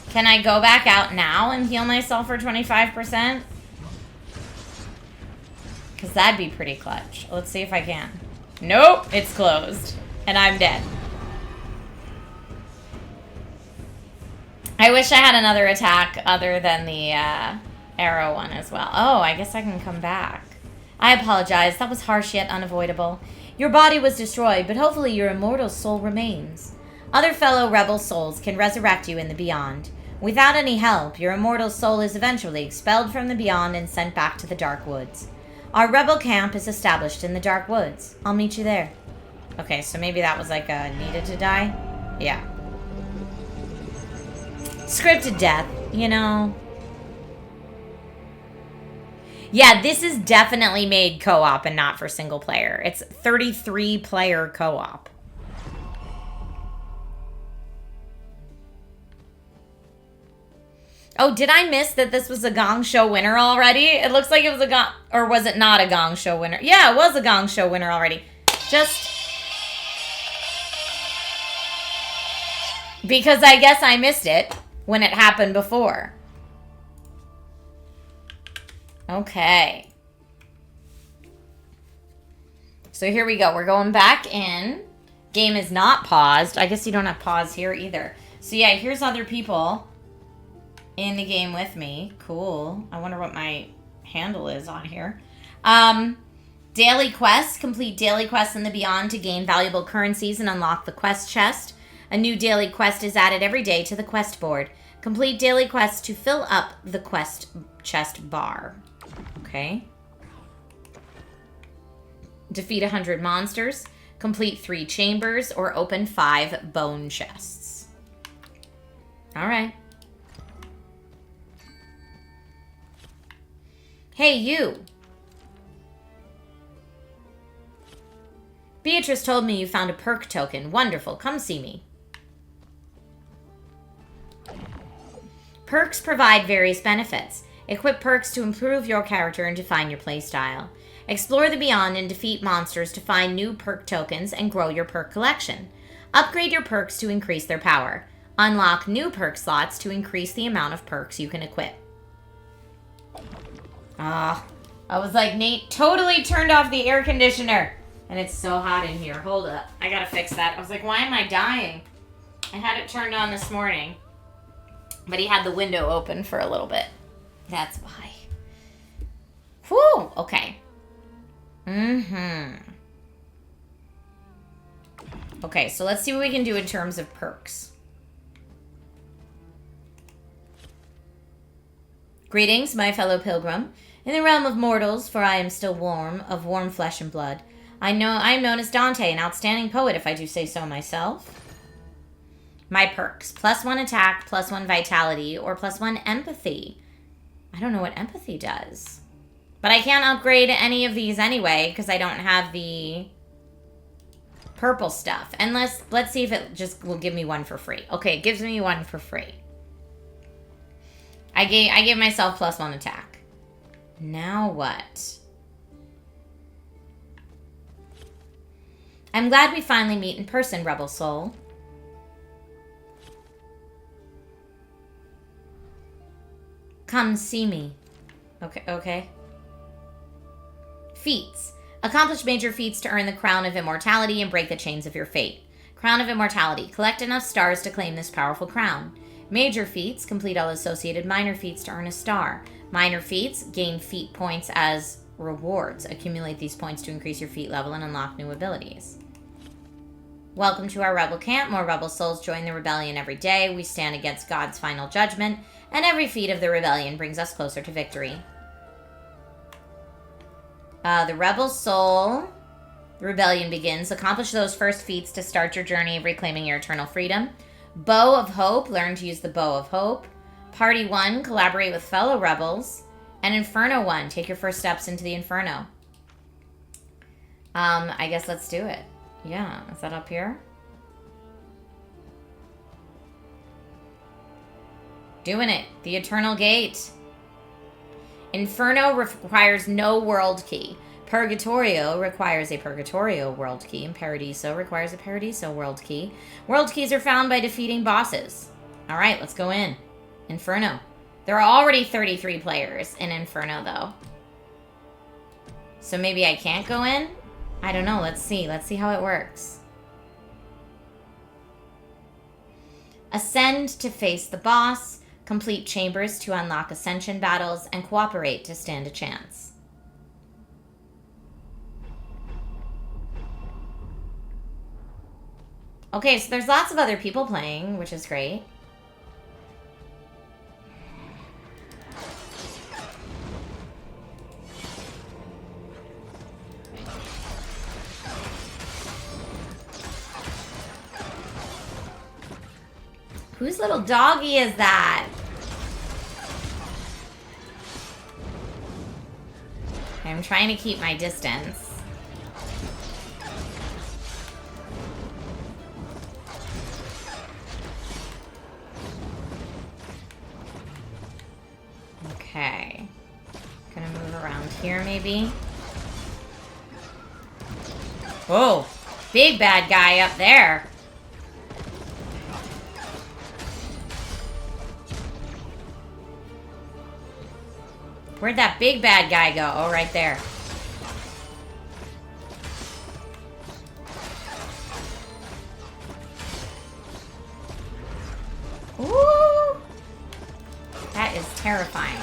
Can I go back out now and heal myself for 25%? Because that'd be pretty clutch. Let's see if I can. Nope, it's closed. And I'm dead. I wish I had another attack other than the arrow one as well. Oh, I guess I can come back. I apologize. That was harsh yet unavoidable. Your body was destroyed, but hopefully your immortal soul remains. Other fellow rebel souls can resurrect you in the beyond. Without any help, your immortal soul is eventually expelled from the beyond and sent back to the Dark Woods. Our rebel camp is established in the Dark Woods. I'll meet you there. Okay, so maybe that was like a needed to die? Yeah. Scripted death, you know. Yeah, this is definitely made co-op and not for single player. It's 33 player co-op. Oh, did I miss that this was a Gong Show winner already? It looks like it was a Gong... Or was it not a Gong Show winner? Yeah, it was a Gong Show winner already. Just... because I guess I missed it when it happened before. Okay. So here we go. We're going back in. Game is not paused. I guess you don't have pause here either. So yeah, here's other people in the game with me. Cool. I wonder what my handle is on here. Daily quests. Complete daily quests in the beyond to gain valuable currencies and unlock the quest chest. A new daily quest is added every day to the quest board. Complete daily quests to fill up the quest chest bar. Okay. Defeat 100 monsters. Complete 3 chambers or open 5 bone chests. All right. Hey, you. Beatrice told me you found a perk token. Wonderful. Come see me. Perks provide various benefits. Equip perks to improve your character and define your playstyle. Explore the beyond and defeat monsters to find new perk tokens and grow your perk collection. Upgrade your perks to increase their power. Unlock new perk slots to increase the amount of perks you can equip. Ah, I was like, Nate totally turned off the air conditioner. And it's so hot in here. Hold up. I gotta fix that. I was like, why am I dying? I had it turned on this morning. But he had the window open for a little bit. That's why. Whew, okay. Okay, so let's see what we can do in terms of perks. Greetings, my fellow pilgrim. In the realm of mortals, for I am still warm, of warm flesh and blood. I am known as Dante, an outstanding poet, if I do say so myself. My perks. +1 attack, +1 vitality, or +1 empathy. I don't know what empathy does. But I can't upgrade any of these anyway, because I don't have the purple stuff. And let's see if it just will give me one for free. Okay, it gives me one for free. I gave myself +1 attack. Now what? I'm glad we finally meet in person, Rebel Soul. Come see me. Okay. Feats. Accomplish major feats to earn the Crown of Immortality and break the chains of your fate. Crown of Immortality. Collect enough stars to claim this powerful crown. Major feats. Complete all associated minor feats to earn a star. Minor feats. Gain feat points as rewards. Accumulate these points to increase your feat level and unlock new abilities. Welcome to our rebel camp. More rebel souls join the rebellion every day. We stand against God's final judgment, and every feat of the rebellion brings us closer to victory. The rebel soul. The rebellion begins. Accomplish those first feats to start your journey of reclaiming your eternal freedom. Bow of Hope. Learn to use the Bow of Hope. Party 1. Collaborate with fellow rebels. And Inferno 1. Take your first steps into the Inferno. I guess let's do it. Yeah, is that up here? Doing it. The Eternal Gate. Inferno requires no world key. Purgatorio requires a Purgatorio world key, and Paradiso requires a Paradiso world key. World keys are found by defeating bosses. All right, let's go in. Inferno. There are already 33 players in Inferno, though. So maybe I can't go in? I don't know. Let's see. Let's see how it works. Ascend to face the boss. Complete chambers to unlock ascension battles. And cooperate to stand a chance. Okay, so there's lots of other people playing, which is great. Whose little doggy is that? I'm trying to keep my distance. Okay. Gonna move around here, maybe. Whoa! Big bad guy up there. Where'd that big bad guy go? Oh, right there. Ooh! That is terrifying.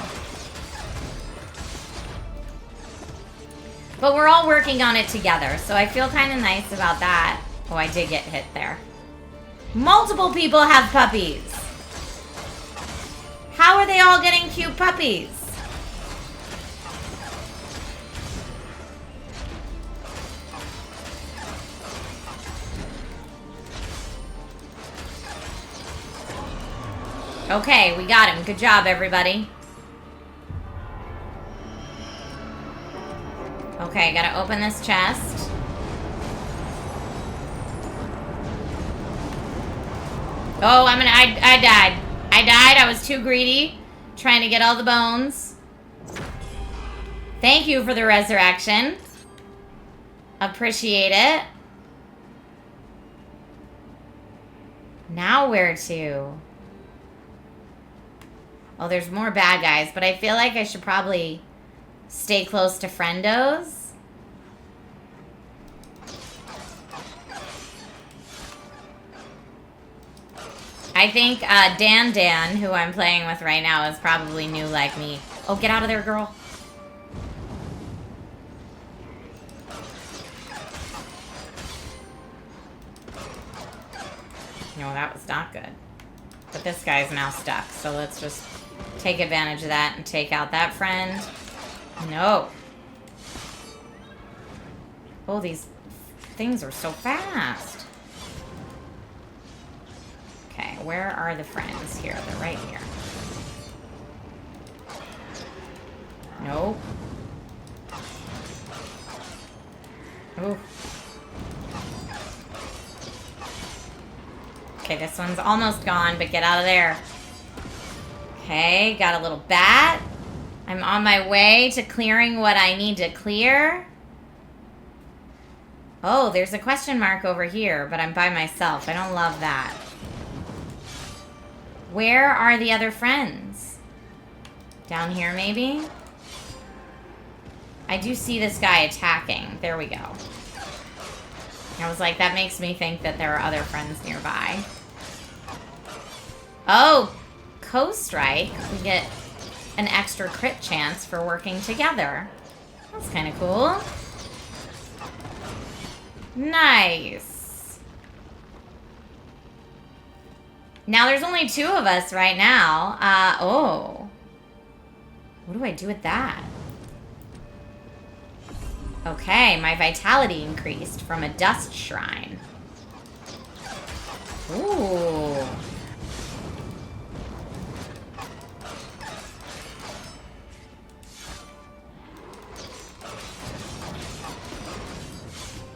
But we're all working on it together, so I feel kind of nice about that. Oh, I did get hit there. Multiple people have puppies. How are they all getting cute puppies? Okay, we got him. Good job, everybody. Okay, gotta open this chest. Oh, I died. I was too greedy. Trying to get all the bones. Thank you for the resurrection. Appreciate it. Now where to? Oh, there's more bad guys, but I feel like I should probably stay close to friendos. I think Dan, who I'm playing with right now, is probably new like me. Oh, get out of there, girl. No, that was not good. But this guy's now stuck, so let's just take advantage of that and take out that friend. No. Oh, these things are so fast. Okay, where are the friends here? They're right here. Nope. Ooh. Okay, this one's almost gone, but get out of there. Okay, got a little bat. I'm on my way to clearing what I need to clear. Oh, there's a question mark over here, but I'm by myself. I don't love that. Where are the other friends? Down here, maybe? I do see this guy attacking. There we go. I was like, that makes me think that there are other friends nearby. Oh, co-strike. We get an extra crit chance for working together. That's kind of cool. Nice. Now there's only 2 of us right now. Oh. What do I do with that? Okay, my vitality increased from a dust shrine. Ooh.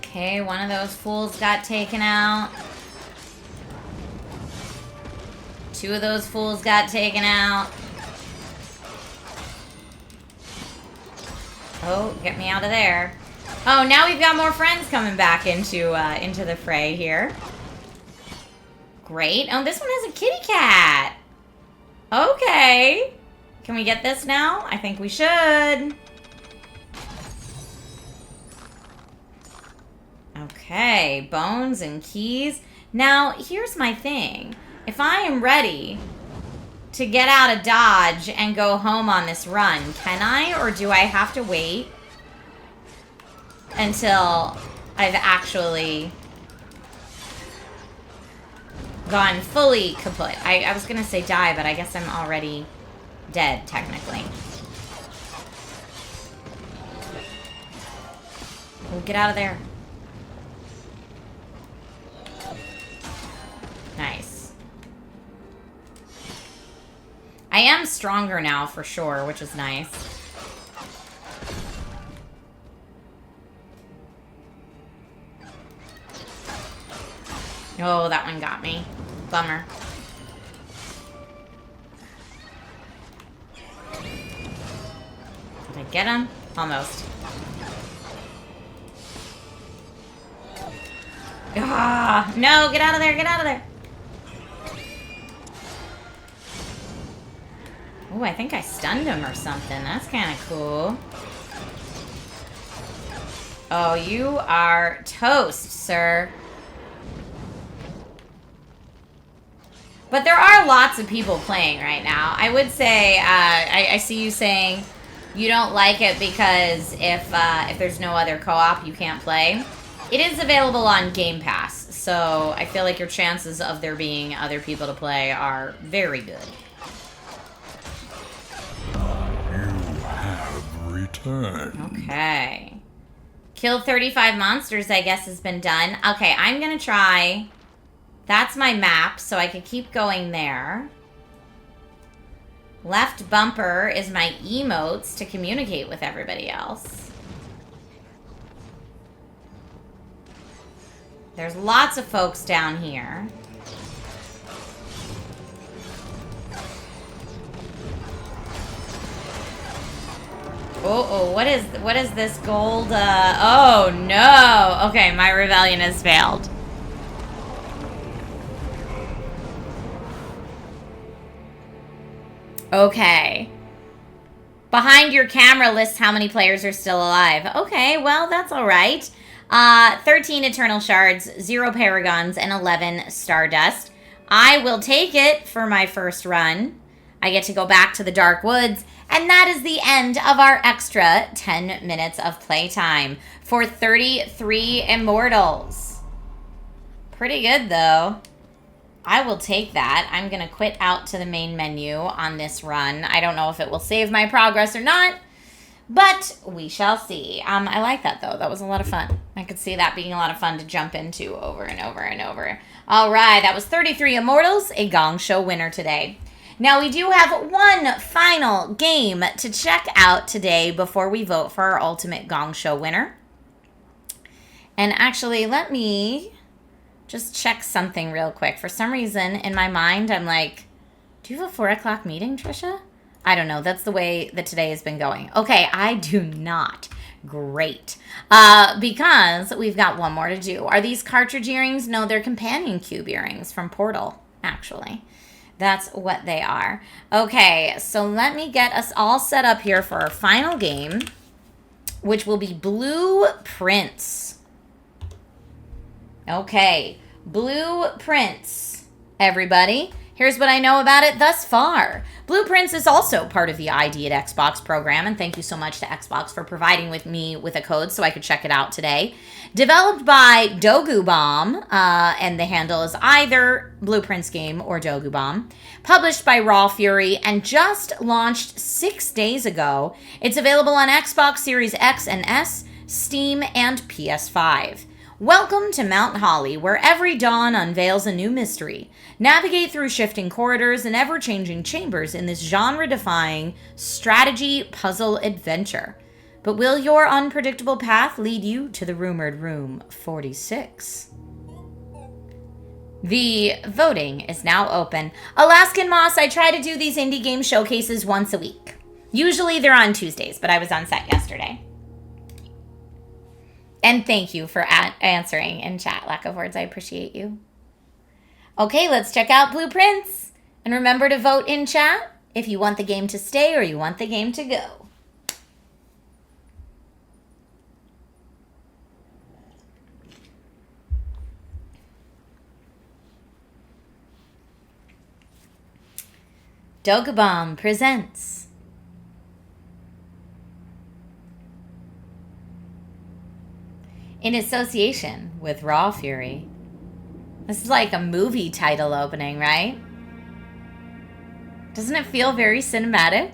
Okay, one of those fools got taken out. 2 of those fools got taken out. Oh, get me out of there. Oh, now we've got more friends coming back into the fray here. Great. Oh, this one has a kitty cat. Okay. Can we get this now? I think we should. Okay, bones and keys. Now, here's my thing. If I am ready to get out of Dodge and go home on this run, can I, or do I have to wait until I've actually gone fully kaput? I was gonna say die, but I guess I'm already dead, technically. We'll get out of there. Nice. I am stronger now, for sure, which is nice. Oh, that one got me. Bummer. Did I get him? Almost. Ah, no, get out of there, get out of there. Oh, I think I stunned him or something. That's kind of cool. Oh, you are toast, sir. But there are lots of people playing right now. I would say, I see you saying you don't like it because if there's no other co-op, you can't play. It is available on Game Pass, so I feel like your chances of there being other people to play are very good. You have returned. Okay. Kill 35 monsters, I guess, has been done. Okay, I'm gonna try... That's my map, so I could keep going there. Left bumper is my emotes to communicate with everybody else. There's lots of folks down here. Oh, what is this gold? Oh no! Okay, my rebellion has failed. Okay. Behind your camera lists how many players are still alive. Okay, well, that's all right. 13 Eternal Shards, 0 Paragons, and 11 Stardust. I will take it for my first run. I get to go back to the Dark Woods. And that is the end of our extra 10 minutes of playtime for 33 Immortals. Pretty good, though. I will take that. I'm going to quit out to the main menu on this run. I don't know if it will save my progress or not, but we shall see. I like that, though. That was a lot of fun. I could see that being a lot of fun to jump into over and over and over. All right, that was 33 Immortals, a Gong Show winner today. Now, we do have one final game to check out today before we vote for our ultimate Gong Show winner. And actually, let me just check something real quick. For some reason, in my mind, I'm like, do you have a 4 o'clock meeting, Trisha? I don't know. That's the way that today has been going. Okay, I do not. Great. Because we've got one more to do. Are these cartridge earrings? No, they're companion cube earrings from Portal, actually. That's what they are. Okay, so let me get us all set up here for our final game, which will be Blueprints. Okay, Blueprints, everybody. Here's what I know about it thus far. Blueprints is also part of the ID at Xbox program, and thank you so much to Xbox for providing me with a code so I could check it out today. Developed by Dogu Bomb, and the handle is either Blueprints Game or Dogu Bomb. Published by Raw Fury, and just launched 6 days ago. It's available on Xbox Series X and S, Steam, and PS5. Welcome to Mount Holly, where every dawn unveils a new mystery. Navigate through shifting corridors and ever-changing chambers in this genre-defying strategy puzzle adventure. But will your unpredictable path lead you to the rumored Room 46? The voting is now open. Alaskan Moss, I try to do these indie game showcases once a week. Usually they're on Tuesdays, but I was on set yesterday. And thank you for answering in chat. Lack of words, I appreciate you. Okay, let's check out blueprints. And remember to vote in chat if you want the game to stay or you want the game to go. Dogabomb presents in association with Raw Fury. This is like a movie title opening, right? Doesn't it feel very cinematic?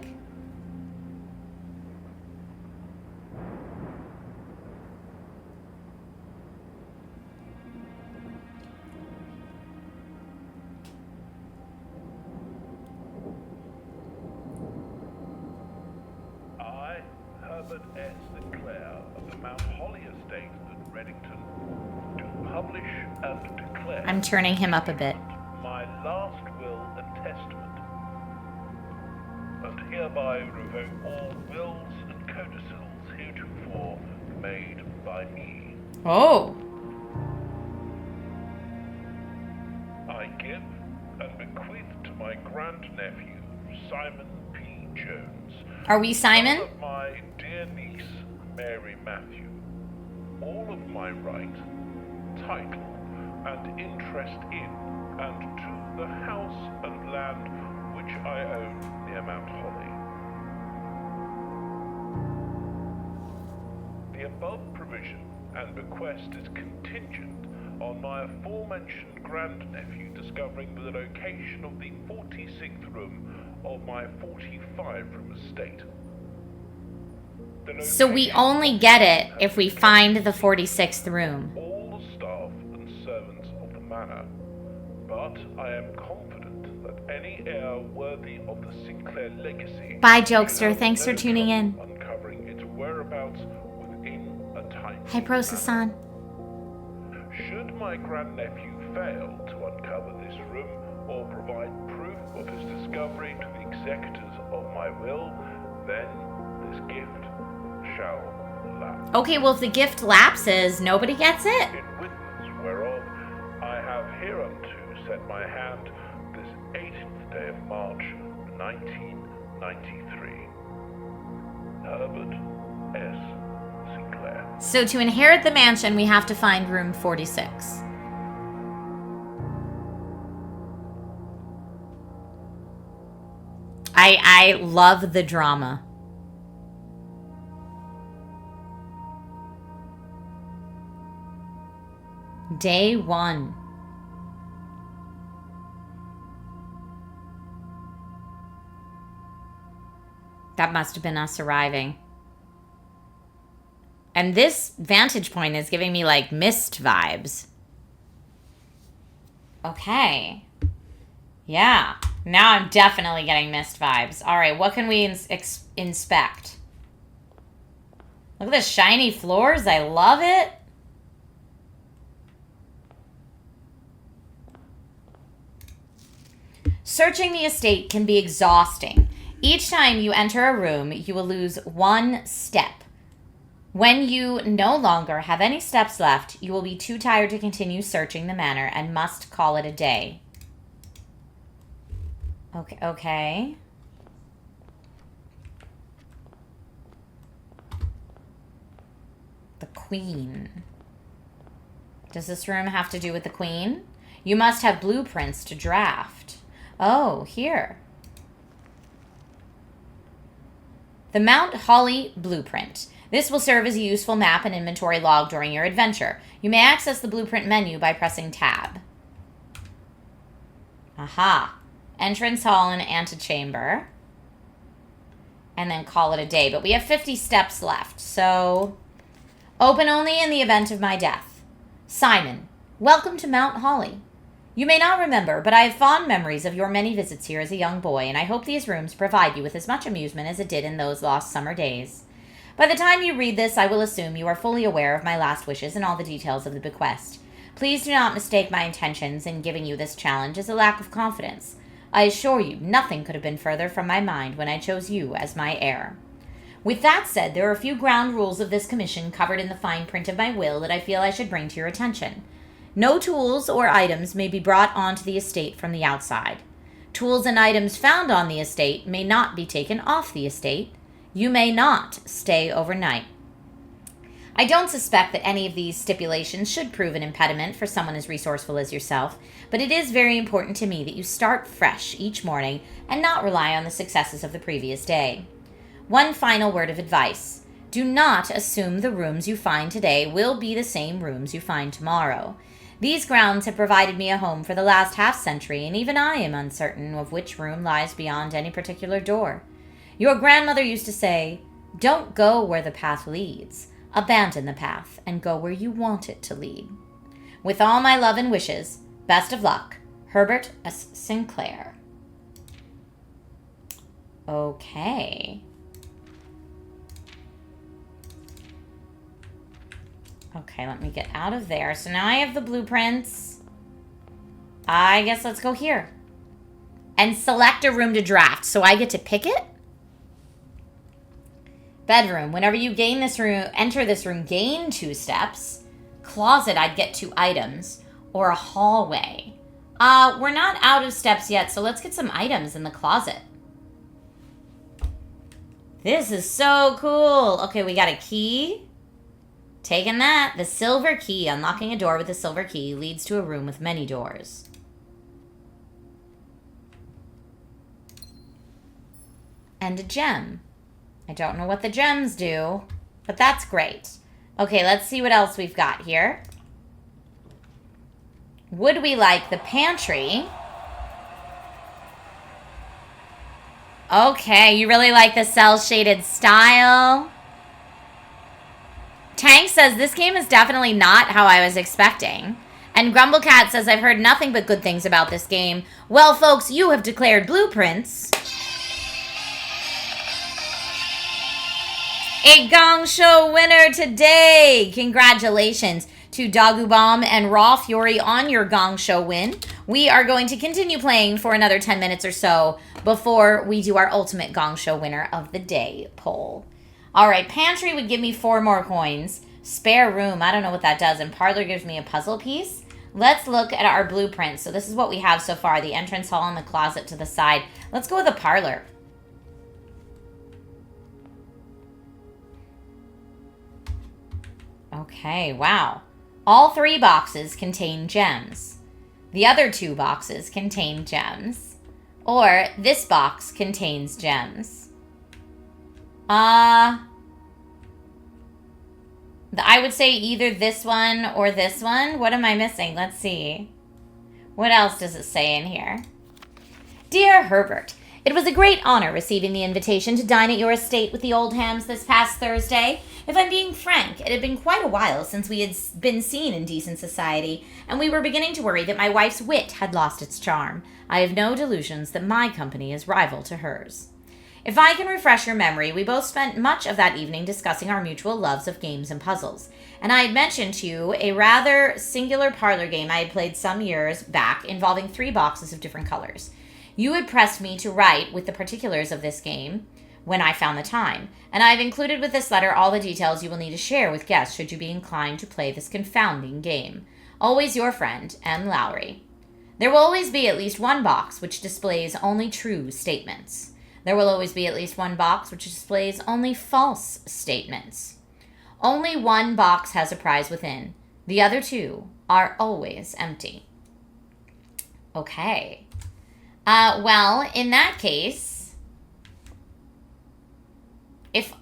I, Herbert S. Sinclair of the Mount Holly Estate at Reddington, do publish and declare. I'm turning him up a bit. My last will and testament, and hereby revoke all wills and codicils heretofore made by me. Oh. I give and bequeath to my grandnephew, Simon P. Jones, Are we Simon? son of my dear niece, Mary Matthew, all of my right, title, and interest in, and to the house and land which I own near Mount Holly. The above provision and bequest is contingent on my aforementioned grandnephew discovering the location of the 46th room of my 45-room estate. So we only get it if we find the 46th room. All the staff and servants of the manor, but I am confident that any heir worthy of the Sinclair legacy. Bye, Jokester. Thanks for tuning in. Uncovering its whereabouts within a time. Hi, Prosasan. Should my grandnephew fail to uncover this room or provide proof of his discovery to the executors of my will, then this gift shall lapse. Okay, well, if the gift lapses, nobody gets it. In witness whereof I have hereunto set my hand this 18th day of March, 1993. Herbert S. Sinclair. So to inherit the mansion, we have to find room 46. I love the drama. Day 1. That must have been us arriving. And this vantage point is giving me like mist vibes. Okay. Yeah. Now I'm definitely getting mist vibes. All right, what can we inspect? Look at the shiny floors. I love it. Searching the estate can be exhausting. Each time you enter a room, you will lose 1 step. When you no longer have any steps left, you will be too tired to continue searching the manor and must call it a day. Okay. The Queen. Does this room have to do with the Queen? You must have blueprints to draft. Oh, here. The Mount Holly Blueprint. This will serve as a useful map and inventory log during your adventure. You may access the blueprint menu by pressing tab. Aha. Entrance hall and antechamber. And then call it a day. But we have 50 steps left, so... Open only in the event of my death. Simon, welcome to Mount Holly. You may not remember, but I have fond memories of your many visits here as a young boy, and I hope these rooms provide you with as much amusement as it did in those lost summer days. By the time you read this, I will assume you are fully aware of my last wishes and all the details of the bequest. Please do not mistake my intentions in giving you this challenge as a lack of confidence. I assure you, nothing could have been further from my mind when I chose you as my heir. With that said, there are a few ground rules of this commission covered in the fine print of my will that I feel I should bring to your attention. No tools or items may be brought onto the estate from the outside. Tools and items found on the estate may not be taken off the estate. You may not stay overnight. I don't suspect that any of these stipulations should prove an impediment for someone as resourceful as yourself, but it is very important to me that you start fresh each morning and not rely on the successes of the previous day. One final word of advice. Do not assume the rooms you find today will be the same rooms you find tomorrow. These grounds have provided me a home for the last half-century, and even I am uncertain of which room lies beyond any particular door. Your grandmother used to say, "Don't go where the path leads. Abandon the path and go where you want it to lead." With all my love and wishes, best of luck, Herbert S. Sinclair. Okay. Okay, let me get out of there. So now I have the blueprints. I guess let's go here. And select a room to draft. So I get to pick it? Bedroom. Whenever you gain this room, enter this room, gain 2 steps. Closet, I'd get 2 items. Or a hallway. We're not out of steps yet, so let's get some items in the closet. This is so cool. Okay, we got a key. Taking that. The silver key. Unlocking a door with the silver key leads to a room with many doors. And a gem. I don't know what the gems do, but that's great. Okay, let's see what else we've got here. Would we like the pantry? Okay, you really like the cel-shaded style? Tank says, this game is definitely not how I was expecting. And Grumblecat says, I've heard nothing but good things about this game. Well, folks, you have declared blueprints a Gong Show winner today. Congratulations to Dogu Bomb and Raw Fury on your Gong Show win. We are going to continue playing for another 10 minutes or so before we do our ultimate Gong Show winner of the day poll. All right, pantry would give me 4 more coins. Spare room, I don't know what that does. And parlor gives me a puzzle piece. Let's look at our blueprint. So this is what we have so far. The entrance hall and the closet to the side. Let's go with the parlor. Okay, wow. All 3 boxes contain gems. The other 2 boxes contain gems. Or this box contains gems. I would say either this one or this one. What am I missing? Let's see. What else does it say in here? Dear Herbert, it was a great honor receiving the invitation to dine at your estate with the old hams this past Thursday. If I'm being frank, it had been quite a while since we had been seen in decent society, and we were beginning to worry that my wife's wit had lost its charm. I have no delusions that my company is rival to hers. If I can refresh your memory, we both spent much of that evening discussing our mutual loves of games and puzzles, and I had mentioned to you a rather singular parlor game I had played some years back involving 3 boxes of different colors. You had pressed me to write with the particulars of this game when I found the time, and I have included with this letter all the details you will need to share with guests should you be inclined to play this confounding game. Always your friend, M. Lowry. There will always be at least 1 box which displays only true statements. There will always be at least 1 box which displays only false statements. Only 1 box has a prize within. The other 2 are always empty. Okay. Well, in that case, if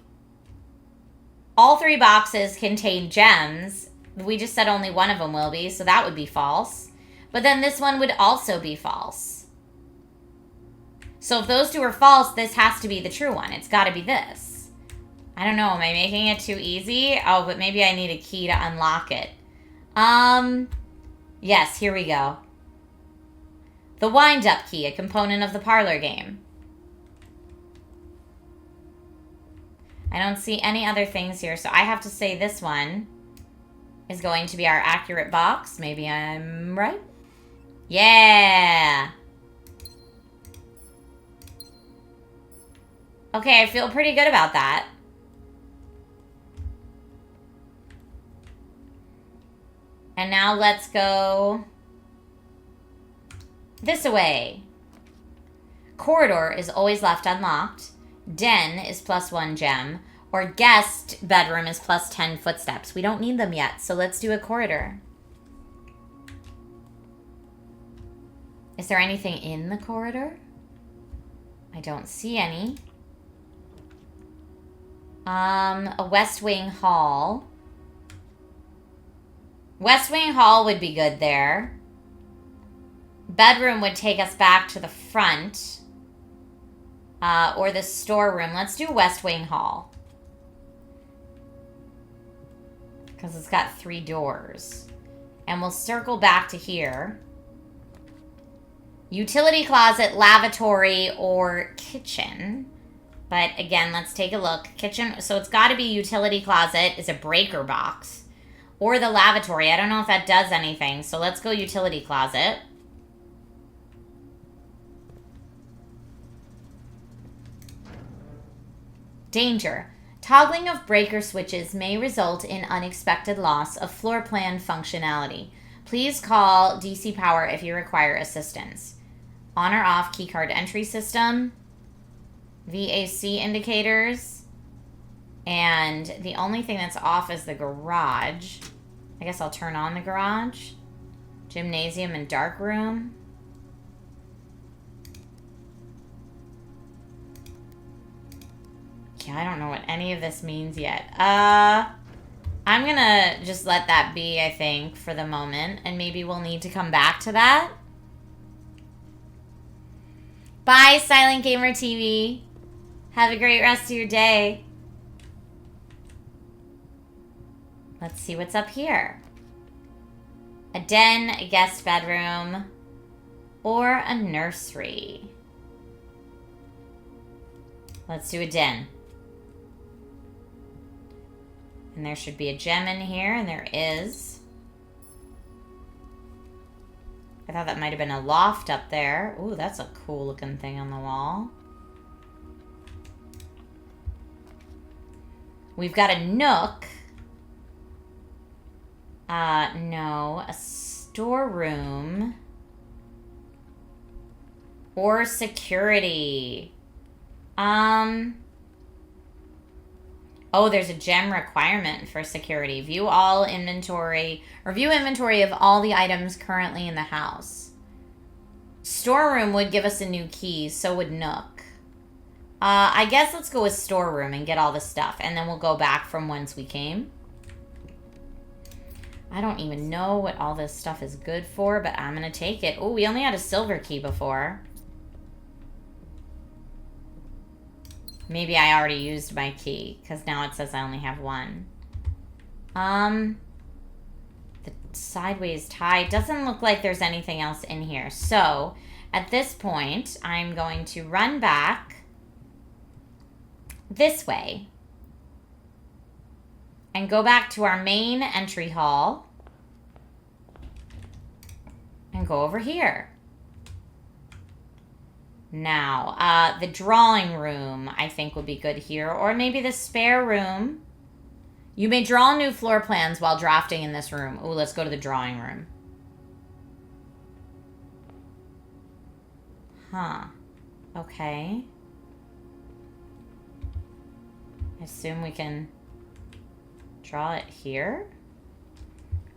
all 3 boxes contain gems, we just said only 1 of them will be, so that would be false. But then this one would also be false. So if those 2 are false, this has to be the true one. It's got to be this. I don't know. Am I making it too easy? Oh, but maybe I need a key to unlock it. Yes, here we go. The wind-up key, a component of the parlor game. I don't see any other things here, so I have to say this one is going to be our accurate box. Maybe I'm right? Yeah! Okay, I feel pretty good about that. And now let's go this way. Corridor is always left unlocked. Den is +1 gem. Or guest bedroom is +10 footsteps. We don't need them yet, so let's do a corridor. Is there anything in the corridor? I don't see any. A West Wing Hall. West Wing Hall would be good there. Bedroom would take us back to the front. Or the storeroom. Let's do West Wing Hall. Because it's got 3 doors. And we'll circle back to here. Utility closet, lavatory, or kitchen. But again, let's take a look. Kitchen, so it's got to be utility closet is a breaker box. Or the lavatory. I don't know if that does anything. So let's go utility closet. Danger. Toggling of breaker switches may result in unexpected loss of floor plan functionality. Please call DC Power if you require assistance. On or off keycard entry system. VAC indicators. And the only thing that's off is the garage. I guess I'll turn on the garage. Gymnasium and dark room. Yeah, I don't know what any of this means yet. I'm gonna just let that be, I think, for the moment. And maybe we'll need to come back to that. Bye, Silent Gamer TV. Have a great rest of your day. Let's see what's up here. A den, a guest bedroom, or a nursery. Let's do a den. And there should be a gem in here, and there is. I thought that might have been a loft up there. Ooh, that's a cool looking thing on the wall. We've got a nook. No, a storeroom. Or security. Oh, there's a gem requirement for security. View all inventory, or view inventory of all the items currently in the house. Storeroom would give us a new key, so would Nook. I guess let's go with storeroom and get all the stuff, and then we'll go back from whence we came. I don't even know what all this stuff is good for, but I'm going to take it. Oh, we only had a silver key before. Maybe I already used my key, because now it says I only have one. The sideways tie doesn't look like there's anything else in here. So, at this point, I'm going to run back this way and go back to our main entry hall and go over here. Now, the drawing room, I think, would be good here. Or maybe the spare room. You may draw new floor plans while drafting in this room. Ooh, let's go to the drawing room. Huh. Okay. I assume we can draw it here?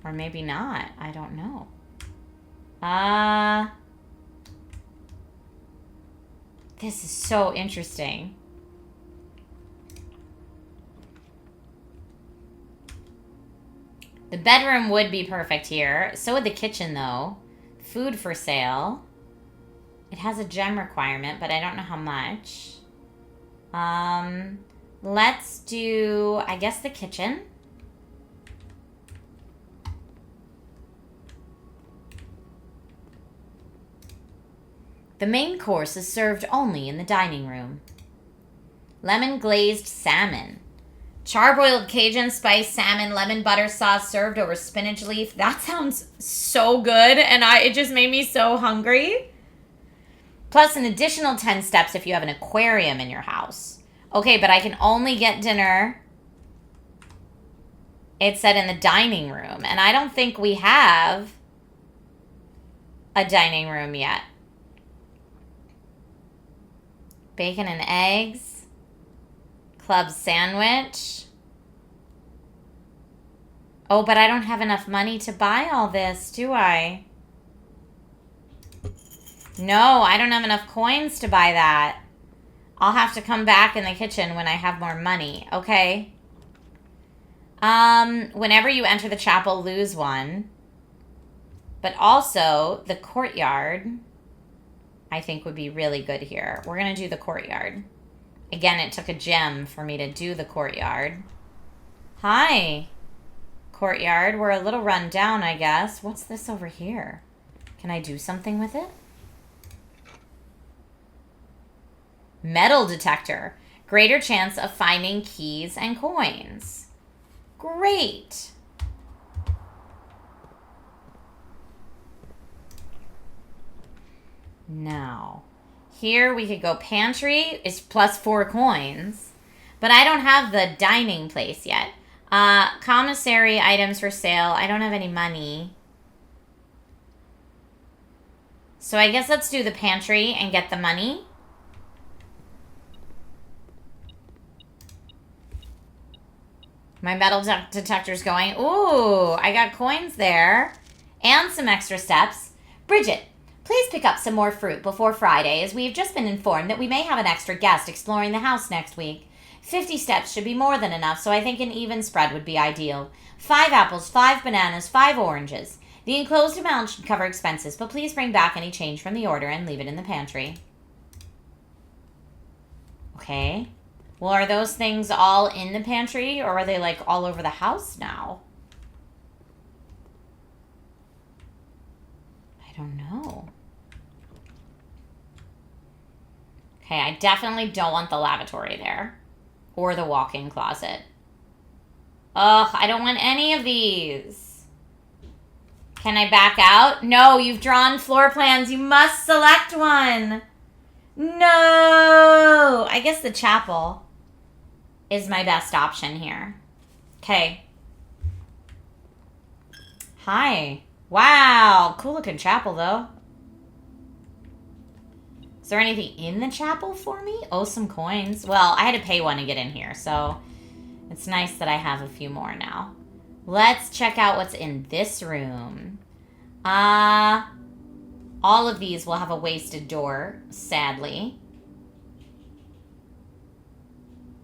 Or maybe not. I don't know. This is so interesting. The bedroom would be perfect here. So would the kitchen, though. Food for sale. It has a gem requirement, but I don't know how much. Let's do, I guess, the kitchen. The main course is served only in the dining room. Lemon glazed salmon. Charbroiled Cajun spice salmon, lemon butter sauce served over spinach leaf. That sounds so good, and it just made me so hungry. Plus an additional 10 steps if you have an aquarium in your house. Okay, but I can only get dinner it said in the dining room. And I don't think we have a dining room yet. Bacon and eggs. Club sandwich. Oh, but I don't have enough money to buy all this, do I? No, I don't have enough coins to buy that. I'll have to come back in the kitchen when I have more money. Okay. Whenever you enter the chapel, lose one. But also, the courtyard, I think, would be really good here. We're going to do the courtyard. Again, it took a gem for me to do the courtyard. Hi. Courtyard. We're a little run down, I guess. What's this over here? Can I do something with it? Metal detector. Greater chance of finding keys and coins. Great. Now, here we could go pantry is plus 4 coins, but I don't have the dining place yet. Commissary items for sale. I don't have any money. So I guess let's do the pantry and get the money. My metal detector's going. Ooh, I got coins there. And some extra steps. Bridget, please pick up some more fruit before Friday, as we have just been informed that we may have an extra guest exploring the house next week. 50 steps should be more than enough, so I think an even spread would be ideal. 5 apples, 5 bananas, 5 oranges. The enclosed amount should cover expenses, but please bring back any change from the order and leave it in the pantry. Okay. Well, are those things all in the pantry, or are they, like, all over the house now? I don't know. Okay, I definitely don't want the lavatory there. Or the walk-in closet. Ugh, I don't want any of these. Can I back out? No, you've drawn floor plans. You must select one. No. I guess the chapel is my best option here. Okay. Hi. Wow. Cool looking chapel, though. Is there anything in the chapel for me? Oh, some coins. Well, I had to pay one to get in here, so it's nice that I have a few more now. Let's check out what's in this room. All of these will have a wasted door, sadly.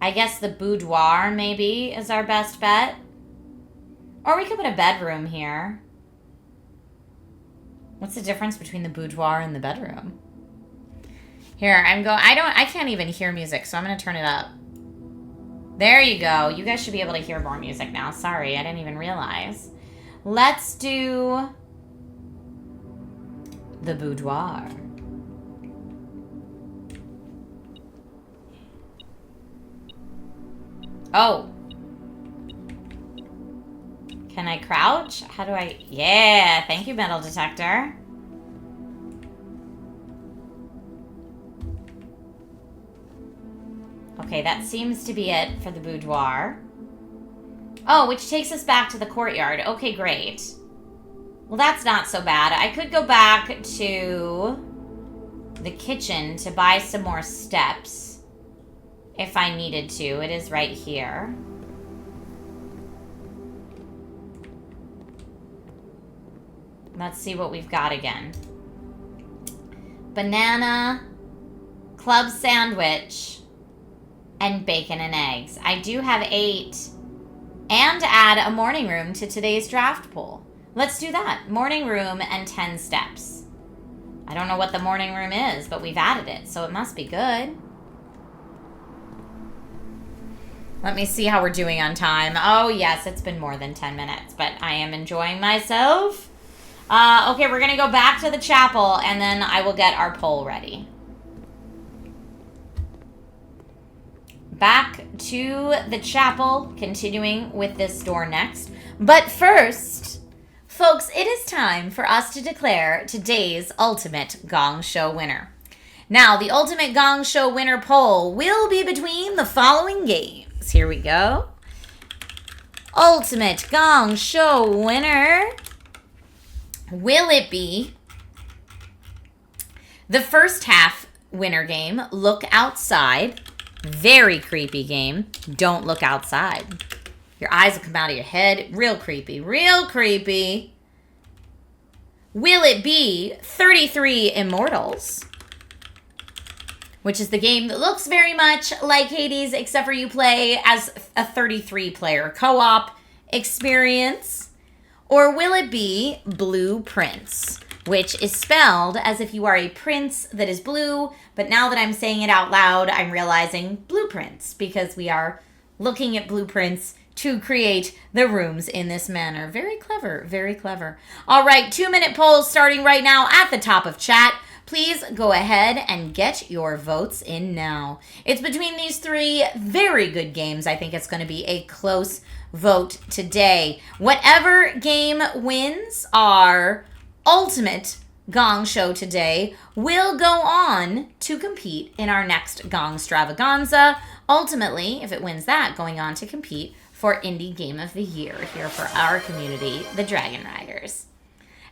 I guess the boudoir, maybe, is our best bet. Or we could put a bedroom here. What's the difference between the boudoir and the bedroom? Here, I can't even hear music, so I'm going to turn it up. There you go. You guys should be able to hear more music now. Sorry, I didn't even realize. Let's do the boudoir. Oh. Can I crouch? How do I... Yeah, thank you, metal detector. Okay, that seems to be it for the boudoir. Oh, which takes us back to the courtyard. Okay, great. Well, that's not so bad. I could go back to the kitchen to buy some more steps if I needed to. It is right here. Let's see what we've got again. Banana, club sandwich, and bacon and eggs. I do have 8. And add a morning room to today's draft pool. Let's do that. Morning room and 10 steps. I don't know what the morning room is, but we've added it, so it must be good. Let me see how we're doing on time. Oh, yes, it's been more than 10 minutes, but I am enjoying myself. Okay, we're going to go back to the chapel, and then I will get our poll ready. Back to the chapel, continuing with this door next. But first, folks, it is time for us to declare today's Ultimate Gong Show winner. Now, the Ultimate Gong Show winner poll will be between the following games. Here we go. ultimate Gong Show winner. Will it be the first half winner game, Look Outside? Very creepy game. Don't look outside. Your eyes will come out of your head. Real creepy. Real creepy. Will it be 33 Immortals? Which is the game that looks very much like Hades, except for you play as a 33-player co-op experience. Or will it be Blue Prince, which is spelled as if you are a prince that is blue, but now that I'm saying it out loud, I'm realizing blueprints, because we are looking at blueprints to create the rooms in this manner. Very clever, very clever. All right, 2-minute polls starting right now at the top of chat. Please go ahead and get your votes in now. It's between these three very good games. I think it's going to be a close vote today. Whatever game wins our ultimate Gong Show today will go on to compete in our next Gong Stravaganza. Ultimately, if it wins that, going on to compete for Indie Game of the Year here for our community, the Dragon Riders.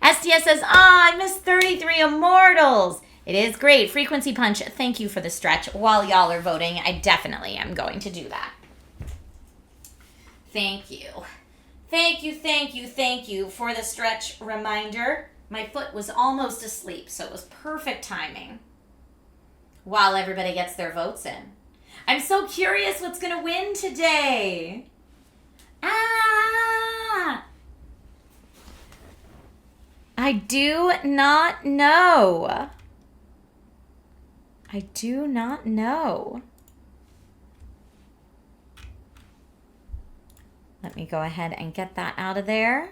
STS says, I missed 33 Immortals. It is great. Frequency Punch, thank you for the stretch. While y'all are voting, I definitely am going to do that. Thank you. Thank you, thank you, thank you for the stretch reminder. My foot was almost asleep, so it was perfect timing while everybody gets their votes in. I'm so curious what's going to win today. I do not know. I do not know. Let me go ahead and get that out of there.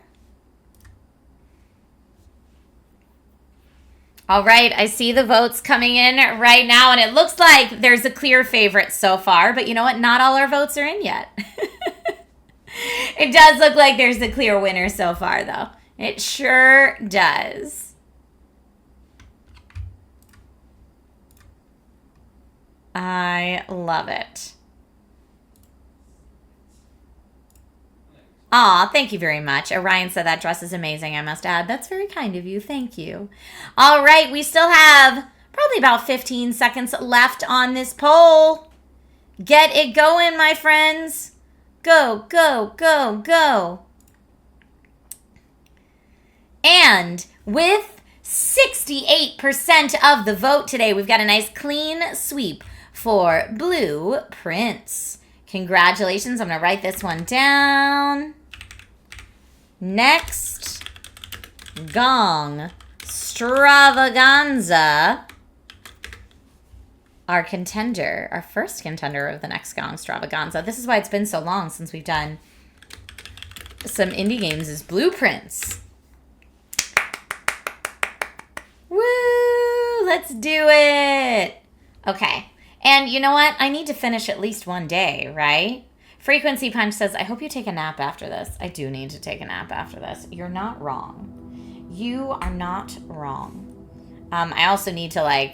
All right, I see the votes coming in right now, and it looks like there's a clear favorite so far, but you know what? Not all our votes are in yet. It does look like there's a clear winner so far, though. It sure does. I love it. Aw, thank you very much. Orion said that dress is amazing, I must add. That's very kind of you. Thank you. All right, we still have probably about 15 seconds left on this poll. Get it going, my friends. Go, go, go, go. And with 68% of the vote today, we've got a nice clean sweep for Blue Prince. Congratulations. I'm going to write this one down. Next, Gong Stravaganza. Our contender, our first contender of the next Gong Stravaganza. This is why it's been so long since we've done some indie games, is Blue Prince. Woo! Let's do it! Okay. And you know what? I need to finish at least one day, right? Frequency Punch says, I hope you take a nap after this. I do need to take a nap after this. You're not wrong. You are not wrong. I also need to,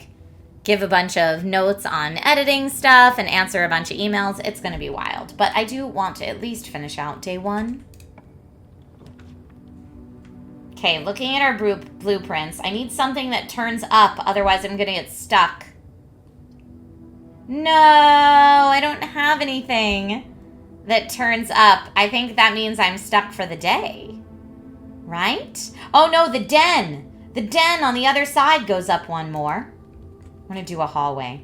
give a bunch of notes on editing stuff and answer a bunch of emails. It's going to be wild. But I do want to at least finish out day one. Okay, looking at our blueprints, I need something that turns up. Otherwise, I'm going to get stuck. No, I don't have anything that turns up. I think that means I'm stuck for the day. Right? Oh, no, the den. The den on the other side goes up one more. I'm going to do a hallway.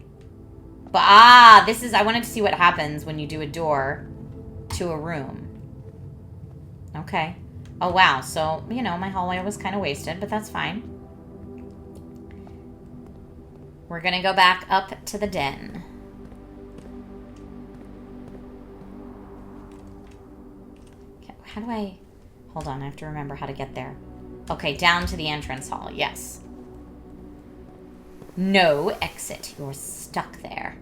But, I wanted to see what happens when you do a door to a room. Okay. Oh, wow. So, my hallway was kind of wasted, but that's fine. We're going to go back up to the den. Okay, how do I... Hold on, I have to remember how to get there. Okay, down to the entrance hall. Yes. No exit. You're stuck there.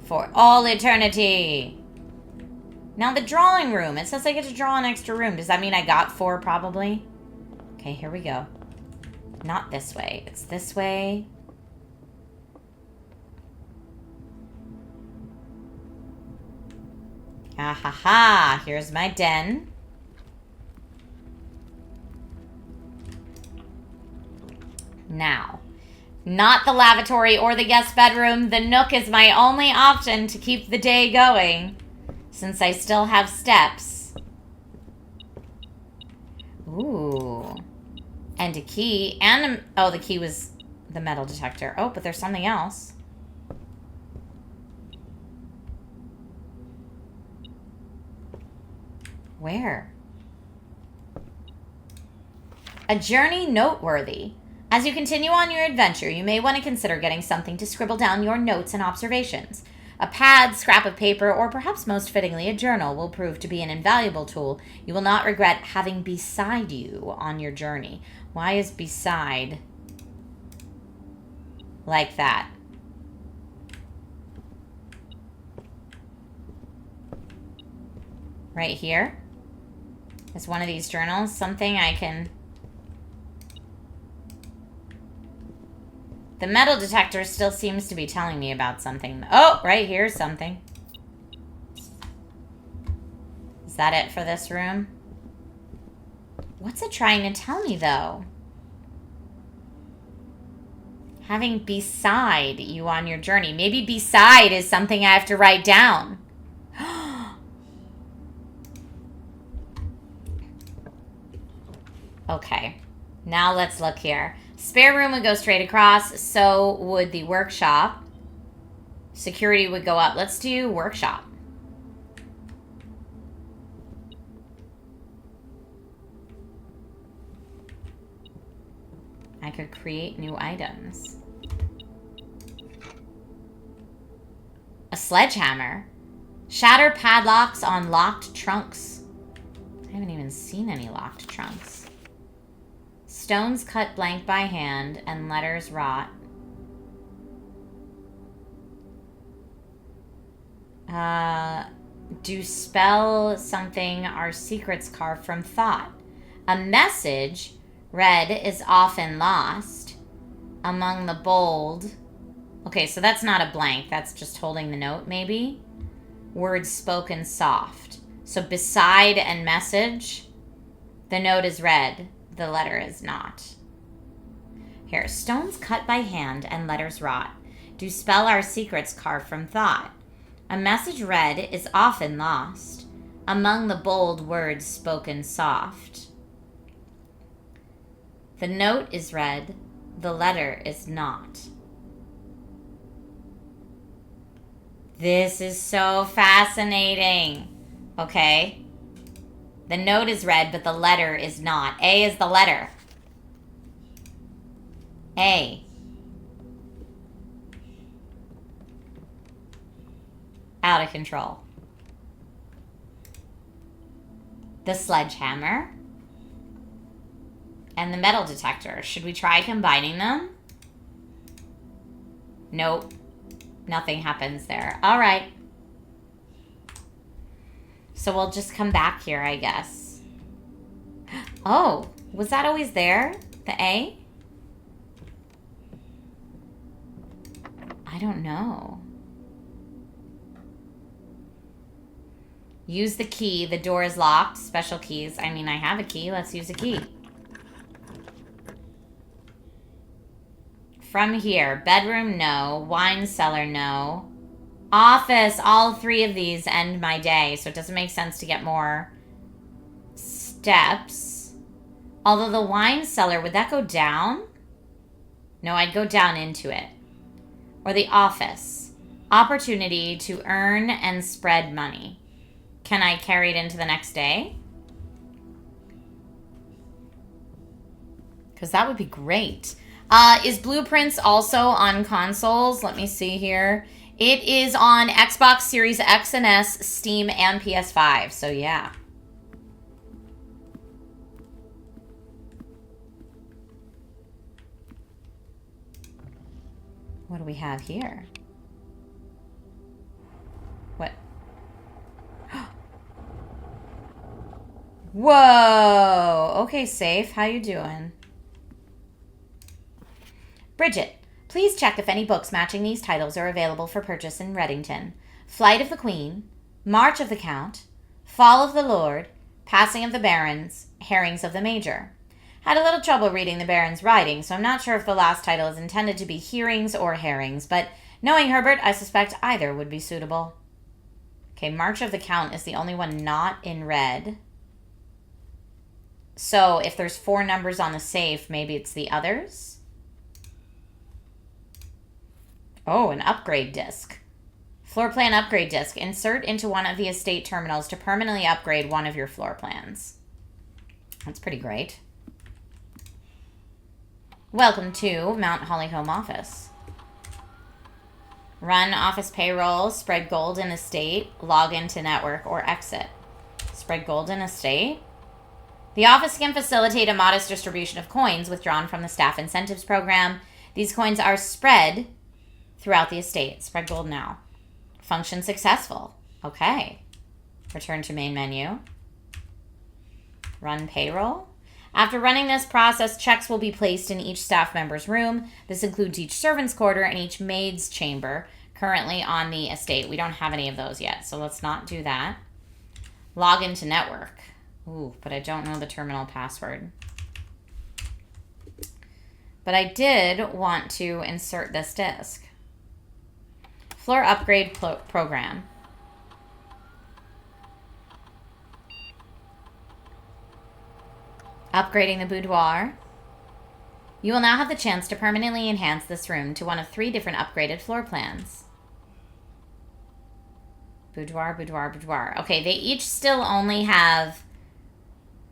For all eternity. Now the drawing room. It says I get to draw an extra room. Does that mean I got 4 probably? Okay, here we go. Not this way. It's this way. Ha ha ha. Here's my den. Now, not the lavatory or the guest bedroom. The nook is my only option to keep the day going, since I still have steps. Ooh. And a key. And, oh, the key was the metal detector. Oh, but there's something else. Where? A journey noteworthy. As you continue on your adventure, you may want to consider getting something to scribble down your notes and observations. A pad, scrap of paper, or perhaps most fittingly a journal will prove to be an invaluable tool you will not regret having beside you on your journey. Why is beside like that? Right here is one of these journals. Something I can... The metal detector still seems to be telling me about something. Oh, right here's something. Is that it for this room? What's it trying to tell me, though? Having beside you on your journey. Maybe beside is something I have to write down. Okay. Now let's look here. Spare room would go straight across. So would the workshop. Security would go up. Let's do workshop. I could create new items. A sledgehammer. Shatter padlocks on locked trunks. I haven't even seen any locked trunks. Stones cut blank by hand and letters rot. Do spell something are secrets carved from thought. A message read is often lost among the bold. Okay, so that's not a blank. That's just holding the note, maybe. Words spoken soft. So beside and message, the note is read. The letter is not. Here, stones cut by hand and letters rot. Do spell our secrets carved from thought. A message read is often lost among the bold words spoken soft. The note is read, the letter is not. This is so fascinating. Okay. The note is read, but the letter is not. A is the letter. A. Out of control. The sledgehammer. And the metal detector. Should we try combining them? Nope. Nothing happens there. All right. So we'll just come back here, I guess. Oh, was that always there? The A? I don't know. Use the key. The door is locked. Special keys. I mean, I have a key. Let's use a key. From here. Bedroom, no. Wine cellar, no. Office, all three of these end my day, so it doesn't make sense to get more steps. Although the wine cellar, would that go down? No, I'd go down into it. Or the office. Opportunity to earn and spread money. Can I carry it into the next day? Because that would be great. Is Blueprints also on consoles? Let me see here. It is on Xbox Series X and S, Steam, and PS5. So, yeah. What do we have here? What? Whoa! Okay, Safe. How you doing? Bridget. Please check if any books matching these titles are available for purchase in Reddington. Flight of the Queen, March of the Count, Fall of the Lord, Passing of the Barons, Herrings of the Major. Had a little trouble reading the Baron's writing, so I'm not sure if the last title is intended to be Hearings or Herrings, but knowing Herbert, I suspect either would be suitable. Okay, March of the Count is the only one not in red. So if there's 4 numbers on the safe, maybe it's the others? Oh, an upgrade disc. Floor plan upgrade disc. Insert into one of the estate terminals to permanently upgrade one of your floor plans. That's pretty great. Welcome to Mount Holly Home Office. Run office payroll, spread gold in estate, log into network, or exit. Spread gold in estate. The office can facilitate a modest distribution of coins withdrawn from the staff incentives program. These coins are spread throughout the estate. Spread gold now. Function successful. Okay. Return to main menu. Run payroll. After running this process, checks will be placed in each staff member's room. This includes each servant's quarter and each maid's chamber currently on the estate. We don't have any of those yet, so let's not do that. Log into network. Ooh, but I don't know the terminal password. But I did want to insert this disk. Floor upgrade program. Upgrading the boudoir. You will now have the chance to permanently enhance this room to one of 3 different upgraded floor plans. Boudoir, boudoir, boudoir. Okay, they each still only have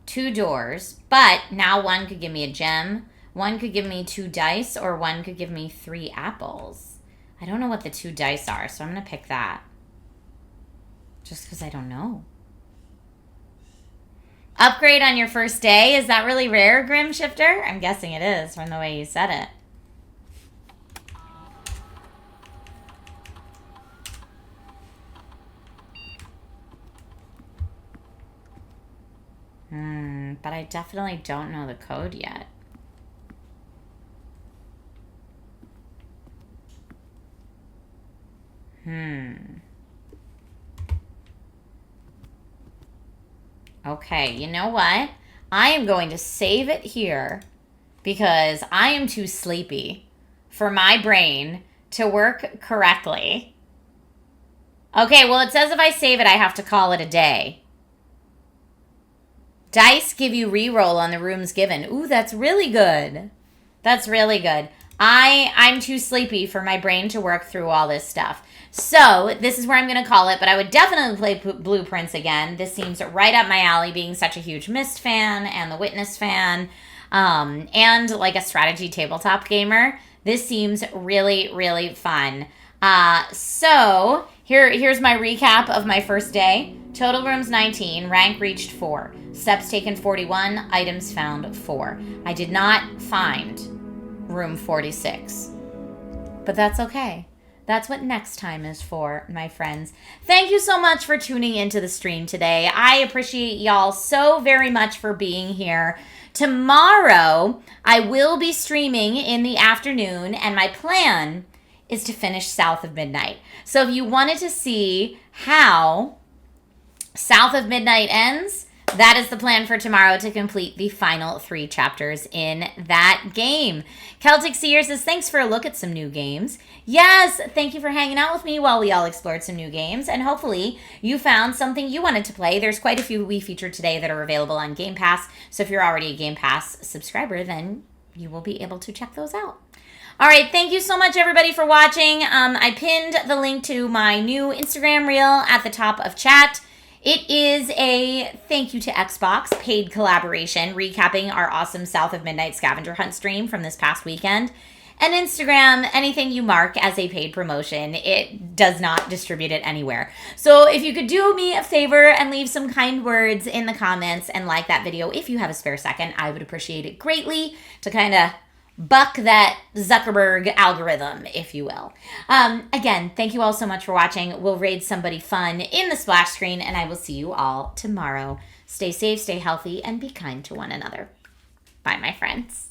2 doors, but now one could give me a gem, one could give me 2 dice, or one could give me 3 apples. I don't know what the 2 dice are, so I'm going to pick that. Just because I don't know. Upgrade on your first day. Is that really rare, Grim Shifter? I'm guessing it is from the way you said it. But I definitely don't know the code yet. Okay, you know what? I am going to save it here because I am too sleepy for my brain to work correctly. Okay, well, it says if I save it, I have to call it a day. Dice give you reroll on the rooms given. Ooh, that's really good. That's really good. I'm too sleepy for my brain to work through all this stuff. So this is where I'm going to call it, but I would definitely play Blueprints again. This seems right up my alley, being such a huge Myst fan and the Witness fan, and like a strategy tabletop gamer. This seems really, really fun. So here's my recap of my first day. Total rooms 19, rank reached 4, steps taken 41, items found 4. I did not find room 46, but that's okay. That's what next time is for, my friends. Thank you so much for tuning into the stream today. I appreciate y'all so very much for being here. Tomorrow, I will be streaming in the afternoon, and my plan is to finish South of Midnight. So if you wanted to see how South of Midnight ends, that is the plan for tomorrow to complete the final 3 chapters in that game. Celtic Seer says, thanks for a look at some new games. Yes, thank you for hanging out with me while we all explored some new games, and hopefully you found something you wanted to play. There's quite a few we featured today that are available on Game Pass, so if you're already a Game Pass subscriber, then you will be able to check those out. All right, thank you so much, everybody, for watching. I pinned the link to my new Instagram reel at the top of chat. It is a thank you to Xbox paid collaboration recapping our awesome South of Midnight scavenger hunt stream from this past weekend. And Instagram, anything you mark as a paid promotion, it does not distribute it anywhere. So if you could do me a favor and leave some kind words in the comments and like that video if you have a spare second, I would appreciate it greatly to kind of buck that Zuckerberg algorithm, if you will. Again, thank you all so much for watching. We'll raid somebody fun in the splash screen, and I will see you all tomorrow. Stay safe, stay healthy, and be kind to one another. Bye, my friends.